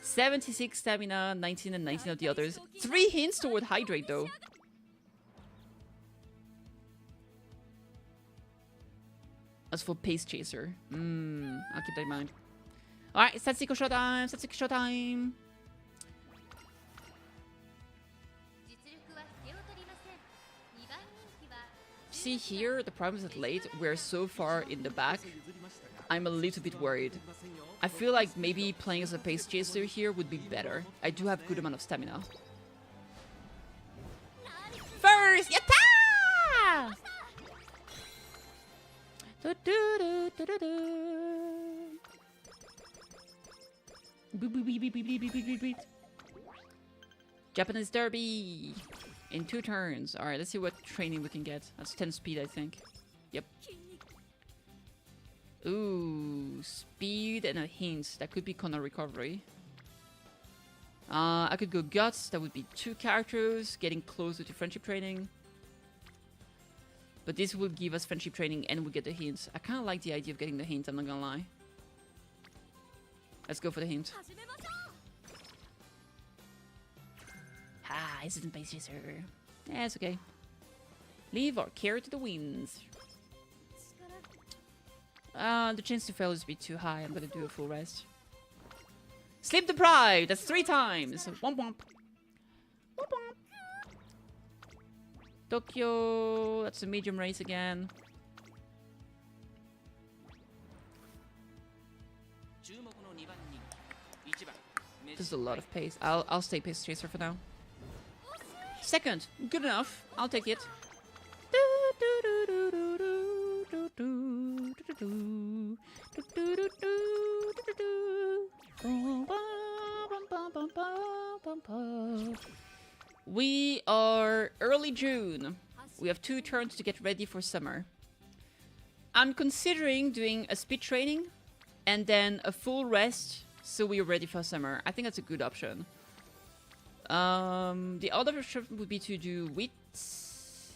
76 stamina, 19 and 19 of the others. 3 hints toward hydrate, though. As for Pace Chaser. I'll keep that in mind. Alright, Satsuko showtime! Satsuko showtime! See here, the problem is that late, we're so far in the back, I'm a little bit worried. I feel like maybe playing as a Pace Chaser here would be better. I do have a good amount of stamina. First, yatta! Japanese Derby! In 2 turns. Alright, let's see what training we can get. That's 10 speed, I think. Yep. Ooh, speed and a hint. That could be Kona recovery. I could go guts. That would be 2 characters. Getting closer to friendship training. But this will give us friendship training and we get the hints. I kind of like the idea of getting the hint, I'm not gonna lie. Let's go for the hint. Ah, is it in Pace Chaser? Yeah, it's okay. Leave our care to the winds. The chance to fail is a bit too high. I'm gonna do a full rest. Sleep deprived! That's 3 times! Womp womp. Womp womp. Tokyo. That's a medium race again. There's a lot of pace. I'll stay Pace Chaser for now. Second, good enough. I'll take it. We are early June. We have 2 turns to get ready for summer. I'm considering doing a speed training and then a full rest so we're ready for summer. I think that's a good option. The other option would be to do wits.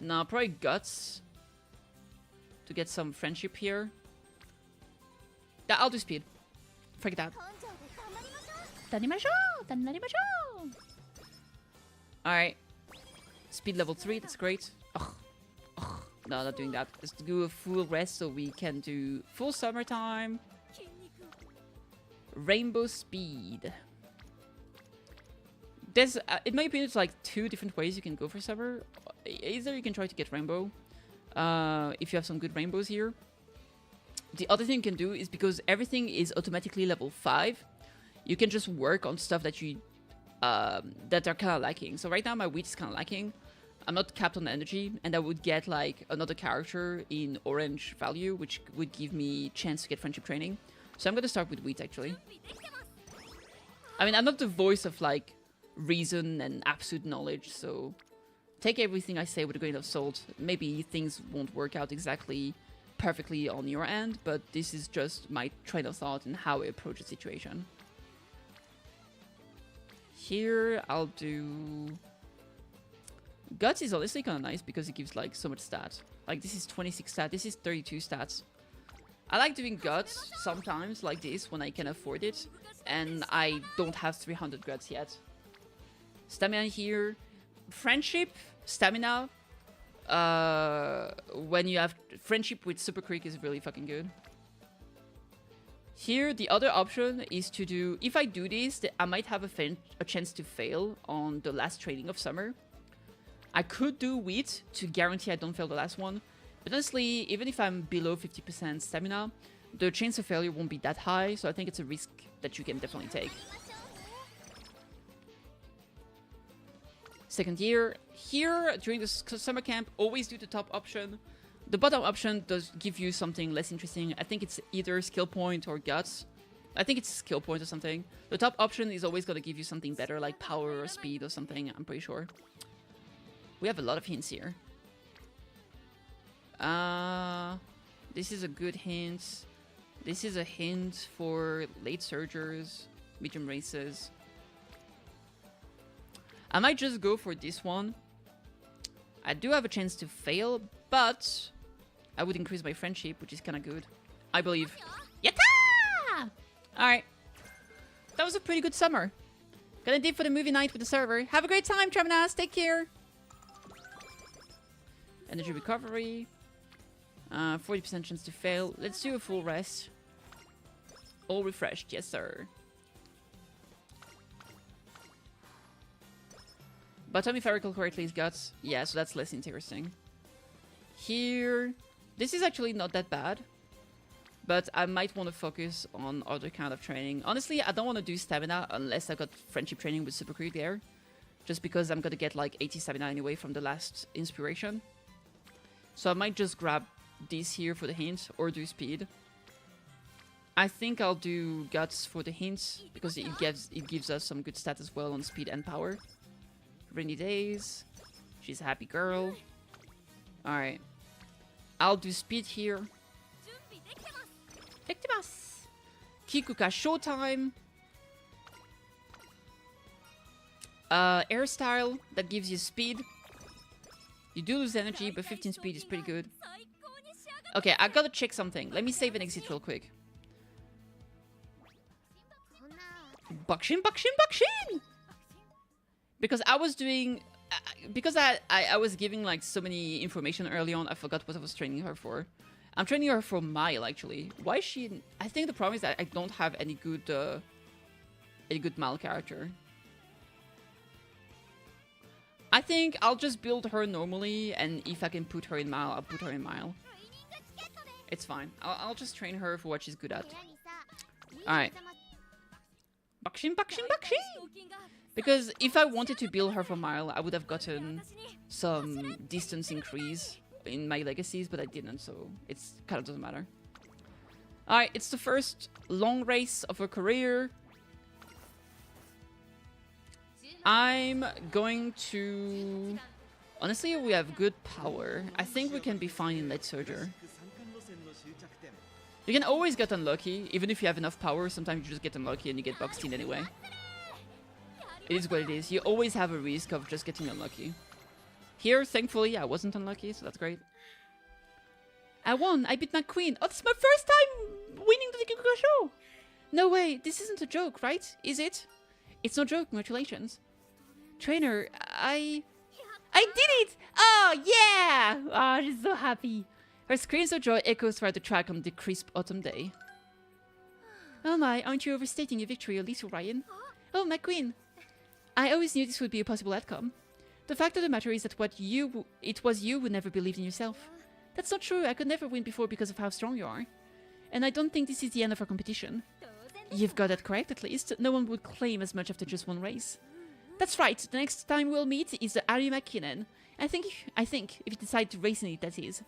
No, probably guts. To get some friendship here. Yeah, I'll do speed. Freak that. Alright. Speed level 3, that's great. Ugh. Ugh. No, not doing that. Let's do a full rest so we can do full summertime. Rainbow speed. There's, in my opinion, it's like 2 different ways you can go for summer. Either you can try to get rainbow, if you have some good rainbows here. The other thing you can do is, because everything is automatically level 5, you can just work on stuff that you that are kind of lacking. So right now my wheat is kind of lacking. I'm not capped on energy, and I would get like another character in orange value, which would give me chance to get friendship training. So I'm gonna start with wheat actually. I mean, I'm not the voice of like reason and absolute knowledge, so take everything I say with a grain of salt. Maybe things won't work out exactly perfectly on your end, but this is just my train of thought and how I approach the situation. Here I'll do guts. Is honestly kind of nice because it gives like so much stat. Like this is 26 stat, this is 32 stats. I like doing guts sometimes like this when I can afford it and I don't have 300 guts yet. Stamina here. Friendship, stamina. When you have friendship with Super Creek is really fucking good. Here, the other option is to do... If I do this, I might have a chance to fail on the last training of summer. I could do wheat to guarantee I don't fail the last one. But honestly, even if I'm below 50% stamina, the chance of failure won't be that high, so I think it's a risk that you can definitely take. Second year. Here, during the summer camp, always do the top option. The bottom option does give you something less interesting. I think it's either skill point or guts. I think it's skill point or something. The top option is always going to give you something better, like power or speed or something, I'm pretty sure. We have a lot of hints here. This is a good hint. This is a hint for late surgers, medium races. I might just go for this one. I do have a chance to fail, but I would increase my friendship, which is kind of good. I believe. Yatta! Alright. That was a pretty good summer. Gonna dip for the movie night with the server. Have a great time, Tramanas. Take care. Energy recovery. 40% chance to fail. Let's do a full rest. All refreshed. Yes, sir. Bottom, if I recall correctly, is guts. Yeah, so that's less interesting. Here, this is actually not that bad, but I might want to focus on other kind of training. Honestly, I don't want to do stamina unless I got friendship training with Super Creed there, just because I'm gonna get like 80 stamina anyway from the last inspiration. So I might just grab this here for the hint or do speed. I think I'll do guts for the hints because it gives us some good stats as well on speed and power. Rainy days. She's a happy girl. Alright. I'll do speed here. Dekitemasu. Kikuka showtime. Airstyle. That gives you speed. You do lose energy, but 15 speed is pretty good. Okay, I gotta check something. Let me save and exit real quick. Bakshin, bakshin, bakshin! Because I was doing... because I was giving like so many information early on, I forgot what I was training her for. I'm training her for Mile, actually. Why is she... I think the problem is that I don't have any good Mile character. I think I'll just build her normally, and if I can put her in Mile, I'll put her in Mile. It's fine. I'll just train her for what she's good at. Alright. Bakshin, bakshin, bakshin! Because if I wanted to build her for Mile, I would have gotten some distance increase in my legacies, but I didn't, so it kind of doesn't matter. Alright, it's the first long race of her career. I'm going to... Honestly, we have good power. I think we can be fine in late surger. You can always get unlucky, even if you have enough power. Sometimes you just get unlucky and you get boxed in anyway. It is what it is. You always have a risk of just getting unlucky. Here, thankfully, I wasn't unlucky, so that's great. I won! I beat my queen! Oh, this is my first time winning the Kikuka show! No way, this isn't a joke, right? Is it? It's no joke, congratulations. Trainer, I did it! Oh, yeah! Oh, she's so happy. Her screams of joy echoes throughout the track on the crisp autumn day. Oh my, aren't you overstating your victory, little Ryan? Oh, my queen. I always knew this would be a possible outcome. The fact of the matter is that it was you who never believed in yourself. That's not true, I could never win before because of how strong you are. And I don't think this is the end of our competition. You've got that correct, at least. No one would claim as much after just one race. That's right, the next time we'll meet is the Arima Kinen. I think, if you decide to race in it, that is.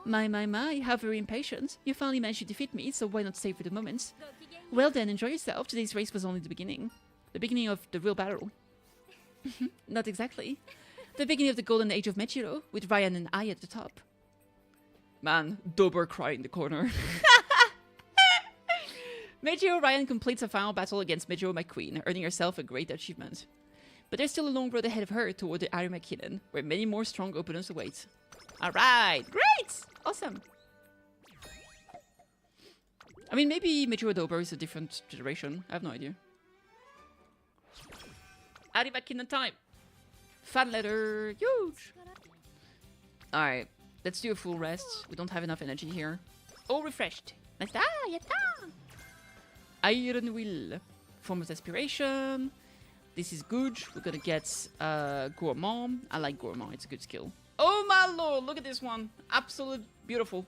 My, how very impatient. You finally managed to defeat me, so why not save for the moment? Well then, enjoy yourself. Today's race was only the beginning. The beginning of the real battle. Not exactly. The beginning of the golden age of Mechiro, with Ryan and I at the top. Man, Dober cry in the corner. Mechiro Ryan completes a final battle against Mechiro McQueen, earning herself a great achievement. But there's still a long road ahead of her toward the Arima Kinen, where many more strong opponents await. Alright, great! Awesome. I mean, maybe Mechiro Dober is a different generation. I have no idea. Arima Kinen time! Fan letter! Huge! Alright, let's do a full rest. We don't have enough energy here. All refreshed. Nice. Yatta! Iron Will. Form of Aspiration. This is good. We're gonna get Gourmand. I like Gourmand. It's a good skill. Oh my lord! Look at this one. Absolute beautiful.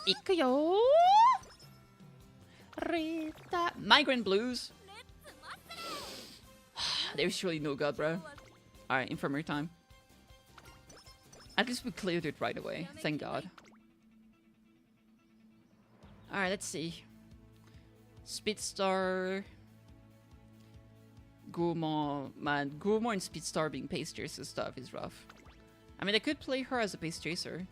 Ikuyo! Rita. Migraine blues. There's surely no god, bro. Alright, infirmary time. At least we cleared it right away. Thank god. Alright, let's see. Speedstar. Gourmand. Man, Gourmand and Speedstar being pace chaser stuff is rough. I mean, I could play her as a pace chaser.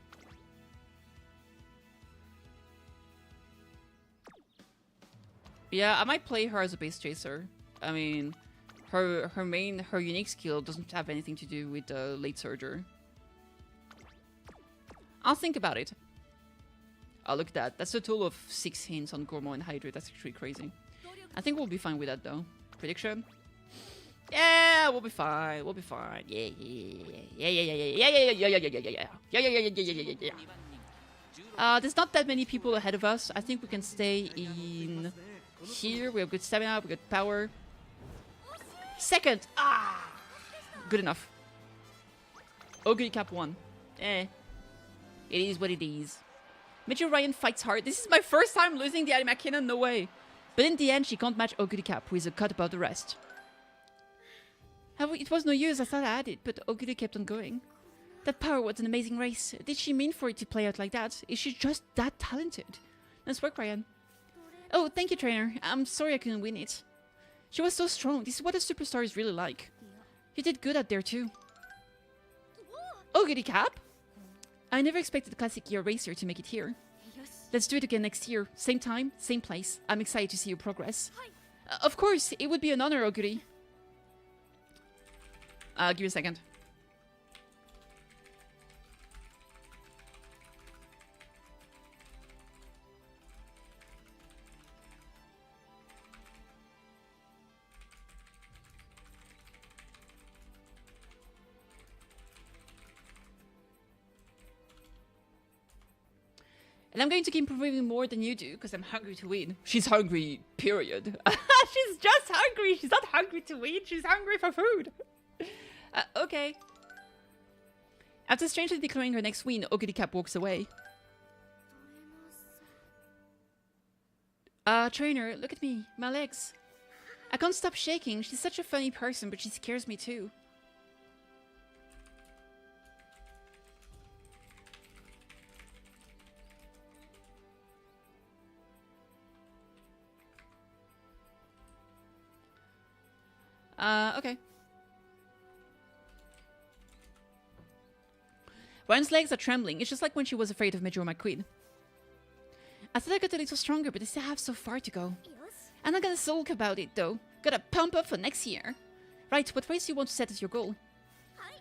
Yeah, I might play her as a pace chaser. I mean, her unique skill doesn't have anything to do with the late surger. I'll think about it. Oh, look at that. That's a total of 6 hints on Gourmand and Hydrate. That's actually crazy. I think we'll be fine with that, though. Prediction? Yeah, we'll be fine. We'll be fine. Yeah, yeah, yeah, yeah, yeah, yeah, yeah, yeah, yeah, yeah, yeah, yeah, yeah, yeah, yeah, yeah, yeah, yeah, yeah, yeah. There's not that many people ahead of us. I think we can stay in here. We have good stamina. We got power. Second. Ah, good enough. Ogre cap 1. Eh. It is what it is. Major Ryan fights hard. This is my first time losing the Animakina, no way. But in the end, she can't match Ogre Cap, who is a cut above the rest. It was no use, I thought I had it, but Ogre kept on going. That power was an amazing race. Did she mean for it to play out like that? Is she just that talented? Nice work, Ryan. Oh, thank you, trainer. I'm sorry I couldn't win it. She was so strong. This is what a superstar is really like. You did good out there, too. Ogre Cap? I never expected the classic year racer to make it here. Let's do it again next year. Same time, same place. I'm excited to see your progress. Of course, it would be an honor, Oguri. Give me a second. And I'm going to keep improving more than you do, because I'm hungry to win. She's hungry, period. She's just hungry. She's not hungry to win. She's hungry for food. Okay. After strangely declaring her next win, Oguri Cap walks away. Trainer, look at me. My legs. I can't stop shaking. She's such a funny person, but she scares me too. Okay. Ryan's legs are trembling. It's just like when she was afraid of Major McQueen. I thought I got a little stronger, but I still have so far to go. I'm not gonna sulk about it, though. Gotta pump up for next year. Right, what race do you want to set as your goal?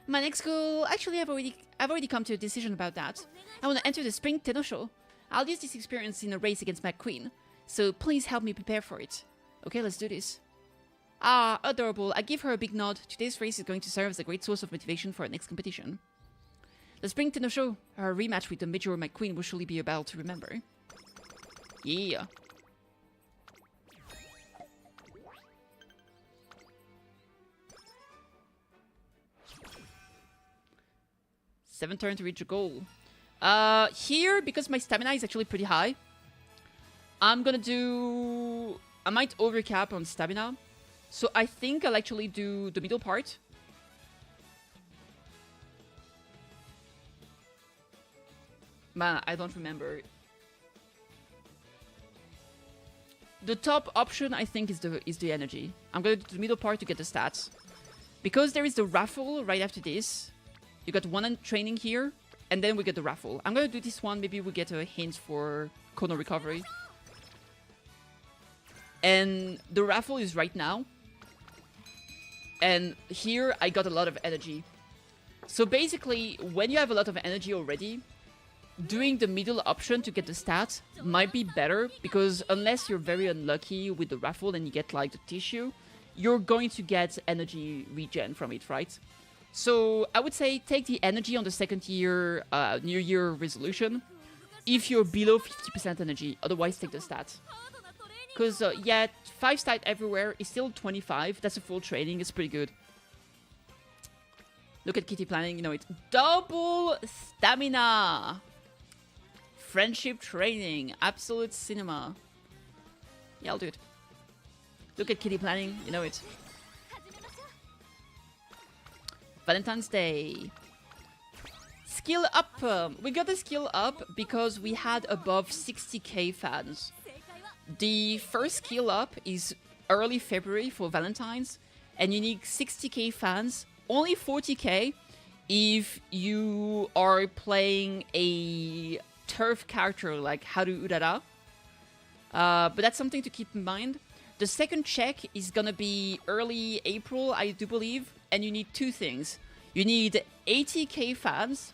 My next goal... Actually, I've already come to a decision about that. I want to enter the Spring Tenosho. I'll use this experience in a race against McQueen. So please help me prepare for it. Okay, let's do this. Ah, adorable. I give her a big nod. Today's race is going to serve as a great source of motivation for our next competition. The Spring Tenosho, her rematch with the Major McQueen will surely be a battle to remember. Yeah. Seven turn to reach a goal. Here, because my stamina is actually pretty high, I'm gonna do... I might overcap on stamina. So I think I'll actually do the middle part. Man, I don't remember. The top option, I think, is the energy. I'm gonna do the middle part to get the stats. Because there is the raffle right after this. You got one training here, and then we get the raffle. I'm gonna do this one, maybe we get a hint for Kono recovery. And the raffle is right now. And here, I got a lot of energy. So basically, when you have a lot of energy already, doing the middle option to get the stats might be better, because unless you're very unlucky with the raffle and you get like the tissue, you're going to get energy regen from it, right? So I would say take the energy on the second year New Year resolution if you're below 50% energy, otherwise take the stats. Because yeah, 5 stat everywhere is still 25, that's a full training, it's pretty good. Look at Kitty planning, you know, it's double stamina! Friendship training. Absolute cinema. Yeah, I'll do it. Look at Kitty planning. You know it. Valentine's Day. Skill up. We got the skill up because we had above 60k fans. The first skill up is early February for Valentine's, and you need 60k fans. Only 40k if you are playing a turf character like Haru Urara. But that's something to keep in mind. The second check is gonna be early April, I do believe, and you need two things. You need 80k fans,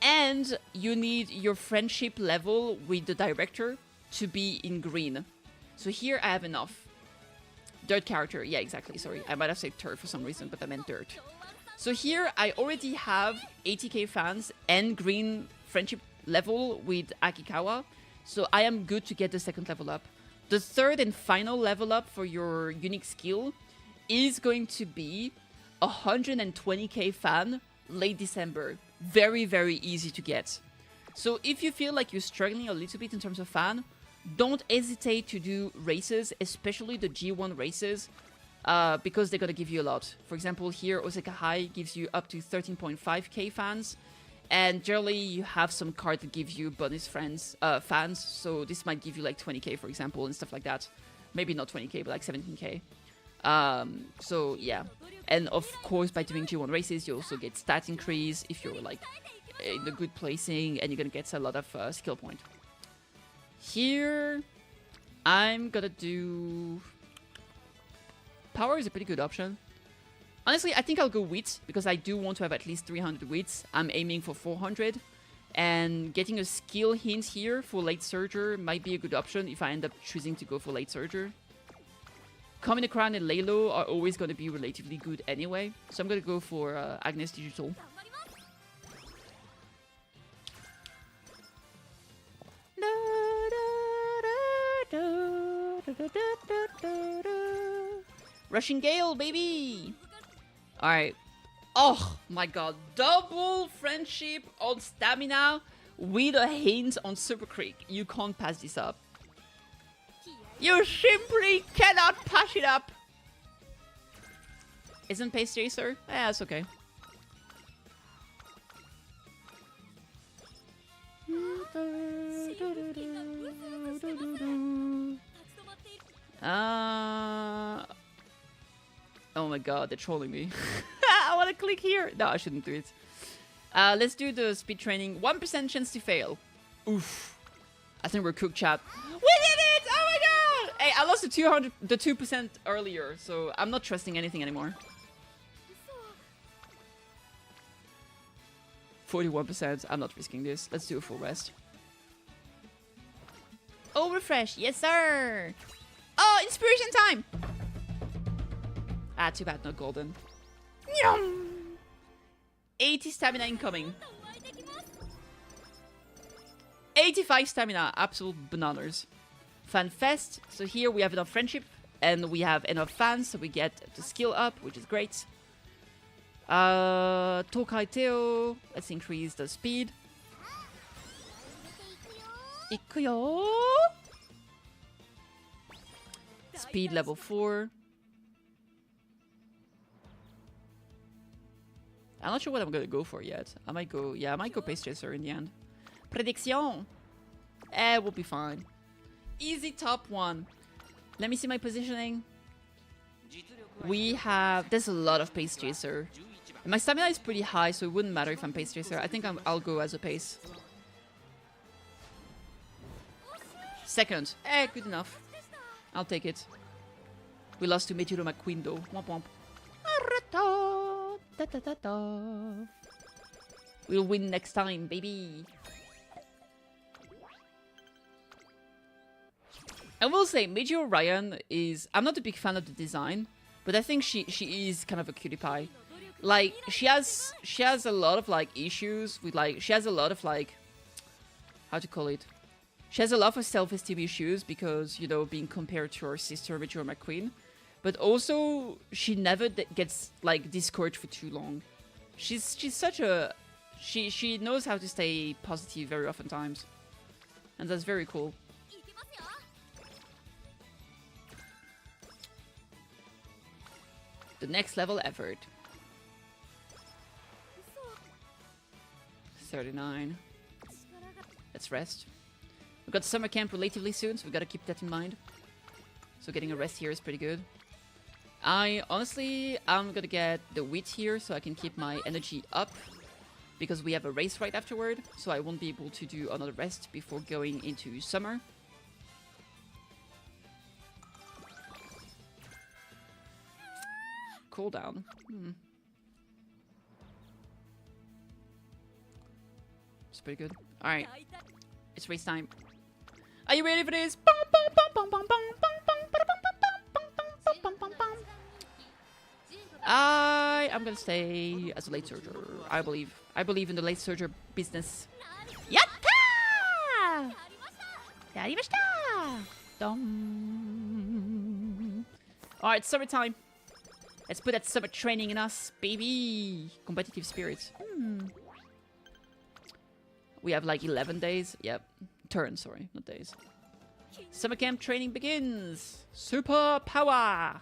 and you need your friendship level with the director to be in green. So here I have enough. Dirt character, yeah, exactly, sorry. I might have said turf for some reason, but I meant dirt. So here I already have 80k fans and green friendship level with Akikawa. So I am good to get the second level up. The third and final level up for your unique skill is going to be 120k fan late December. Very, very easy to get. So if you feel like you're struggling a little bit in terms of fan, don't hesitate to do races, especially the G1 races, because they're going to give you a lot. For example, here Osaka High gives you up to 13.5k fans, and generally you have some card that gives you bonus fans, so this might give you like 20k, for example, and stuff like that. Maybe not 20k, but like 17k. So yeah, and of course by doing G1 races you also get stat increase if you're like in a good placing, and you're gonna get a lot of skill point. Here I'm gonna do power is a pretty good option. Honestly, I think I'll go wit because I do want to have at least 300 wits. I'm aiming for 400, and getting a skill hint here for late surger might be a good option if I end up choosing to go for late surger. Common Crown and Laylo are always going to be relatively good anyway, so I'm going to go for Agnes Digital. Rushing Gale, baby! Alright. Oh my god. Double friendship on stamina with a hint on Super Creek. You can't pass this up. You simply cannot pass it up. Isn't Pace Chaser? Yeah, it's okay. Oh my god, they're trolling me. I want to click here. No, I shouldn't do it. Let's do the speed training. 1% chance to fail. Oof. I think we're cooked, chat. We did it! Oh my god! Hey, I lost the 2% earlier, so I'm not trusting anything anymore. 41%. I'm not risking this. Let's do a full rest. Oh, refresh. Yes, sir. Oh, inspiration time. Ah, too bad, not golden. Yum. 80 stamina incoming. 85 stamina. Absolute bananas. Fan fest. So here we have enough friendship and we have enough fans, so we get the skill up, which is great. Tokai Teo. Let's increase the speed. Ikuyo. Speed level 4. I'm not sure what I'm gonna go for yet. I might go, yeah, I might go Pace Chaser in the end. Prediction. We'll be fine. Easy top 1. Let me see my positioning. We have, there's a lot of Pace Chaser. And my stamina is pretty high, so it wouldn't matter if I'm Pace Chaser. I think I'll go as a Pace. Second. Good enough. I'll take it. We lost to Mejiro McQueen though. Womp womp. Da, da, da, da. We'll win next time, baby. I will say, Meiji Ryan is... I'm not a big fan of the design, but I think she is kind of a cutie pie. Like, she has a lot of, like, issues with, like... She has a lot of, like... How to call it? She has a lot of self-esteem issues because, you know, being compared to her sister, Meiji McQueen. But also, she never gets, like, discouraged for too long. She's such a... She knows how to stay positive very oftentimes. And that's very cool. The next level effort. 39. Let's rest. We've got summer camp relatively soon, so we gotta keep that in mind. So getting a rest here is pretty good. I'm gonna get the wheat here so I can keep my energy up. Because we have a race right afterward, so I won't be able to do another rest before going into summer. Cooldown. It's pretty good. Alright. It's race time. Are you ready for this? I'm gonna stay as a late surger. I believe in the late surger business. Yatta! Yarimashita! Dum. Alright, summertime. Let's put that summer training in us, baby. Competitive spirit. We have like 11 days. Yep. Turns, sorry, not days. Summer camp training begins. Super power.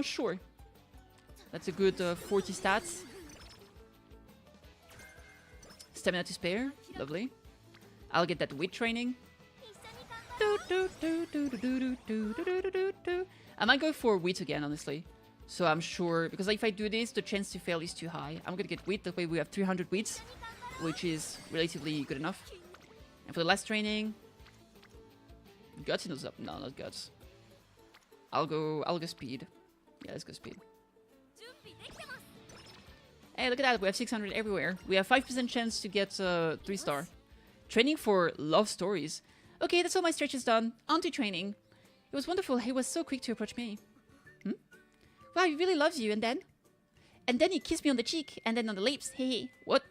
Sure. That's a good 40 stats. Stamina to spare. Lovely. I'll get that wit training. I might go for wit again, honestly. So I'm sure, because if I do this, the chance to fail is too high. I'm gonna get wit, that way we have 300 wits, which is relatively good enough. And for the last training, guts in up. No, not guts. I'll go speed. Yeah, let's go speed. Hey, look at that, we have 600 everywhere. We have 5% chance to get 3-star. Training for love stories. Okay, that's all my stretches done. On to training. It was wonderful. He was so quick to approach me. Wow, he really loves you, and then? And then he kissed me on the cheek, and then on the lips. Hey, what?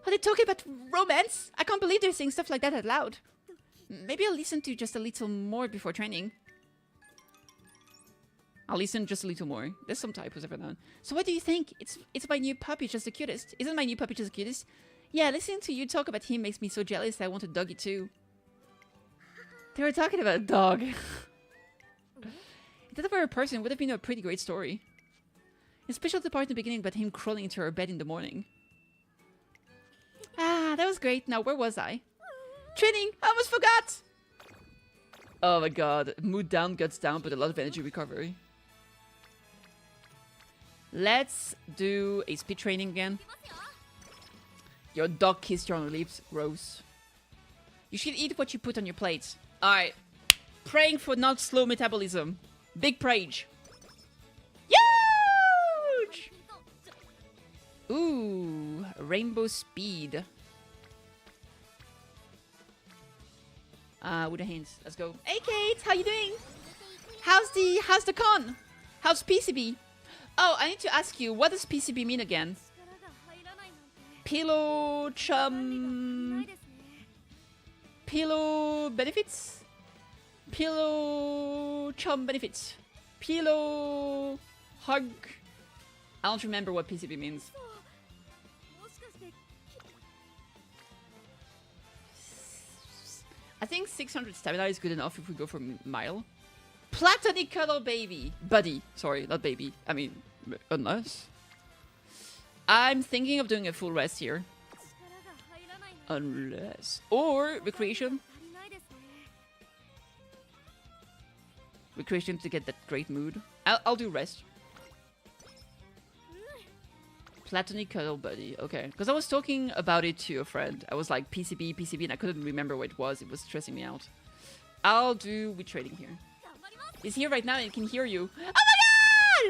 Are they talking about romance? I can't believe they're saying stuff like that out loud. Maybe I'll listen to just a little more before training. I'll listen just a little more. There's some typos every now and then. So what do you think? It's my new puppy just the cutest. Isn't my new puppy just the cutest? Yeah, listening to you talk about him makes me so jealous that I want a doggy too. They were talking about a dog. If that were a person, it would have been a pretty great story. Especially the part in the beginning about him crawling into her bed in the morning. Ah, that was great. Now, where was I? Training! I almost forgot! Oh my god. Mood down, guts down, but a lot of energy recovery. Let's do a speed training again. Your dog kissed you on the lips. Gross. You should eat what you put on your plate. Alright. Praying for not slow metabolism. Big prage. Huge! Ooh. Rainbow speed. With a hint. Let's go. Hey Kate, how you doing? How's the con? How's PCB? Oh, I need to ask you, what does PCB mean again? Pillow chum... Pillow benefits? Pillow chum benefits. Pillow hug. I don't remember what PCB means. I think 600 stamina is good enough if we go for mile. Platonic cuddle baby. Buddy. Sorry, not baby. I mean, unless. I'm thinking of doing a full rest here. Unless. Or recreation. Recreation to get that great mood. I'll do rest. Platonic cuddle buddy. Okay. Because I was talking about it to a friend. I was like, PCB, and I couldn't remember what it was. It was stressing me out. I'll do with trading here. He's here right now and can hear you. Oh my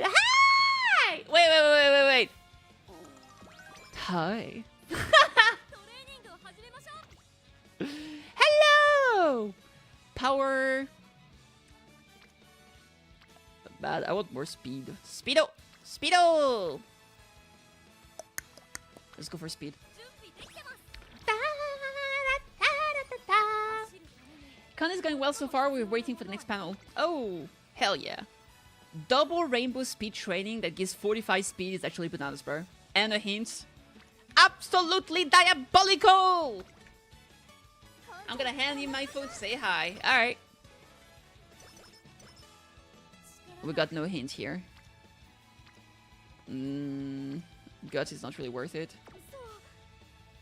god! Hi! Wait. Hi. Hello! Power. Bad. I want more speed. Speedo! Speedo! Let's go for speed. Con is going well so far. We're waiting for the next panel. Oh, hell yeah. Double rainbow speed training that gives 45 speed is actually bananas, bro. And a hint. absolutely diabolical! I'm gonna hand you my phone to say hi. Alright. We got no hint here. Guts is not really worth it.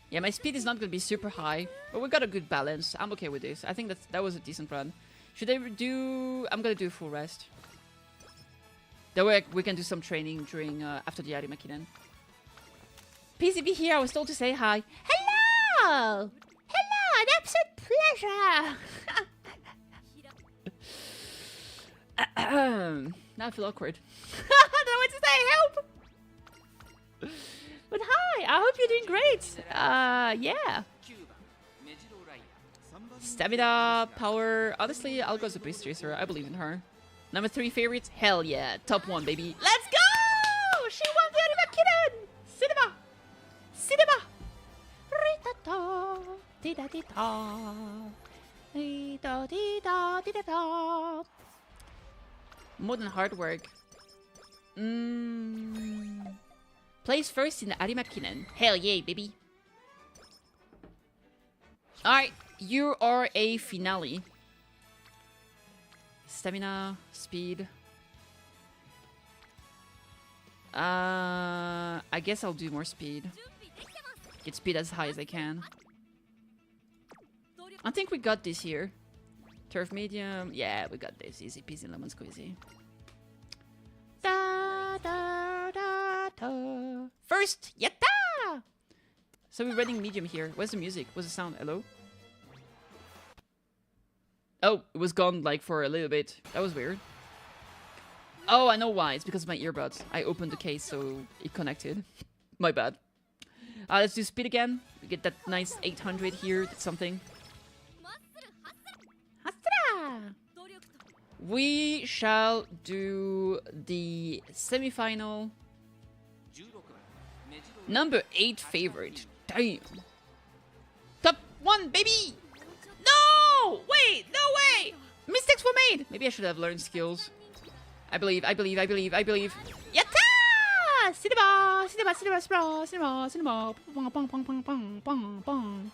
Yeah, my speed is not gonna be super high, but we got a good balance. I'm okay with this. I think that was a decent run. Should I do... I'm gonna do full rest. That way we can do some training during after the Arimakinen. PCB here, I was told to say hi. Hello! Hello, an absolute pleasure! Now I feel awkward. I don't know what to say, help! But hi, I hope you're doing great. Yeah. Stamina, power. Honestly, I'll go as a Beast Racer. I believe in her. Number 3 favorites? Hell yeah. Top 1, baby. Let's go! She won the Animakinen! Cinema! Cinema! Ritata! Dida-dida! Dida-dida-dida-da! More than hard work. Place first in the Arimakinen. Hell yeah, baby. Alright, you are a finale. Stamina, speed. I guess I'll do more speed. Get speed as high as I can. I think we got this here. Turf medium. Yeah, we got this. Easy peasy lemon squeezy. Da, da, da, da. First, yatta! So we're running medium here. Where's the music? What's the sound? Hello? Oh, it was gone like for a little bit. That was weird. Oh, I know why. It's because of my earbuds. I opened the case so it connected. My bad. Let's do speed again. We get that nice 800 here. That's something. We shall do the semi-final. Number 8 favorite. Damn. Top 1, baby! No! Wait, no way! Mistakes were made! Maybe I should have learned skills. I believe. Yatta! Cinema! Cinema, cinema, cinema, cinema, cinema. Bong, bong, bong, bong, bong, bong, bong.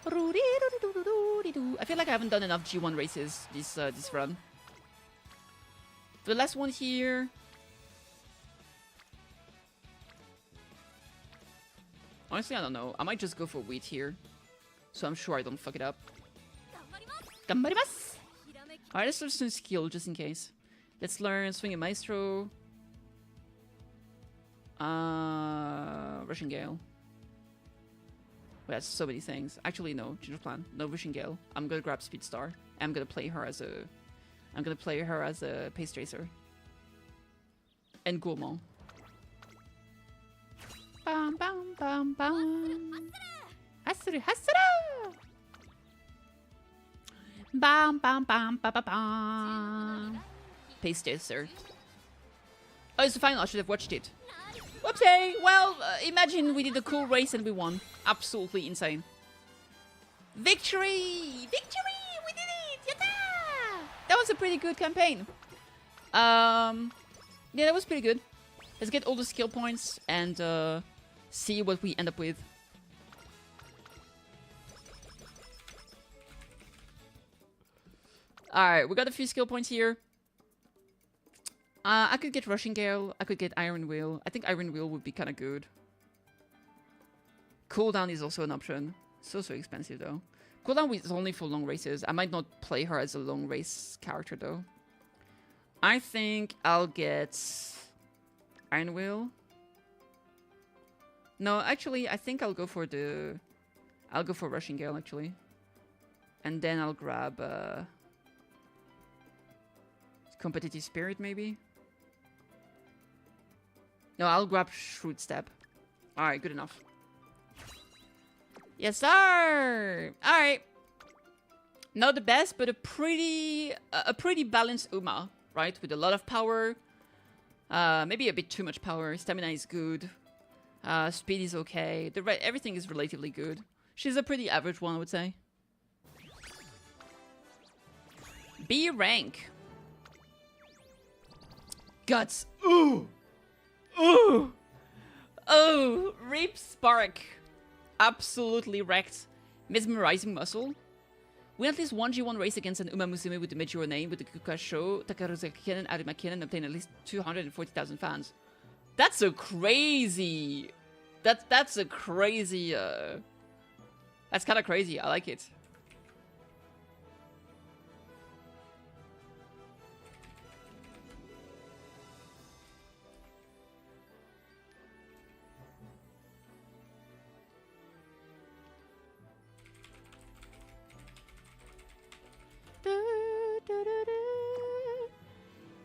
I feel like I haven't done enough G1 races this run. The last one here. Honestly, I don't know. I might just go for wheat here, so I'm sure I don't fuck it up. Gambarimasu! Alright, let's learn some skill just in case. Let's learn Swinging Maestro. Russian Gale. Well, that's so many things. Actually, no. Ginger Plan. No Russian Gale. I'm gonna grab Speed Star. I'm gonna play her as a... Pace Racer. And Gourmand. Bam bam bam bam. Hasuru hasuru. Bam bam bam bam bam bam. Pace Racer. Oh, it's the final. I should have watched it. Whoopsie! Well, imagine we did a cool race and we won. Absolutely insane. Victory! Victory! We did it! Yatta! That was a pretty good campaign. Yeah, that was pretty good. Let's get all the skill points and see what we end up with. Alright, we got a few skill points here. I could get Rushing Gale. I could get Iron Wheel. I think Iron Wheel would be kind of good. Cooldown is also an option. So expensive though. Cooldown is only for long races. I might not play her as a long race character though. I think I'll get Iron Wheel. No, actually, I think I'll go for Rushing Gale actually. And then I'll grab Competitive Spirit maybe. No, I'll grab Shrewd Step. Alright, good enough. Yes, sir! Alright. Not the best, but a pretty balanced Uma, right? With a lot of power. Maybe a bit too much power. Stamina is good. Speed is okay. Everything is relatively good. She's a pretty average one, I would say. B rank. Guts. Ooh! Ooh! Oh, Rip Spark. Absolutely wrecked. Mesmerizing muscle. Win at least one G1 race against an Umamusume with the major name with the Kuka show. Takaruza Arima and obtain at least 240,000 fans. That's a crazy. That's a crazy. That's kind of crazy. I like it.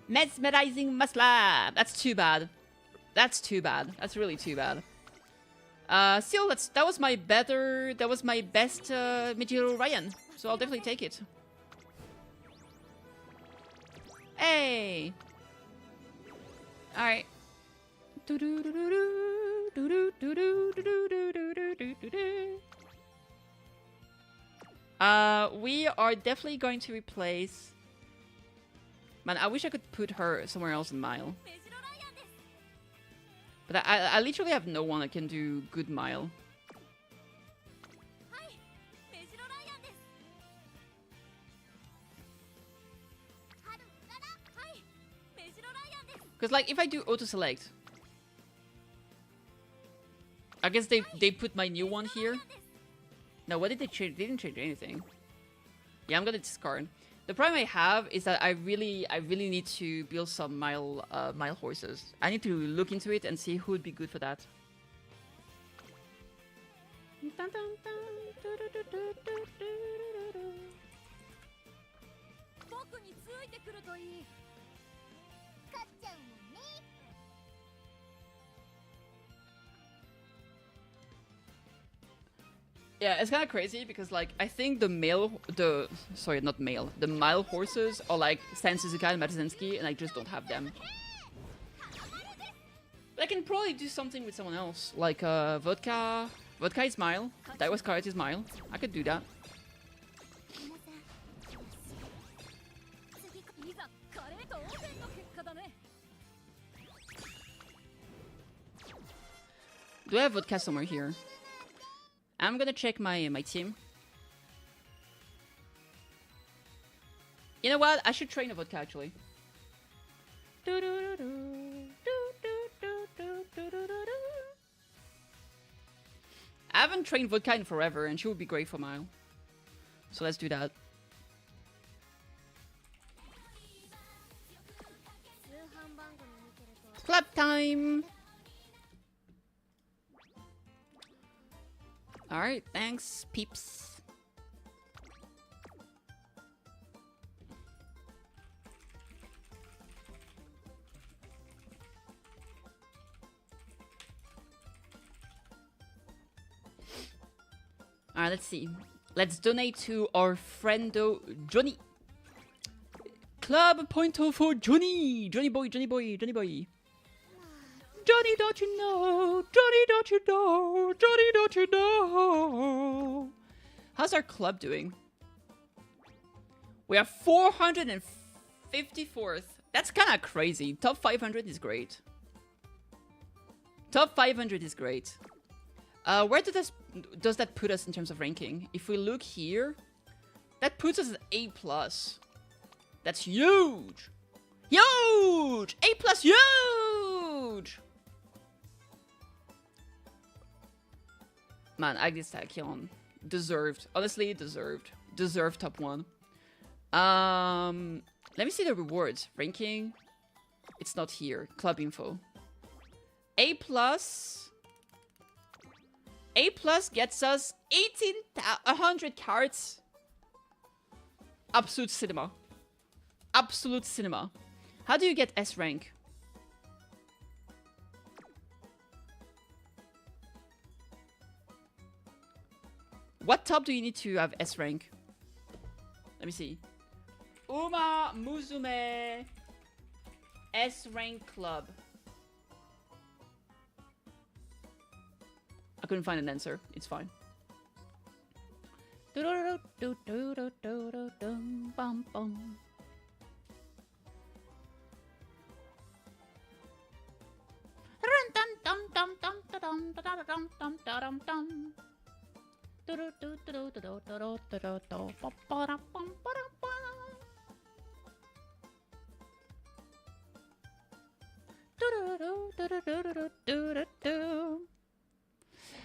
Mesmerizing muscle. That's too bad. That's too bad. That's really too bad. Still, that was my best Mijiro Ryan. So I'll definitely take it. Hey. All right. We are definitely going to replace. Man, I wish I could put her somewhere else in Mile. But I literally have no one that can do good Mile. Because, like, if I do auto-select... I guess they put my new one here. No, what did they change? They didn't change anything. Yeah, I'm gonna discard. The problem I have is that I really need to build some mile horses. I need to look into it and see who would be good for that. Yeah, it's kind of crazy because, like, I think the mile horses are like Stan Suzuka and Matsuzenski, and I just don't have them. But I can probably do something with someone else, like Vodka. Vodka is Mile. Daiwa's Carrot is Mile. I could do that. Do I have Vodka somewhere here? I'm gonna check my team. You know what? I should train a Vodka actually. I haven't trained Vodka in forever, and she would be great for Mile. So let's do that. Clap time! Alright, thanks, peeps. Alright, let's see. Let's donate to our friendo Johnny. Club pointo for Johnny! Johnny boy, Johnny boy, Johnny boy. Johnny, don't you know? Johnny, don't you know? Johnny, don't you know? How's our club doing? We are 454th. That's kind of crazy. Top 500 is great. Top 500 is great. Where does that put us in terms of ranking? If we look here, that puts us at A+. That's huge! Huge! A+, huge! Man, Agnes Tachyon. Deserved. Honestly, deserved. Deserved top 1. Let me see the rewards. Ranking. It's not here. Club info. A+. A+ gets us 100 cards. Absolute cinema. Absolute cinema. How do you get S rank? What top do you need to have S rank? Let me see. Umamusume S rank club. I couldn't find an answer. It's fine.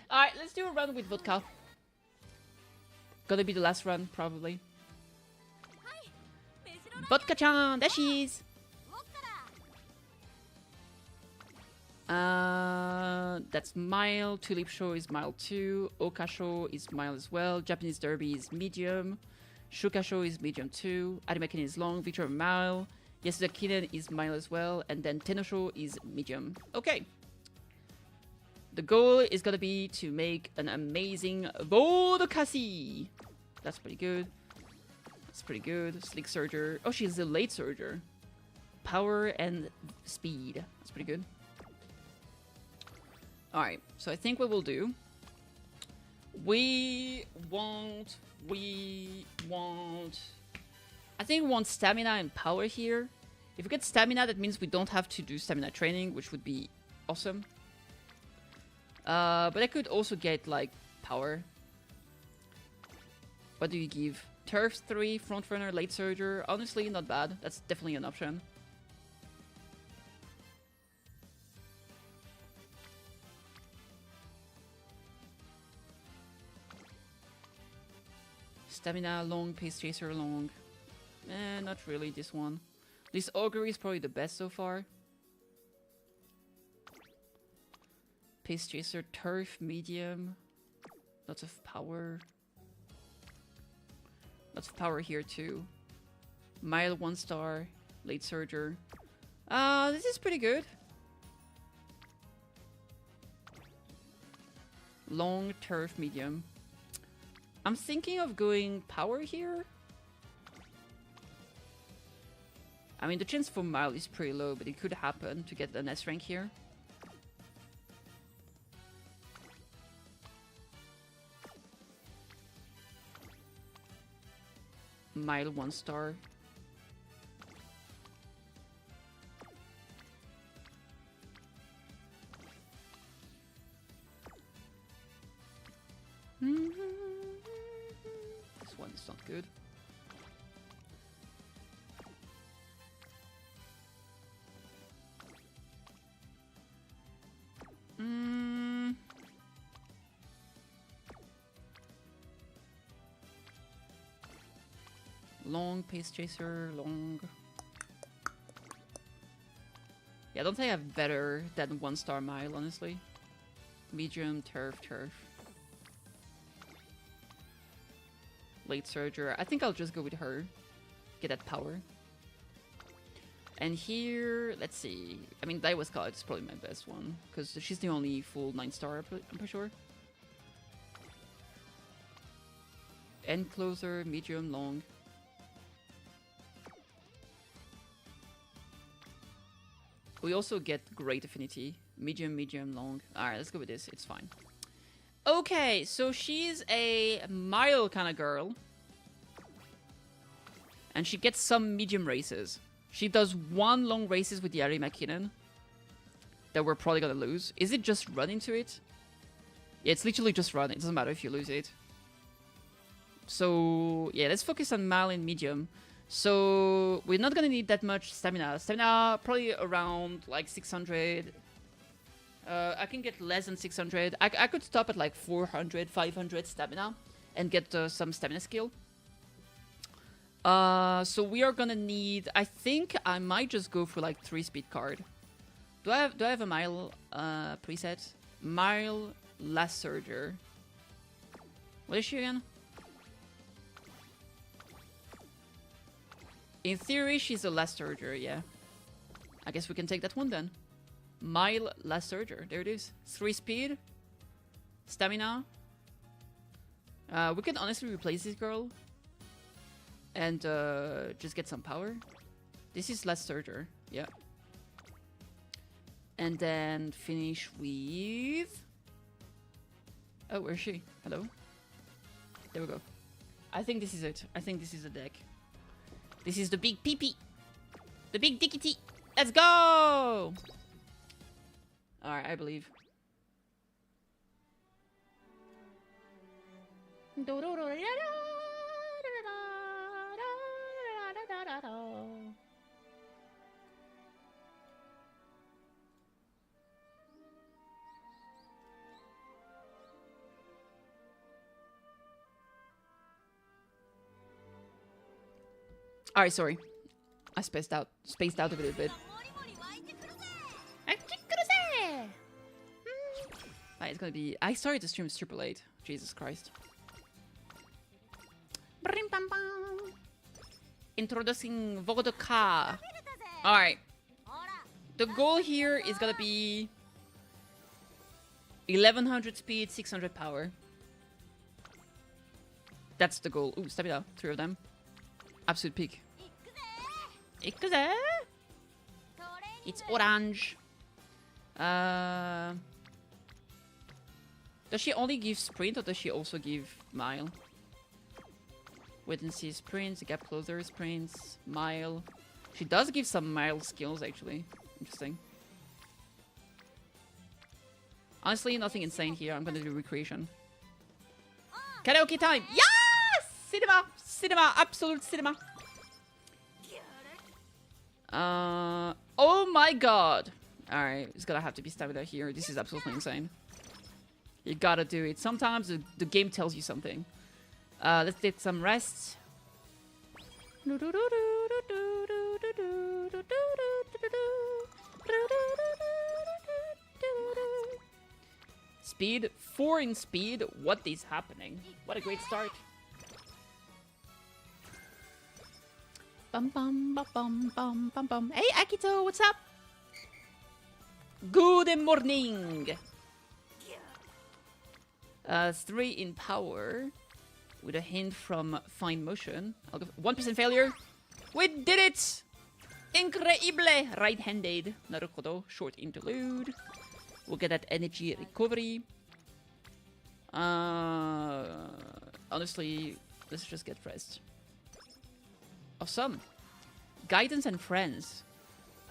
Alright, let's do a run with vodka. Gonna be the last run, probably. Vodka-chan, there she is! That's mild. Tulip Show is mild too. Oka Show is mild as well. Japanese Derby is medium. Shuka Show is medium too. Arimakin is long. Victor mild. Yasuda Kinen is mild as well. And then Tenno Show is medium. Okay. The goal is gonna be to make an amazing KittyKathee. That's pretty good. That's pretty good. Slick Surger. Oh, she's a late Surger. Power and speed. That's pretty good. Alright, so I think what we'll do... I think we want stamina and power here. If we get stamina, that means we don't have to do stamina training, which would be awesome. But I could also get, like, power. What do you give? Turf 3, Frontrunner, Late Surger. Honestly, not bad. That's definitely an option. Stamina, long, Pace Chaser, long. Not really this one. This Augury is probably the best so far. Pace Chaser, Turf, medium. Lots of power. Lots of power here too. Mild 1-star, Late Surger. This is pretty good. Long, Turf, medium. I'm thinking of going power here. I mean, the chance for mild is pretty low, but it could happen to get an S rank here. Mild 1-star. This one is not good. Long, Pace Chaser, long. Yeah, I don't think I have better than 1-star mile, honestly. Medium, Turf. Late Surger. I think I'll just go with her. Get that power. And here, let's see. I mean, Daiwa Scout is probably my best one, because she's the only full 9-star, I'm pretty sure. End Closer, medium, long. We also get great affinity. Medium, long. Alright, let's go with this. It's fine. Okay, so she's a mild kind of girl. And she gets some medium races. She does 1 long races with the Arimakinen that we're probably gonna lose. Is it just run into it? Yeah, it's literally just run. It doesn't matter if you lose it. So, yeah, let's focus on mild and medium. So, we're not gonna need that much stamina. Stamina, probably around, like, 600. I can get less than 600. I could stop at, like, 400, 500 stamina and get some stamina skill. So we are gonna need... I think I might just go for, like, 3-speed card. Do I have a mile preset? Mile Last Surger. What is she again? In theory, she's a Last Surger, yeah. I guess we can take that one then. Mile Last Surger. There it is. 3 speed. Stamina. We can honestly replace this girl. And just get some power. This is Last Surger. Yeah. And then finish with... Oh, where is she? Hello? There we go. I think this is it. I think this is the deck. This is the big pee-pee. The big dickity. Let's go! Alright, I believe. Alright, sorry. I spaced out a little bit. Alright, it's gonna be... I started the stream super late. Jesus Christ. Introducing vodka. Alright. The goal here is gonna be 1100 speed, 600 power. That's the goal. Ooh, stamina. 3 of them. Absolute peak. It's orange. Does she only give sprint or does she also give mile? Wait and see sprints, gap closer sprints, mile. She does give some mile skills actually. Interesting. Honestly, nothing insane here. I'm gonna do recreation. Karaoke time! Yes! Cinema! Cinema! Absolute cinema! Oh my god! Alright, it's gonna have to be stamina here. This is absolutely insane. You gotta do it. Sometimes the game tells you something. Let's take some rest. Speed. 4 in speed. What is happening? What a great start. Bum bum bum bum bum bum bum. Hey Akito, what's up? Good morning. 3 in power, with a hint from fine motion. I'll go 1% failure. We did it! Incredible! Right-handed. Naruhodo. Short interlude. We'll get that energy recovery. Honestly, let's just get rest. Awesome. Guidance and friends.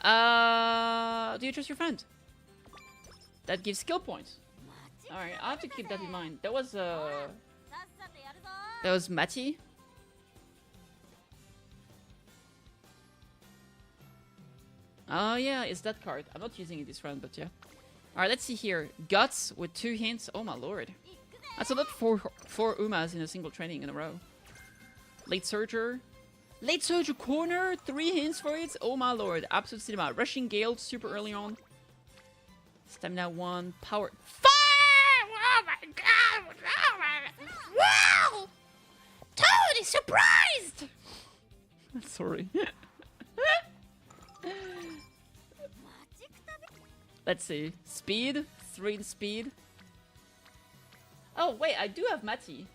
Do you trust your friend? That gives skill points. Alright, I have to keep that in mind. That was Mati. Oh yeah, it's that card. I'm not using it this round, but yeah. Alright, let's see here. Guts with 2 hints. Oh my lord. That's a lot for 4 Umas in a single training in a row. Late Surger. Late Surger corner. 3 hints for it. Oh my lord. Absolute cinema. Rushing Gale super early on. Stamina 1. Power. Fire! Oh my god! Oh my... Wow! Totally surprised! Sorry. Let's see. Speed. 3 in speed. Oh, wait. I do have Mati.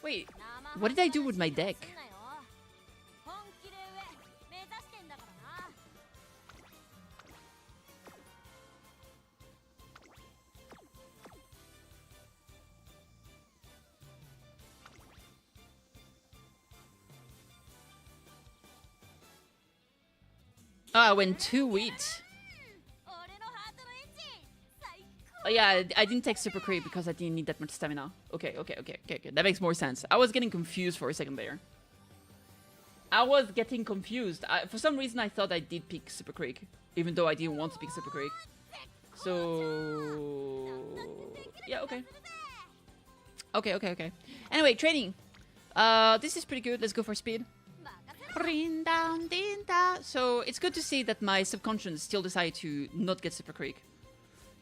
Wait. What did I do with my deck? Oh, I went 2 wheat. Oh yeah, I didn't take Super Creep because I didn't need that much stamina. Okay. That makes more sense. I was getting confused for a second there. I was getting confused. For some reason, I thought I did pick Super Creek, even though I didn't want to pick Super Creek. So... yeah, okay. Okay. Anyway, training. This is pretty good. Let's go for speed. So it's good to see that my subconscious still decided to not get Super Creek.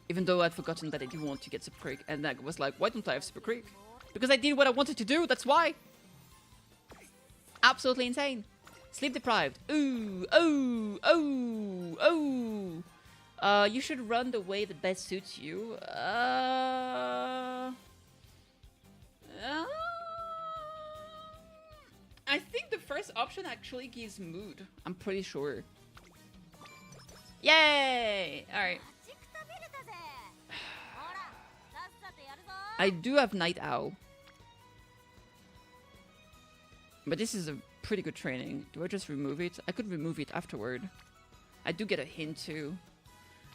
Even though I'd forgotten that I didn't want to get Super Creek. And I was like, why don't I have Super Creek? Because I did what I wanted to do, that's why. Absolutely insane. Sleep deprived. Ooh. You should run the way that best suits you. I think the first option actually gives mood. I'm pretty sure. Yay! Alright. I do have Night Owl. But this is a pretty good training. Do I just remove it? I could remove it afterward. I do get a hint too.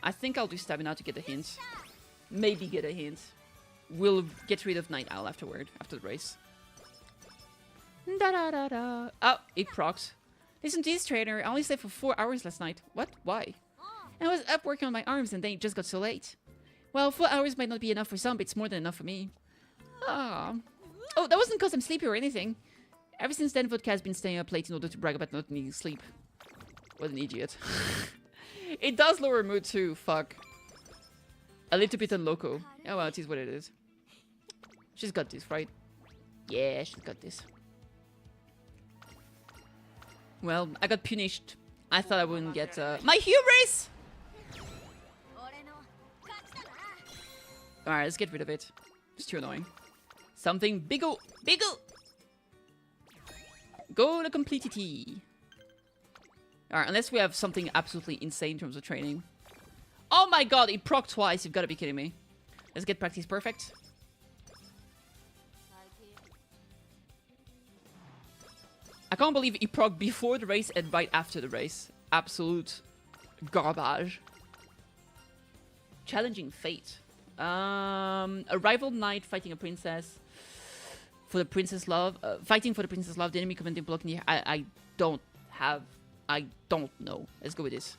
I think I'll do stamina to get a hint. Maybe get a hint. We'll get rid of Night Owl afterward, after the race. Da da da da. Oh, it procs. Listen to this, trainer. I only slept for 4 hours last night. What? Why? I was up working on my arms and then it just got so late. Well, 4 hours might not be enough for some, but it's more than enough for me. Ah. Oh, that wasn't because I'm sleepy or anything. Ever since then, Vodka has been staying up late in order to brag about not needing sleep. What an idiot. It does lower mood too, fuck. A little bit on loco. Oh well, it is what it is. She's got this, right? Yeah, she's got this. Well, I got punished. I thought I wouldn't get my hubris! Alright, let's get rid of it. It's too annoying. Something biggle! Biggle! Go to completity. Alright, unless we have something absolutely insane in terms of training. Oh my god, it proc twice. You've got to be kidding me. Let's get practice perfect. I can't believe it proc before the race and right after the race. Absolute garbage. Challenging fate. A rival knight fighting a princess. For the princess love. Fighting for the princess love. The enemy commanding blocking. I don't know. Let's go with this.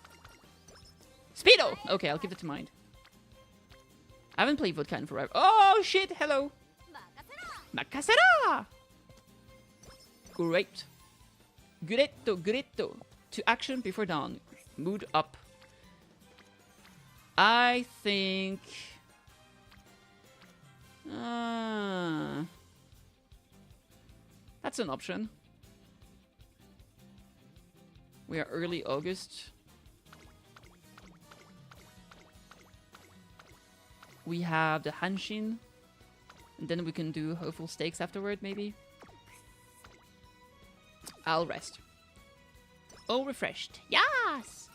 Speedo! Okay, I'll keep it in mind. I haven't played Vodka in forever. Oh, shit! Hello! Makasera! Great. Gretto, gretto. To action before dawn. Mood up. I think... that's an option. We are early August. We have the Hanshin. And then we can do hopeful stakes afterward, maybe. I'll rest. Oh, refreshed. Yes!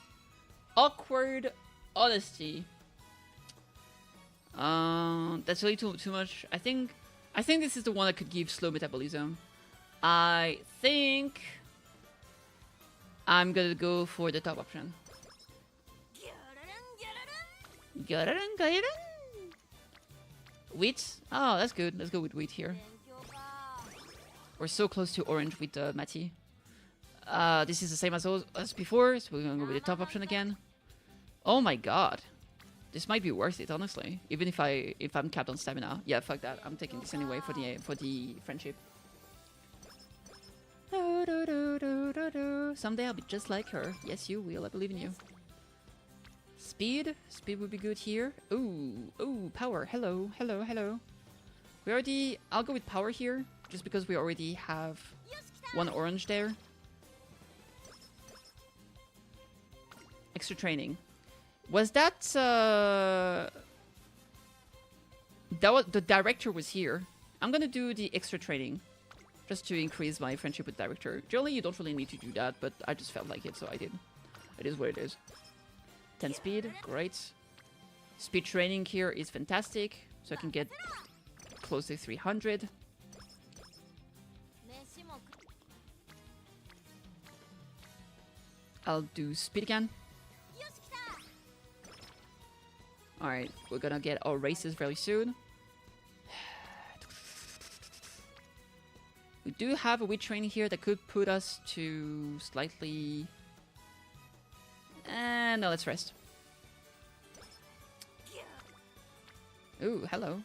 Awkward honesty. That's really too much. I think this is the one that could give slow metabolism. I think I'm gonna go for the top option. Wheat? Oh, that's good. Let's go with wheat here. We're so close to orange with Matty. This is the same as before, so we're gonna go with the top option again. Oh my god. This might be worth it, honestly. Even if I'm capped on stamina. Yeah, fuck that. I'm taking this anyway for the friendship. Someday I'll be just like her. Yes, you will. I believe in you. Speed. Speed would be good here. Ooh. Ooh, power. Hello. Hello. Hello. I'll go with power here. Just because we already have one orange there. Extra training. Was that... the director was here. I'm gonna do the extra training. Just to increase my friendship with director. Generally, you don't really need to do that, but I just felt like it, so I did. It is what it is. 10 speed, great. Speed training here is fantastic. So I can get close to 300. I'll do speed again. Alright, we're gonna get our races very soon. We do have a wheat training here that could put us to slightly... no, let's rest. Ooh, hello.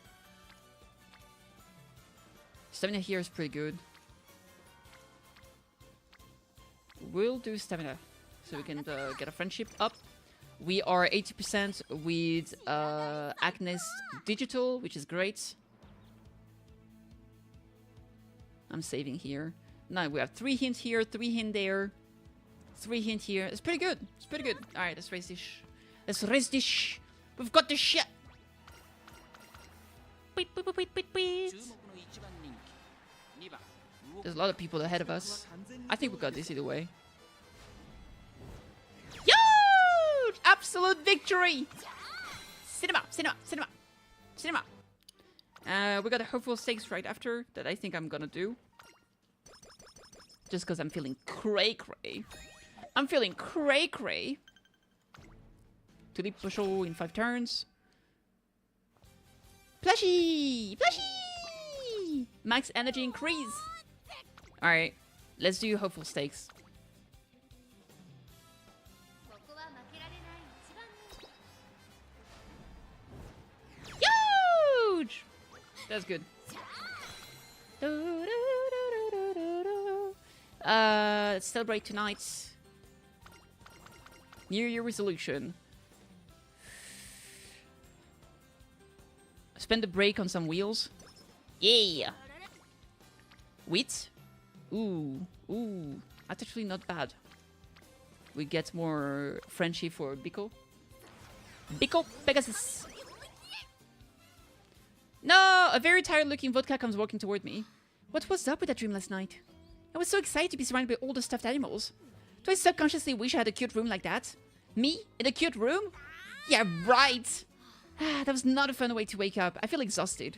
Stamina here is pretty good. We'll do stamina, so we can get a friendship up. We are 80% with Agnes Digital, which is great. I'm saving here. Now we have 3 hints here, 3 hint there, 3 hint here. It's pretty good. It's pretty good. All right, let's raise this. Let's raise this. We've got this shit. Wait, wait, wait, wait, wait. There's a lot of people ahead of us. I think we got this either way. Huge! Absolute victory! Cinema, cinema, cinema, cinema. We got a hopeful stakes right after that I think I'm gonna do. Just because I'm feeling cray-cray. I'm feeling cray-cray. Tulip Bushel in 5 turns. Plushie! Plushie! Max energy increase. Alright, let's do hopeful stakes. Huge! That's good. Let's celebrate tonight. New Year resolution. Spend a break on some wheels. Yeah! Wheat? Ooh, ooh. That's actually not bad. We get more friendship for Biko. Biko Pegasus! No! A very tired looking vodka comes walking toward me. What was up with that dream last night? I was so excited to be surrounded by all the stuffed animals. Do I subconsciously wish I had a cute room like that? Me? In a cute room? Yeah, right! That was not a fun way to wake up. I feel exhausted.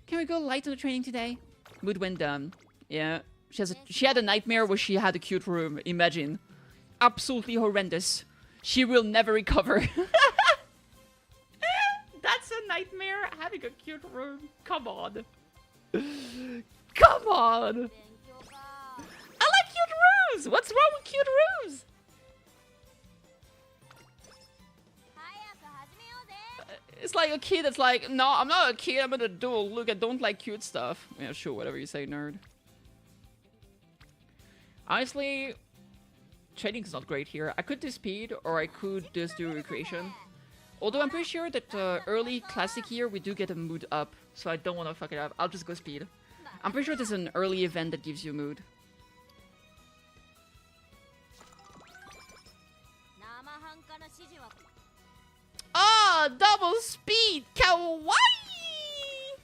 Can we go light on the training today? Mood went down. Yeah. She had a nightmare where she had a cute room. Imagine. Absolutely horrendous. She will never recover. That's a nightmare. Having a cute room. Come on. Come on. I like cute rooms. What's wrong with cute rooms? It's like a kid that's like, no, I'm not a kid, I'm an adult. Look, I don't like cute stuff. Yeah, sure, whatever you say, nerd. Honestly, trading's not great here. I could do speed, or I could just do recreation. Although I'm pretty sure that early classic here, we do get a mood up. So I don't want to fuck it up. I'll just go speed. I'm pretty sure there's an early event that gives you mood. Oh, double speed! Kawaii! I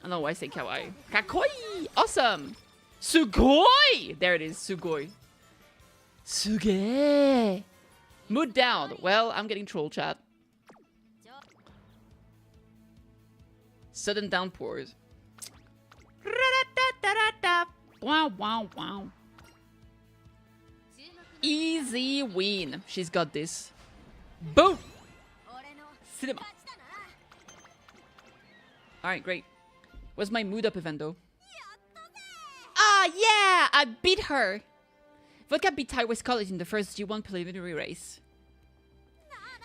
don't know why I say kawaii. Kakoi! Awesome! Sugoi! There it is, sugoi. Suge! Mood down. Well, I'm getting troll chat. Sudden downpours. Wow, wow, wow. Easy win. She's got this. Boom! Cinema. Alright, great. What's my mood up event though? Ah, yeah! I beat her! Vodka beat Taiwanese College in the first G1 preliminary race.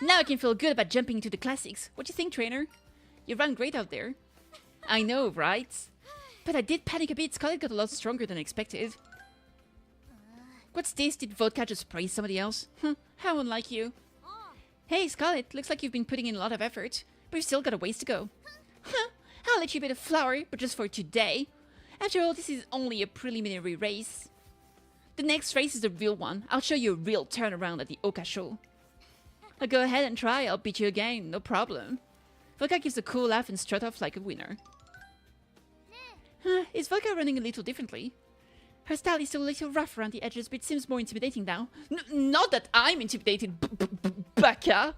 Now I can feel good about jumping into the classics. What do you think, trainer? You ran great out there. I know, right? But I did panic a bit. Scarlet got a lot stronger than expected. What's this? Did Vodka just praise somebody else? How unlike you. Hey, Scarlet, looks like you've been putting in a lot of effort, but you've still got a ways to go. I'll let you be the flower, but just for today. After all, this is only a preliminary race. The next race is the real one. I'll show you a real turnaround at the Oka show. Now go ahead and try. I'll beat you again, no problem. Vodka gives a cool laugh and strut off like a winner. Is Vodka running a little differently? Her style is still a little rough around the edges, but it seems more intimidating now. Not that I'm intimidated, Baka!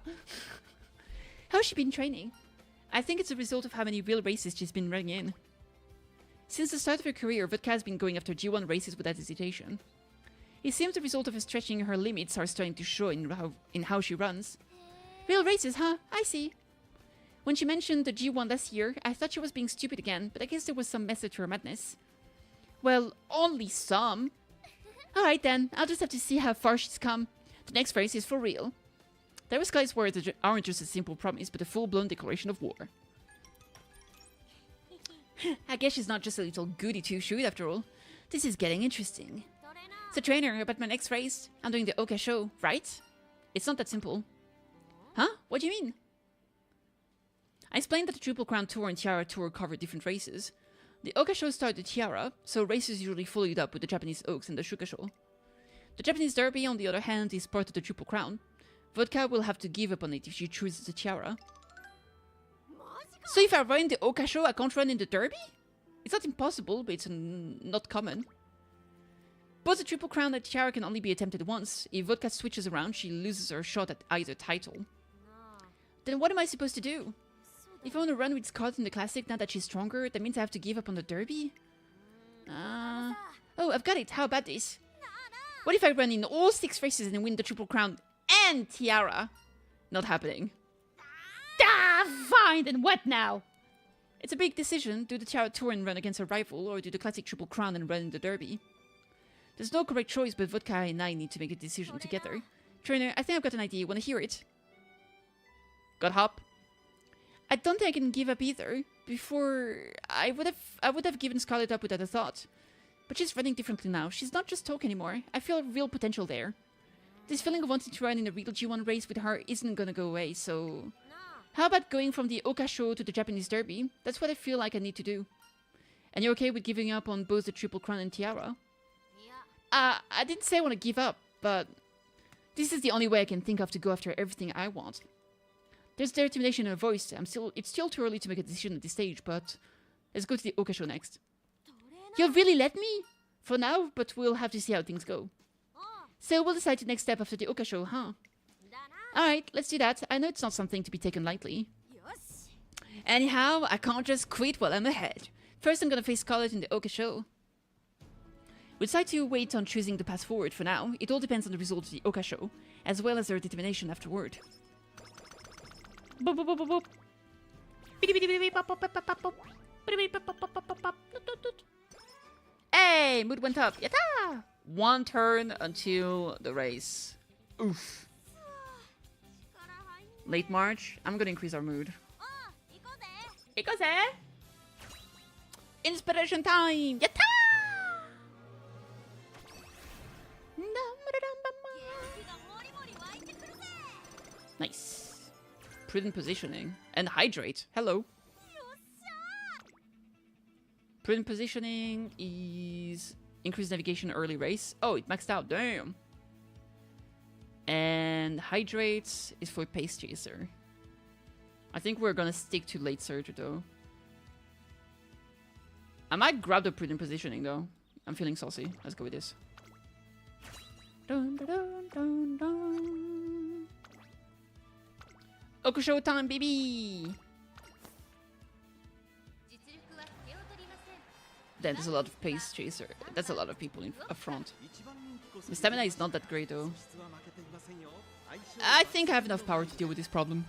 How's she been training? I think it's a result of how many real races she's been running in. Since the start of her career, Vodka has been going after G1 races without hesitation. It seems the result of her stretching her limits are starting to show in how she runs. Real races, huh? I see. When she mentioned the G1 last year, I thought she was being stupid again, but I guess there was some method to her madness. Well, only some. Alright then, I'll just have to see how far she's come. The next race is for real. Those guys' words aren't just a simple promise, but a full-blown declaration of war. I guess she's not just a little goody two-shoot after all. This is getting interesting. So trainer, about my next race, I'm doing the Oka show, right? It's not that simple. Huh? What do you mean? I explained that the Triple Crown Tour and Tiara Tour cover different races. The Oka show started the Tiara, so races usually followed up with the Japanese Oaks and the Shuka show. The Japanese Derby, on the other hand, is part of the Triple Crown. Vodka will have to give up on it if she chooses the Tiara. So if I run the Oka show, I can't run in the Derby? It's not impossible, but it's not common. Both the Triple Crown and the Tiara can only be attempted once. If Vodka switches around, she loses her shot at either title. Then what am I supposed to do? If I want to run with Scarlet in the Classic now that she's stronger, that means I have to give up on the Derby? Oh, I've got it. How about this? What if I run in all 6 races and win the Triple Crown and Tiara? Not happening. Ah, fine, then what now? It's a big decision. Do the Tiara Tour and run against a rival, or do the classic Triple Crown and run in the Derby? There's no correct choice, but Vodka and I need to make a decision together. Trainer, I think I've got an idea. Wanna hear it? Got hop? I don't think I can give up either. Before, I would have given Scarlet up without a thought. But she's running differently now. She's not just talk anymore. I feel real potential there. This feeling of wanting to run in a real G1 race with her isn't gonna go away, so... How about going from the Oka show to the Japanese Derby? That's what I feel like I need to do. And you're okay with giving up on both the Triple Crown and Tiara? I didn't say I want to give up, but... This is the only way I can think of to go after everything I want. There's determination in her voice. It's still too early to make a decision at this stage, but... Let's go to the Oka show next. You'll really let me? For now, but we'll have to see how things go. So we'll decide the next step after the Oka show, huh? Alright, let's do that. I know it's not something to be taken lightly. Anyhow, I can't just quit while I'm ahead. First I'm gonna face Scarlet in the Oka show. We decide to wait on choosing the path forward for now. It all depends on the result of the Oka show, as well as their determination afterward. Boop, boop, boop, boop, boop. Hey, mood went up. Yatta! 1 turn until the race. Oof. Late March. I'm gonna increase our mood. Ikose! Inspiration time! Yatta! Nice. Prudent positioning. And hydrate. Hello. Prudent positioning is increased navigation early race. Oh, it maxed out. Damn. And hydrates is for pace chaser. I think we're gonna stick to late surge though. I might grab the prudent positioning though. I'm feeling saucy. Let's go with this. Dun, dun, dun, dun, dun. Okusho time, baby! Then there's a lot of pace chaser. That's a lot of people up front. The stamina is not that great though. I think I have enough power to deal with this problem.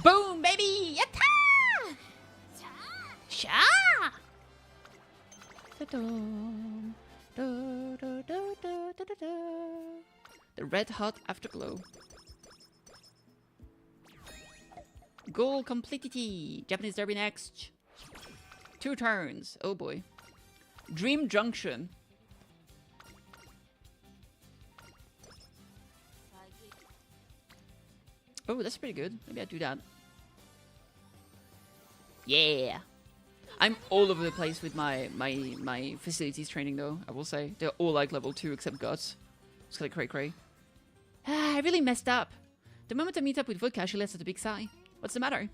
Boom, baby! Yatta! Sha! The red hot afterglow. Goal completity. Japanese Derby next. 2 turns. Oh boy. Dream Junction. Oh, that's pretty good. Maybe I'd do that. Yeah. I'm all over the place with my facilities training though, I will say. They're all like level 2 except Guts. It's kind of cray-cray. I really messed up. The moment I meet up with Vodka, she lets out a big sigh. What's the matter?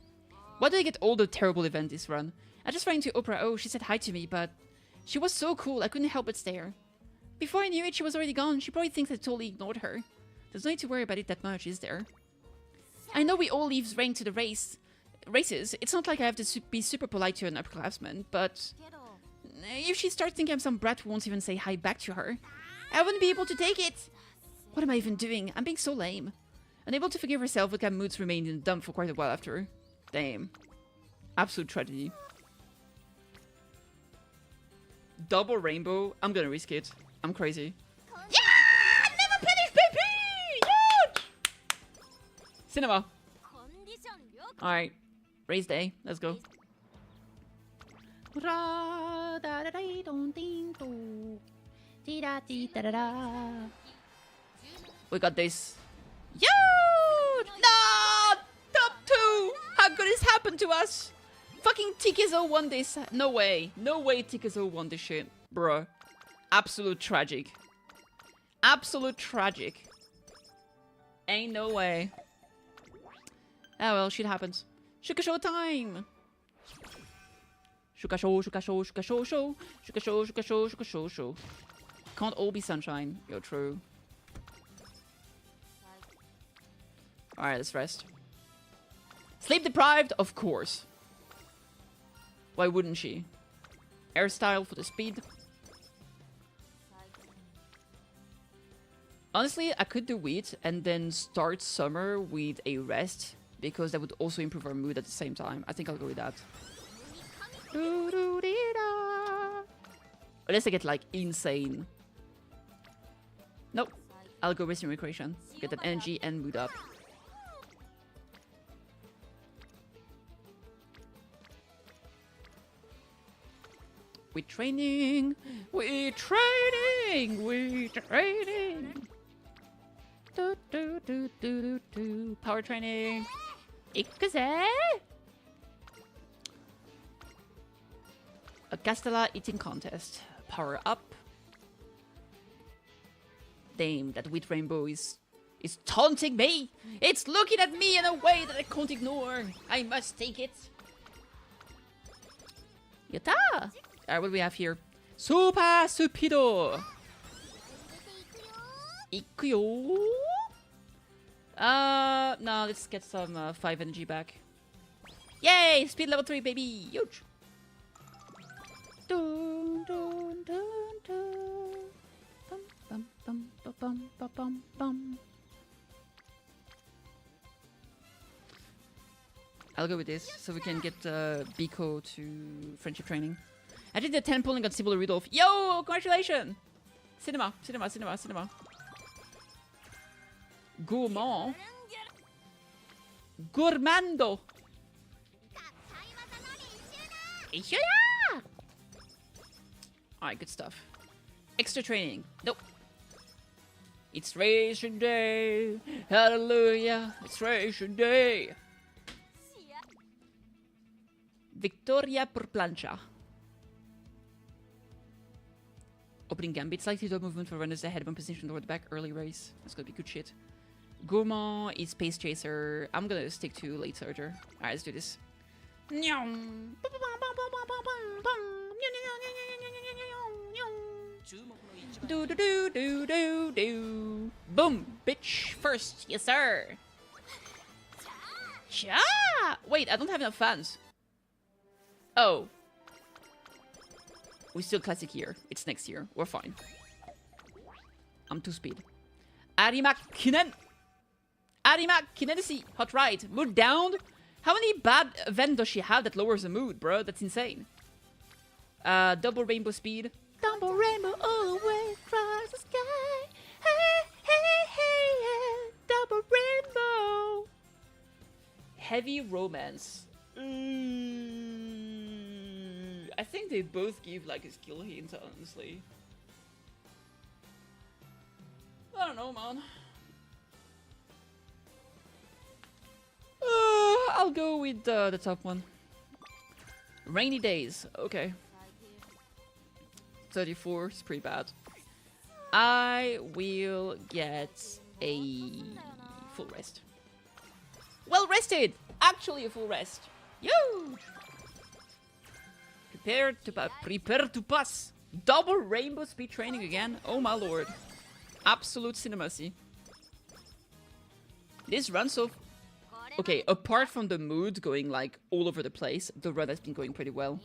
Why do I get all the terrible events this run? I just ran into Oprah. Oh, she said hi to me, but she was so cool, I couldn't help but stare. Before I knew it, she was already gone. She probably thinks I totally ignored her. There's no need to worry about it that much, is there? I know we all leave rank to the races. It's not like I have to be super polite to an upperclassman, but if she starts thinking I'm some brat who won't even say hi back to her, I wouldn't be able to take it. What am I even doing? I'm being so lame. Unable to forgive herself, Vodka moods remained in the dump for quite a while after. Damn. Absolute tragedy. Double rainbow. I'm gonna risk it. I'm crazy. Yeah! Never finish, baby! Huge! Cinema. Alright. Race day. Let's go. We got this. Yo! No! Top 2! How could this happen to us? Fucking Tikizo won this. No way. No way Tikizo won this shit. Bruh. Absolute tragic. Absolute tragic. Ain't no way. Oh well, shit happens. Shuka show time! Shuka show, shuka show, shuka show, show. Shuka show, shuka show, shuka show, show. Can't all be sunshine. Yo, true. Alright, let's rest. Sleep deprived? Of course. Why wouldn't she? Air style for the speed. Honestly, I could do wheat and then start summer with a rest because that would also improve our mood at the same time. I think I'll go with that. Unless I get like insane. Nope. I'll go rest and recreation. Get that energy and mood up. We're training! We're training! We're training! Do, do, do, do, do, do. Power training! Ikuze! A Castella eating contest. Power up. Damn, that wheat rainbow is taunting me! It's looking at me in a way that I can't ignore! I must take it! Yatta! Alright, what do we have here? Super Stupido! Ikuyo? No, let's get some 5 energy back. Yay! Speed level 3, baby! Huge! Dun, dun, dun, dun. Bum, bum, bum, bum, bum, bum, bum, bum. I'll go with this, so we can get Biko to friendship training. I did the 10 pulling on Sybil Rudolph. Yo! Congratulations! Cinema, cinema, cinema, cinema. Gourmand. Gourmando! Alright, good stuff. Extra training. Nope. It's racing day. Hallelujah. It's racing day. Victoria por plancha. Opening gambit. Slightly top movement for runners ahead when positioned toward the back. Early race. That's gonna be good shit. Gourmand is pace chaser. I'm gonna stick to late surger. Alright, let's do this. Do do do do do do. Boom, bitch. First, yes sir. Cha! Wait, I don't have enough fans. Oh. We're still classic year. It's next year. We're fine. I'm 2 speed. Arima Kinen. Arima Kinenesi. Hot right. Mood down. How many bad events does she have that lowers the mood, bro? That's insane. Double rainbow speed. Double rainbow all the way across the sky. Hey, hey, hey, hey. Double rainbow. Heavy romance. I think they both give like a skill hint, honestly. I don't know, man. I'll go with the top one. Rainy days. Okay. 34 is pretty bad. I will get a full rest. Well rested! Actually a full rest. Huge! Prepare to pass. Double rainbow speed training again. Oh my lord. Absolute cinemacy. This run so... Okay, apart from the mood going like all over the place, the run has been going pretty well.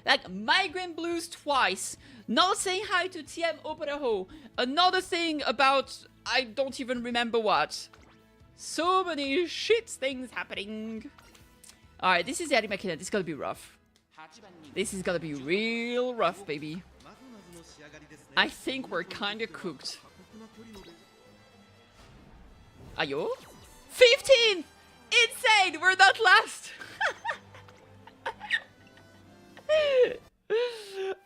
Like migraine blues twice. Not saying hi to TM Operaho. Another thing about I don't even remember what. So many shit things happening. Alright, this is the Arima Kinen. This is gonna be rough. This is gonna be real rough, baby. I think we're kinda cooked. Ayo? 15! Insane! We're not last!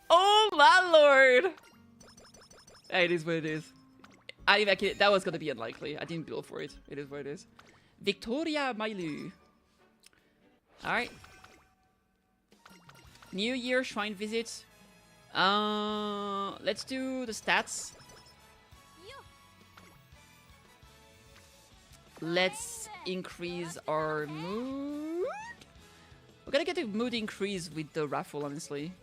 Oh my lord! Hey, it is what it is. That was gonna be unlikely. I didn't build for it. It is what it is. Victoria Mailu. Alright. New Year Shrine visit. Let's do the stats. Let's increase our mood. We're gonna get a mood increase with the raffle, honestly.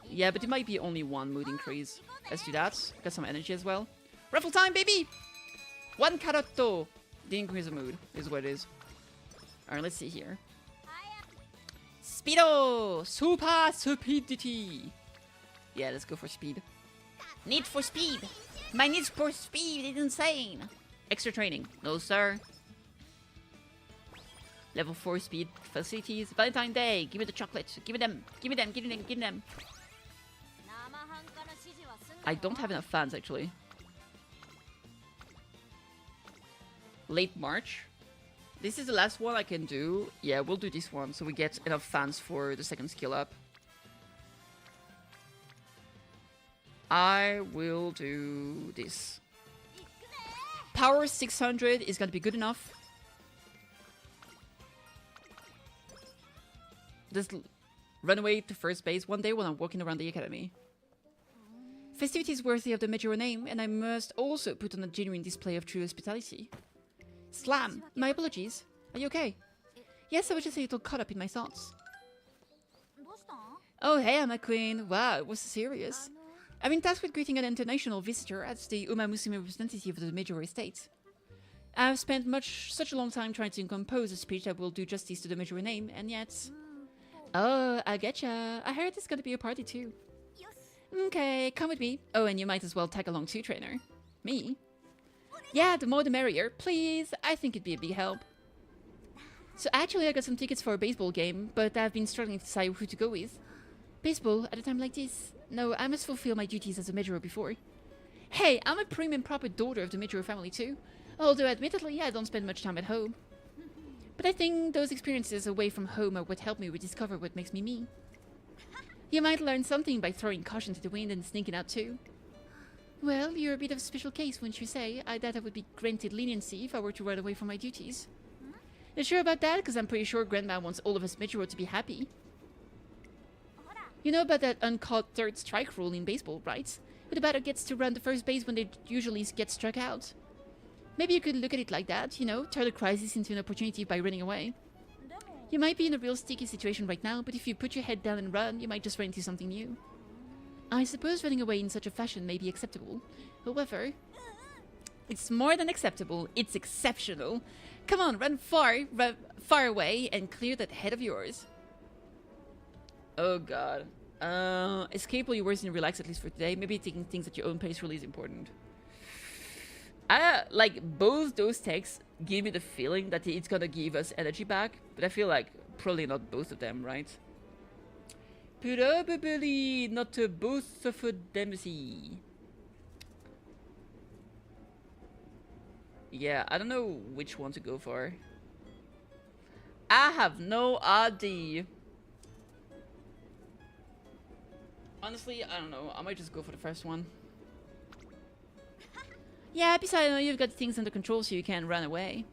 Yeah, but it might be only one mood increase. Let's do that. Got some energy as well. Raffle time, baby! 1 carotto. The increase the mood is what it is. Alright, let's see here. Speedo! Super Stupidity! Yeah, let's go for speed. Need for speed! My need for speed is insane. Extra training. No, sir. Level 4 speed facilities. Valentine Day. Give me the chocolate. Give me them. Give me them. Give me them. Give me them. I don't have enough fans, actually. Late March. This is the last one I can do. Yeah, we'll do this one so we get enough fans for the second skill up. I will do this. Power 600 is gonna be good enough. Just run away to first base one day when I'm walking around the academy. Festivities worthy of the Majora name, and I must also put on a genuine display of true hospitality. Slam! My apologies. Are you okay? Yes, I was just a little caught up in my thoughts. Oh, hey, I'm a queen. Wow, it was serious. I've been tasked with greeting an international visitor as the Umamusume representative of the Majora estate. I've spent such a long time trying to compose a speech that will do justice to the Majora name, and yet... Oh, a gacha. I heard there's gonna be a party too. Okay, come with me. Oh, and you might as well tag along too, trainer. Me? Yeah, the more the merrier. Please, I think it'd be a big help. So actually I got some tickets for a baseball game, but I've been struggling to decide who to go with. Baseball at a time like this? No, I must fulfill my duties as a Majora before. Hey, I'm a prim and proper daughter of the Majora family too. Although admittedly, I don't spend much time at home. But I think those experiences away from home are what help me rediscover what makes me me. You might learn something by throwing caution to the wind and sneaking out too. Well, you're a bit of a special case, wouldn't you say? I doubt I would be granted leniency if I were to run away from my duties. You're sure about that? Because I'm pretty sure Grandma wants all of us Majora to be happy. You know about that uncaught third strike rule in baseball, right? Who the batter gets to run the first base when they usually get struck out. Maybe you could look at it like that, you know, turn a crisis into an opportunity by running away. You might be in a real sticky situation right now, but if you put your head down and run, you might just run into something new. I suppose running away in such a fashion may be acceptable. However, it's more than acceptable, it's exceptional. Come on, run far away and clear that head of yours. Oh god. Escape while you're worse and relax at least for today. Maybe taking things at your own pace really is important. Like, both those texts give me the feeling that it's gonna give us energy back, but I feel like probably not both of them, right? Probably not both of them. Yeah, I don't know which one to go for. I have no idea. Honestly, I don't know. I might just go for the first one. Yeah, besides, I know you've got things under control so you can't run away.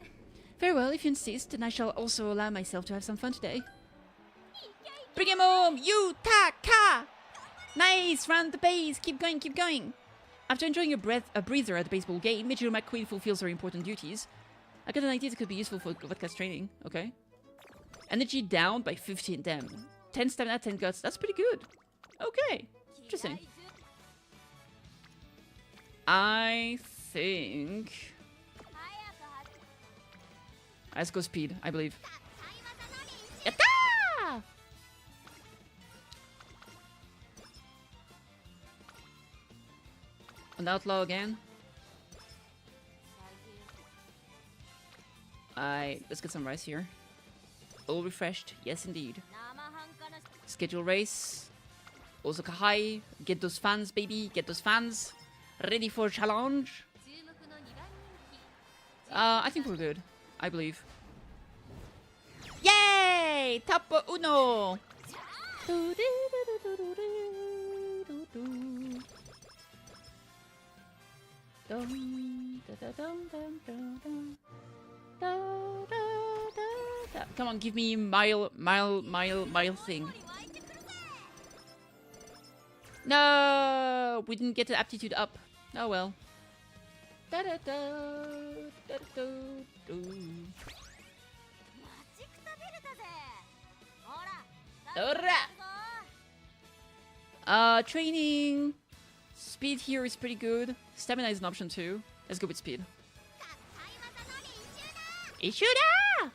Very well, if you insist, then I shall also allow myself to have some fun today. Bring him home! Yutaka! Nice! Round the base! Keep going, keep going! After enjoying a breather at the baseball game, Majora McQueen fulfills her important duties. I got an idea that could be useful for vodka's training. Okay. Energy down by 15, damn. 10 stamina, 10 guts. That's pretty good. Okay. Interesting. I think... Let's go speed, I believe. Yatta! An outlaw again. Let's get some rice here. All refreshed, yes indeed. Schedule race. Also Kahai. Get those fans, baby. Get those fans. Ready for challenge. I think we're good. I believe. Yay! Top uno! Come on, give me mile thing. No, we didn't get the aptitude up. Oh well. Training. Speed here is pretty good. Stamina is an option too. Let's go with speed. Ishuda!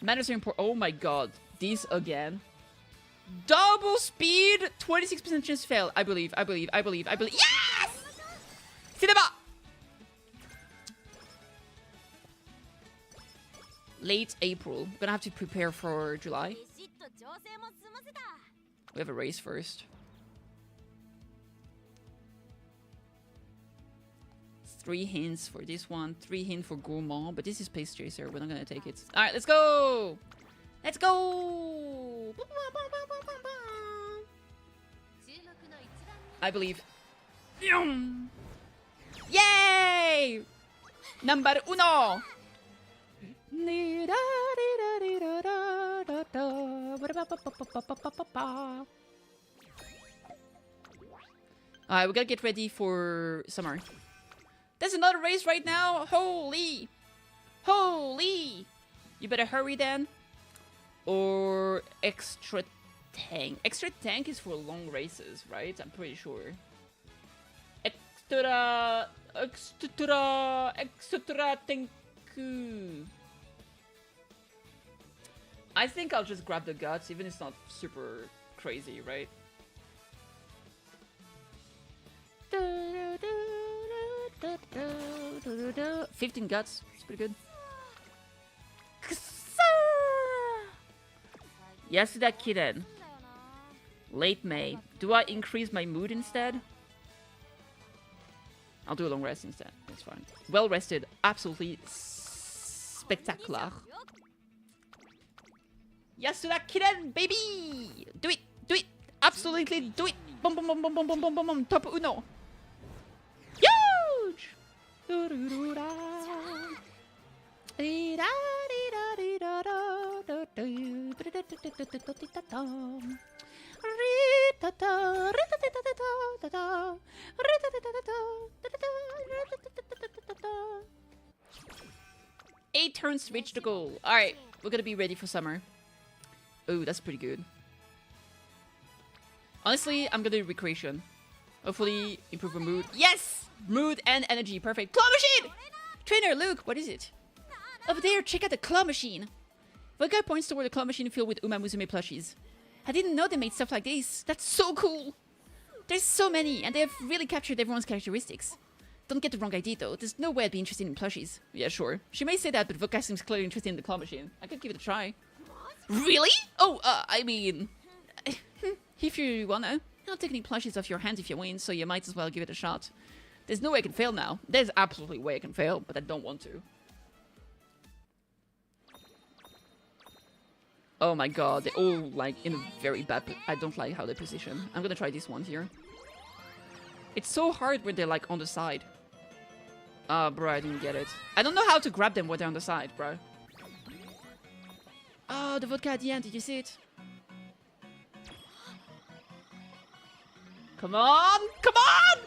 Manners are important. Oh my god. These again. Double speed! 26% chance to fail. I believe. Yes! Cinema! Late April. We're gonna have to prepare for July. We have a race first. 3 hints for this one, 3 hints for Gourmand, but this is Pace Chaser. We're not gonna take it. Alright, let's go! Let's go! I believe. Yay! Number uno! Alright, we gotta get ready for summer. There's another race right now! Holy! Holy! You better hurry then. Or extra tank. Extra tank is for long races, right? I'm pretty sure. Extra tank. I think I'll just grab the guts, even if it's not super crazy, right? 15 guts. It's pretty good. Yasuda Kiden. Late May. Do I increase my mood instead? I'll do a long rest instead. That's fine. Well rested. Absolutely spectacular. Yasuda Kiden, baby! Do it! Do it! Absolutely do it! Boom, boom, boom, boom, boom, boom, boom, boom, boom. Top uno. Huge! Eight turns to reach the goal. Alright, we're gonna be ready for summer. Oh, that's pretty good. Honestly, I'm gonna do recreation. Hopefully, improve our mood. Yes! Mood and energy. Perfect. Claw machine! Trainer, look, what is it? Over there, check out the claw machine. The guy points toward the claw machine filled with Umamusume plushies. I didn't know they made stuff like this. That's so cool. There's so many, and they've really captured everyone's characteristics. Don't get the wrong idea, though. There's no way I'd be interested in plushies. Yeah, sure. She may say that, but Vodka seems clearly interested in the claw machine. I could give it a try. Really? Oh, I mean... if you wanna. I'll take any plushies off your hands if you win, so you might as well give it a shot. There's no way I can fail now. There's absolutely a way I can fail, but I don't want to. Oh my god, they're all, like, in a very bad... I don't like how they position. I'm gonna try this one here. It's so hard when they're, like, on the side. Ah, bro, I didn't get it. I don't know how to grab them when they're on the side, bro. Oh, the vodka at the end, did you see it? Come on! Come on!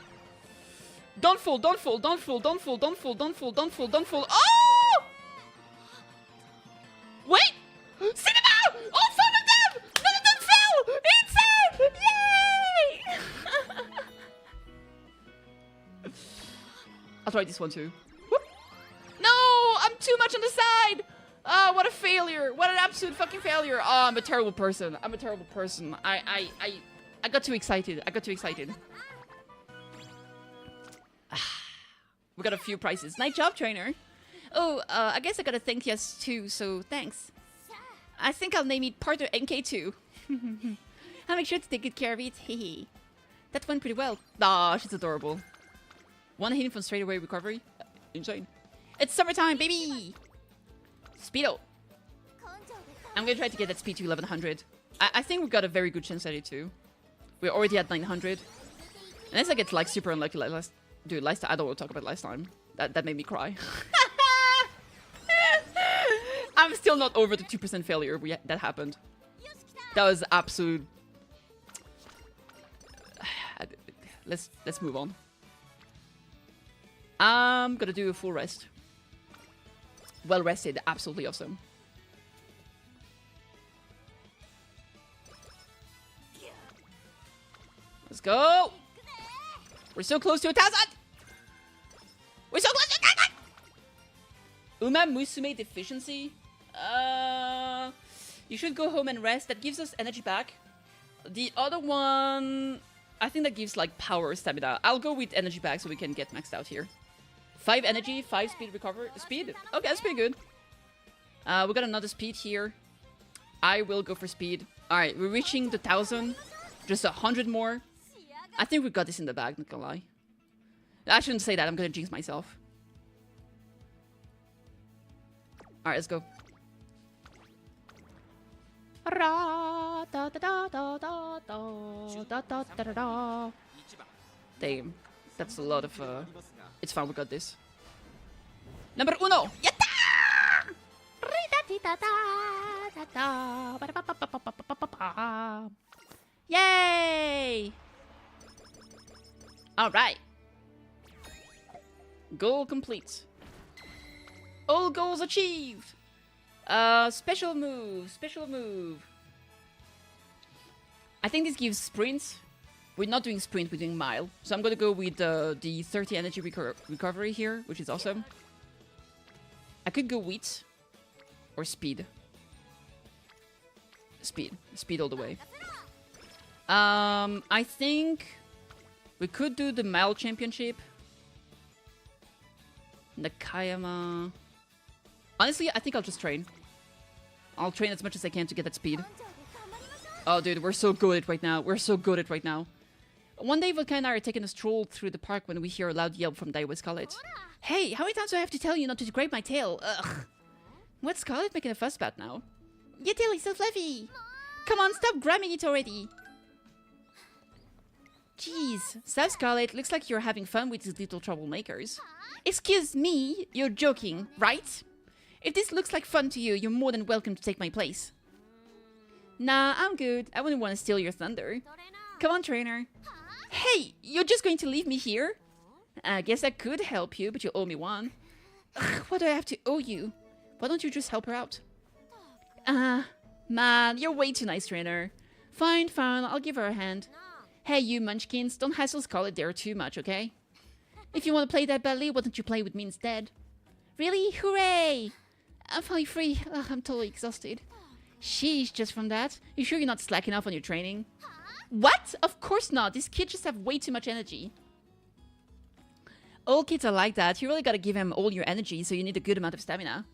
Don't fall, don't fall, don't fall, don't fall, don't fall, don't fall, don't fall, don't fall. Oh! Wait! Cinema! All 5 of them! None of them fell! Insane! Yay! I'll try this one too. Whoop. No! I'm too much on the side! Oh, what a failure! What an absolute fucking failure! Oh, I'm a terrible person. I'm a terrible person. I got too excited. I got too excited. We got a few prizes. Nice job, trainer. Oh, I guess I gotta thank Yes too, so thanks. I think I'll name it Partner NK2. I'll make sure to take good care of it. Hehe. That went pretty well. Ah, she's adorable. 1 hit from straight away recovery. Insane. It's summertime, baby! Speedo. I'm gonna try to get that speed to 1100. I think we've got a very good chance at it too. We're already at 900. Unless I get like super unlucky like last... Dude, last time, I don't want to talk about last time. That made me cry. I'm still not over the 2% failure that happened. That was absolute... Let's move on. I'm gonna do a full rest. Well rested, absolutely awesome. Let's go! We're so close to 1,000! We're so close to 1,000! Umamusume deficiency? You should go home and rest. That gives us energy back. The other one... I think that gives like power, stamina. I'll go with energy back so we can get maxed out here. 5 energy, 5 speed recover. Speed? Okay, that's pretty good. We got another speed here. I will go for speed. Alright, we're reaching the 1,000. Just 100 more. I think we got this in the bag, not gonna lie. I shouldn't say that, I'm gonna jinx myself. Alright, let's go. Damn, that's a lot of it's fine, we got this. Number uno! Yatta! Yay! Alright. Goal complete. All goals achieved! Special move, special move. I think this gives sprint. We're not doing sprint, we're doing mile. So I'm gonna go with the 30 energy recovery here, which is awesome. I could go wheat or speed. Speed all the way. I think we could do the mile championship. Nakayama. Honestly, I think I'll just train. I'll train as much as I can to get that speed. Oh, dude, we're so good at right now. We're so good at right now. One day, Volkan and I are taking a stroll through the park when we hear a loud yelp from Daiwa Scarlet. Hey, how many times do I have to tell you not to grab my tail? Ugh. What's Scarlet making a fuss about now? Your tail is so fluffy. Come on, stop grabbing it already. Jeez, stop, Scarlet. Looks like you're having fun with these little troublemakers. Excuse me, you're joking, right? If this looks like fun to you, you're more than welcome to take my place. Nah, I'm good. I wouldn't want to steal your thunder. Come on, trainer. Hey, you're just going to leave me here? I guess I could help you, but you owe me one. Ugh, what do I have to owe you? Why don't you just help her out? Man, you're way too nice, trainer. Fine, I'll give her a hand. Hey, you munchkins, don't hassle Scarlet there too much, okay? If you want to play that badly, why don't you play with me instead? Really? Hooray! I'm finally free. Ugh, I'm totally exhausted. Sheesh, just from that. You sure you're not slacking off on your training? What? Of course not. These kids just have way too much energy. All kids are like that. You really gotta give them all your energy, so you need a good amount of stamina.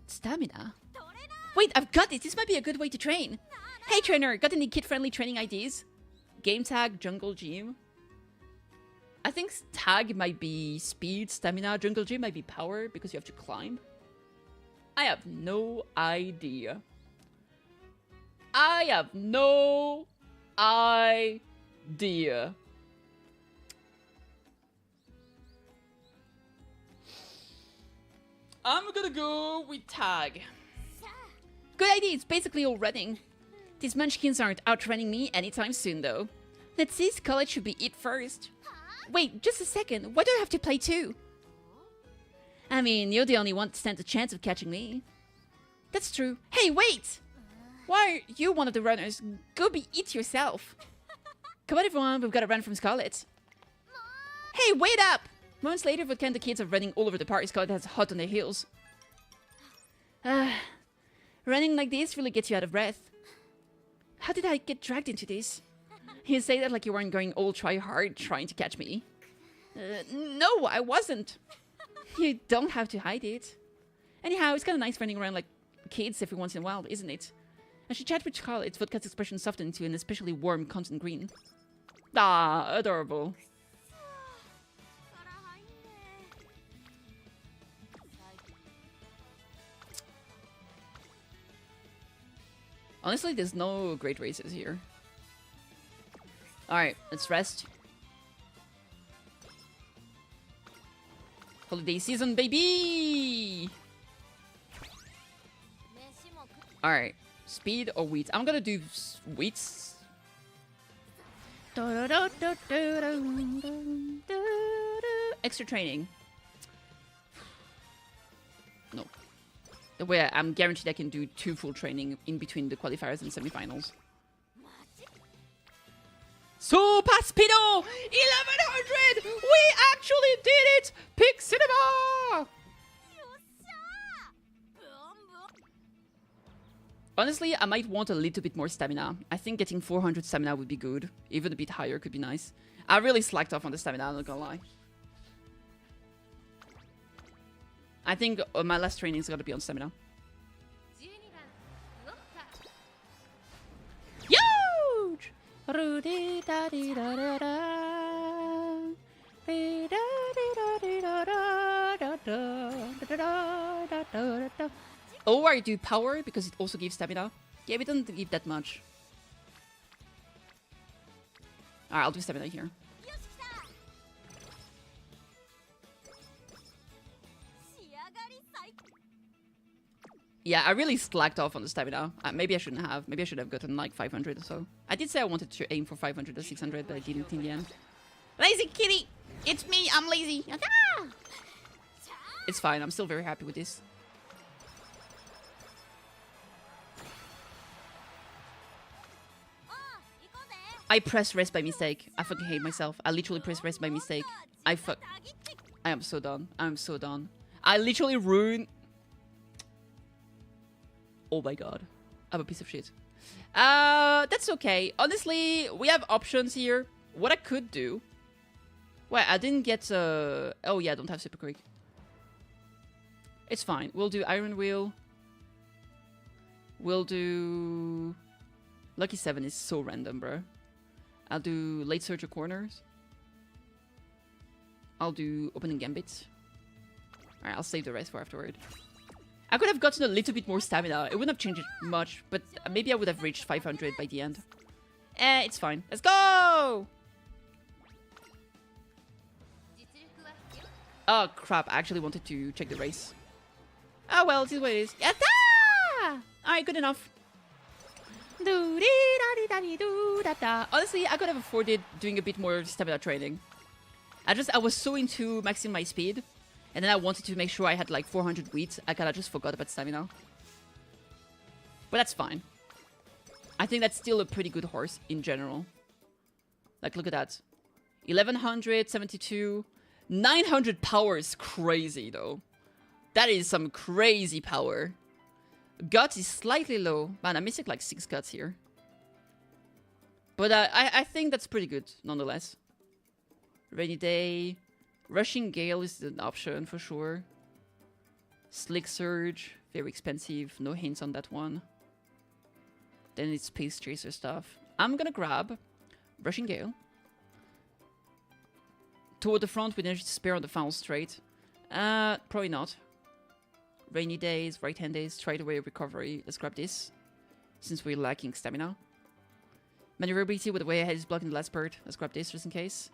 Stamina? Wait, I've got this. This might be a good way to train. Hey, trainer, got any kid-friendly training ideas? Game tag, jungle gym. I think tag might be speed, stamina. Jungle gym might be power because you have to climb. I have no idea. I have no idea. I'm gonna go with tag. Good idea, it's basically all running. These munchkins aren't outrunning me anytime soon though. Let's see, Scarlet should be it first. Wait, just a second, why do I have to play too? I mean, you're the only one that stands a chance of catching me. That's true. Hey, wait! Why are you one of the runners? Go be it yourself. Come on everyone, we've got to run from Scarlet. Hey, wait up! Moments later, Vodka and the kids are running all over the park. Scarlet has hot on their heels. Running like this really gets you out of breath. How did I get dragged into this? You say that like you weren't going all try hard trying to catch me. No, I wasn't. You don't have to hide it. Anyhow, it's kind of nice running around like kids every once in a while, isn't it? As she chatted with Scarlet, Vodka's expression softened into an especially warm, constant green. Ah, adorable. Honestly, there's no great races here. Alright, let's rest. Holiday season, baby! Alright, speed or wheat? I'm gonna do wheats. Extra training. No. The way I'm guaranteed I can do 2 full training in between the qualifiers and semifinals. Super Speedo 1100! We actually did it! Pick Cinema! Honestly, I might want a little bit more stamina. I think getting 400 stamina would be good. Even a bit higher could be nice. I really slacked off on the stamina, I'm not gonna lie. I think my last training is gonna be on stamina. Huge! Or I do power because it also gives stamina. Yeah, we don't give that much. Alright, I'll do stamina here. Yeah, I really slacked off on the stamina. Maybe I shouldn't have. Maybe I should have gotten like 500 or so. I did say I wanted to aim for 500 or 600, but I didn't in the end. Lazy kitty! It's me, I'm lazy! Ah! It's fine, I'm still very happy with this. I pressed rest by mistake. I fucking hate myself. I literally pressed rest by mistake. I am so done. I'm so done. I literally ruined... Oh my god. I'm a piece of shit. That's okay. Honestly, we have options here. What I could do... Wait, I didn't get... Oh yeah, I don't have super quick. It's fine. We'll do Iron Wheel. We'll do... Lucky 7 is so random, bro. I'll do Late Surge or Corners. I'll do Opening Gambit. Alright, I'll save the rest for afterward. I could have gotten a little bit more stamina. It wouldn't have changed it much, but maybe I would have reached 500 by the end. It's fine. Let's go! Oh, crap. I actually wanted to check the race. Oh, well, this is what it is. Yatta! Alright, good enough. Honestly, I could have afforded doing a bit more stamina training. I was so into maxing my speed, and then I wanted to make sure I had like 400 wheat. I kind of just forgot about stamina. But that's fine. I think that's still a pretty good horse in general. Like, look at that. 1172. 900 power is crazy, though. That is some crazy power. Guts is slightly low. Man, I'm missing like 6 guts here. But I think that's pretty good, nonetheless. Rainy Day. Rushing Gale is an option for sure. Slick Surge. Very expensive. No hints on that one. Then it's Space Chaser stuff. I'm gonna grab Rushing Gale. Toward the front with energy to spare on the final straight. Probably not. Rainy Days, Right-Hand Days, Straight Away Recovery. Let's grab this, since we're lacking stamina. Maneuverability with the way ahead is blocking the last spurt. Let's grab this, just in case.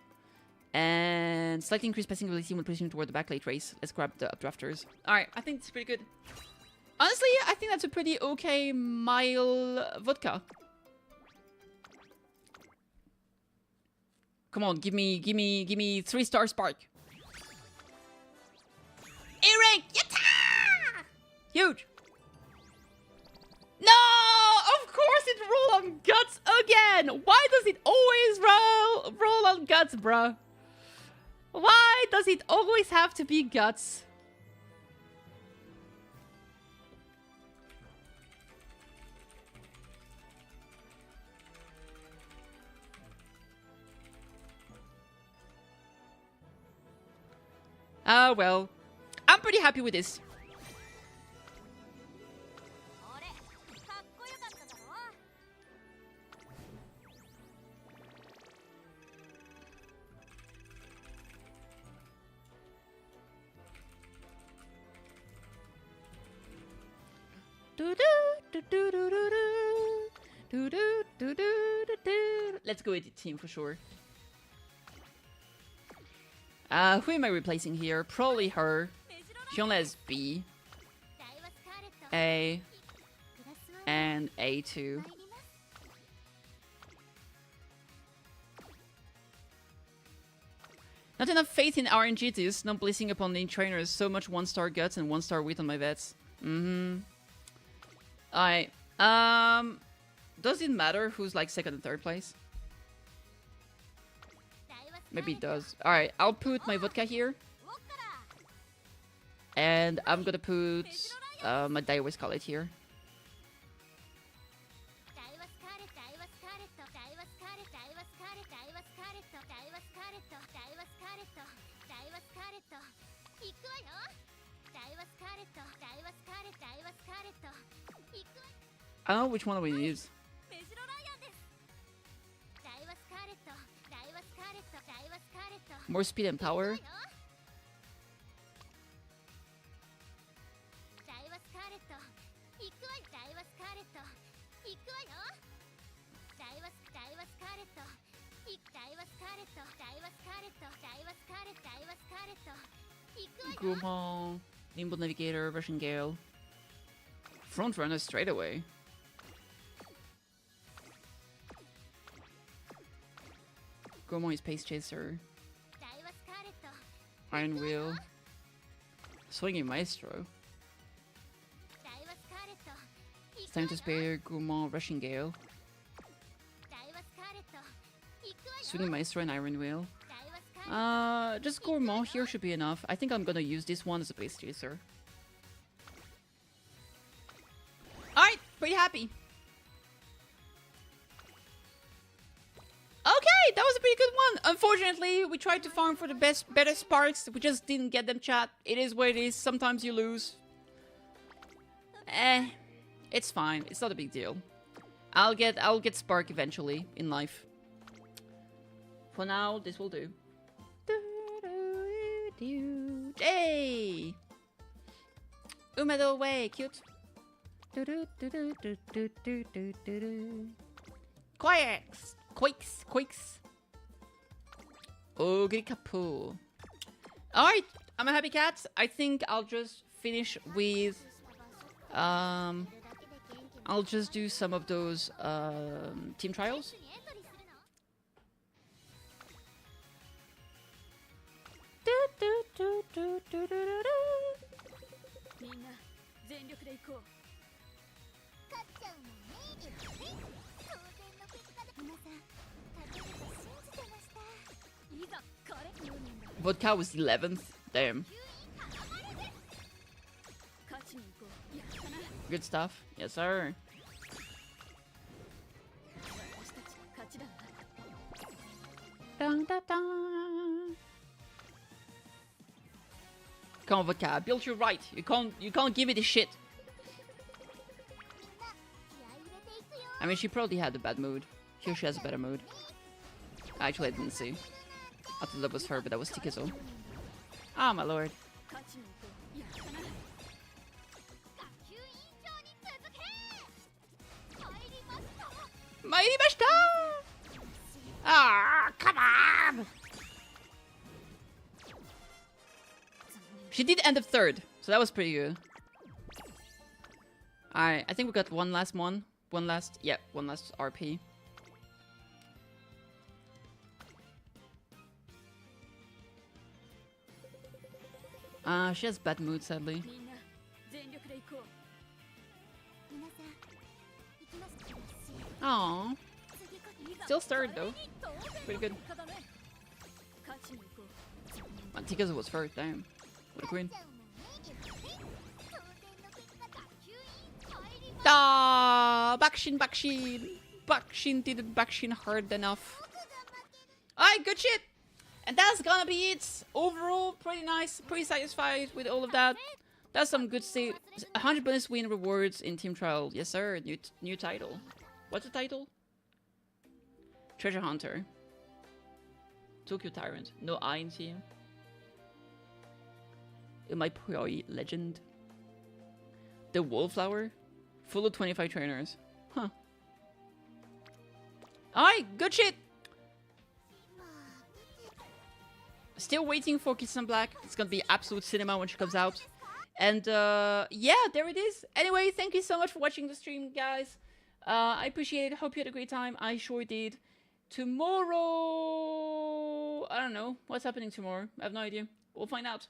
And slightly increased passing ability when pushing toward the back late race. Let's grab the updrafters. Alright, I think it's pretty good. Honestly, I think that's a pretty okay mile vodka. Come on, give me 3-star spark. A-rank! Yatta! Huge! No! Of course it roll on guts again! Why does it always roll on guts, bruh? Why does it always have to be guts? Well, I'm pretty happy with this. Let's go with the team for sure. Who am I replacing here? Probably her. She only has B, A, and A2. Not enough faith in RNGTs, not placing upon the trainers, so much 1-star guts and 1-star wheat on my vets. Alright. Does it matter who's like 2nd and 3rd place? Maybe it does. Alright, I'll put my vodka here. And I'm gonna put my Daiwa Scarlet here. I don't know which one we use. More speed and power. Grumon, Nimble Navigator, Russian Gale. Front runner straight away. Grumon is Pace Chaser. Iron Wheel. Swinging Maestro. It's time to spare Grumon, Russian Gale. Swinging Maestro and Iron Wheel. Just Gourmand here should be enough. I think I'm gonna use this one as a Pace Chaser. Alright, pretty happy. Okay, that was a pretty good one. Unfortunately, we tried to farm for the better sparks. We just didn't get them, chat. It is what it is. Sometimes you lose. It's fine. It's not a big deal. I'll get spark eventually in life. For now, this will do. Hey! Umedo way, cute. Quakes! Quakes! Ogre Kapu. Alright, I'm a happy cat. I think I'll just finish with... I'll just do some of those team trials. Vodka was 11th. Damn. Good stuff. Yes, sir. Dun, dun, dun. Come on, Vodka. I built you right. You can't give me this shit. I mean, she probably had a bad mood. Here she has a better mood. Actually, I didn't see. I thought that was her, but that was Tikizo. Ah, my lord. Mairimashita! Ah, come on! She did end up third, so that was pretty good. Alright, I think we got one last one. One last RP. She has bad mood, sadly. Aww. Still third, though. Pretty good. Tikazu was first, damn. What a queen. Ah, Bakshin. Bakshin didn't Bakshin hard enough. Alright, good shit. And that's gonna be it. Overall, pretty nice. Pretty satisfied with all of that. That's some good stuff. 100 bonus win rewards in Team Trial. Yes, sir. New title. What's the title? Treasure Hunter. Tokyo Tyrant. No I in team. My Poi Legend. The Wallflower. Full of 25 trainers. Huh. Alright, good shit. Still waiting for Kiss and Black. It's gonna be absolute cinema when she comes out. And yeah, there it is. Anyway, thank you so much for watching the stream, guys. I appreciate it. Hope you had a great time. I sure did. Tomorrow... I don't know. What's happening tomorrow? I have no idea. We'll find out.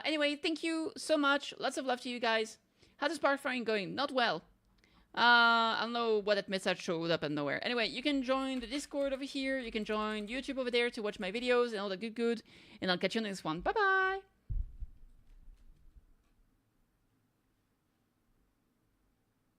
Anyway, thank you so much. Lots of love to you guys. How's the spark firing going? Not well. I don't know what that message showed up and nowhere. Anyway, you can join the Discord over here. You can join YouTube over there to watch my videos and all that good. And I'll catch you on the next one. Bye-bye!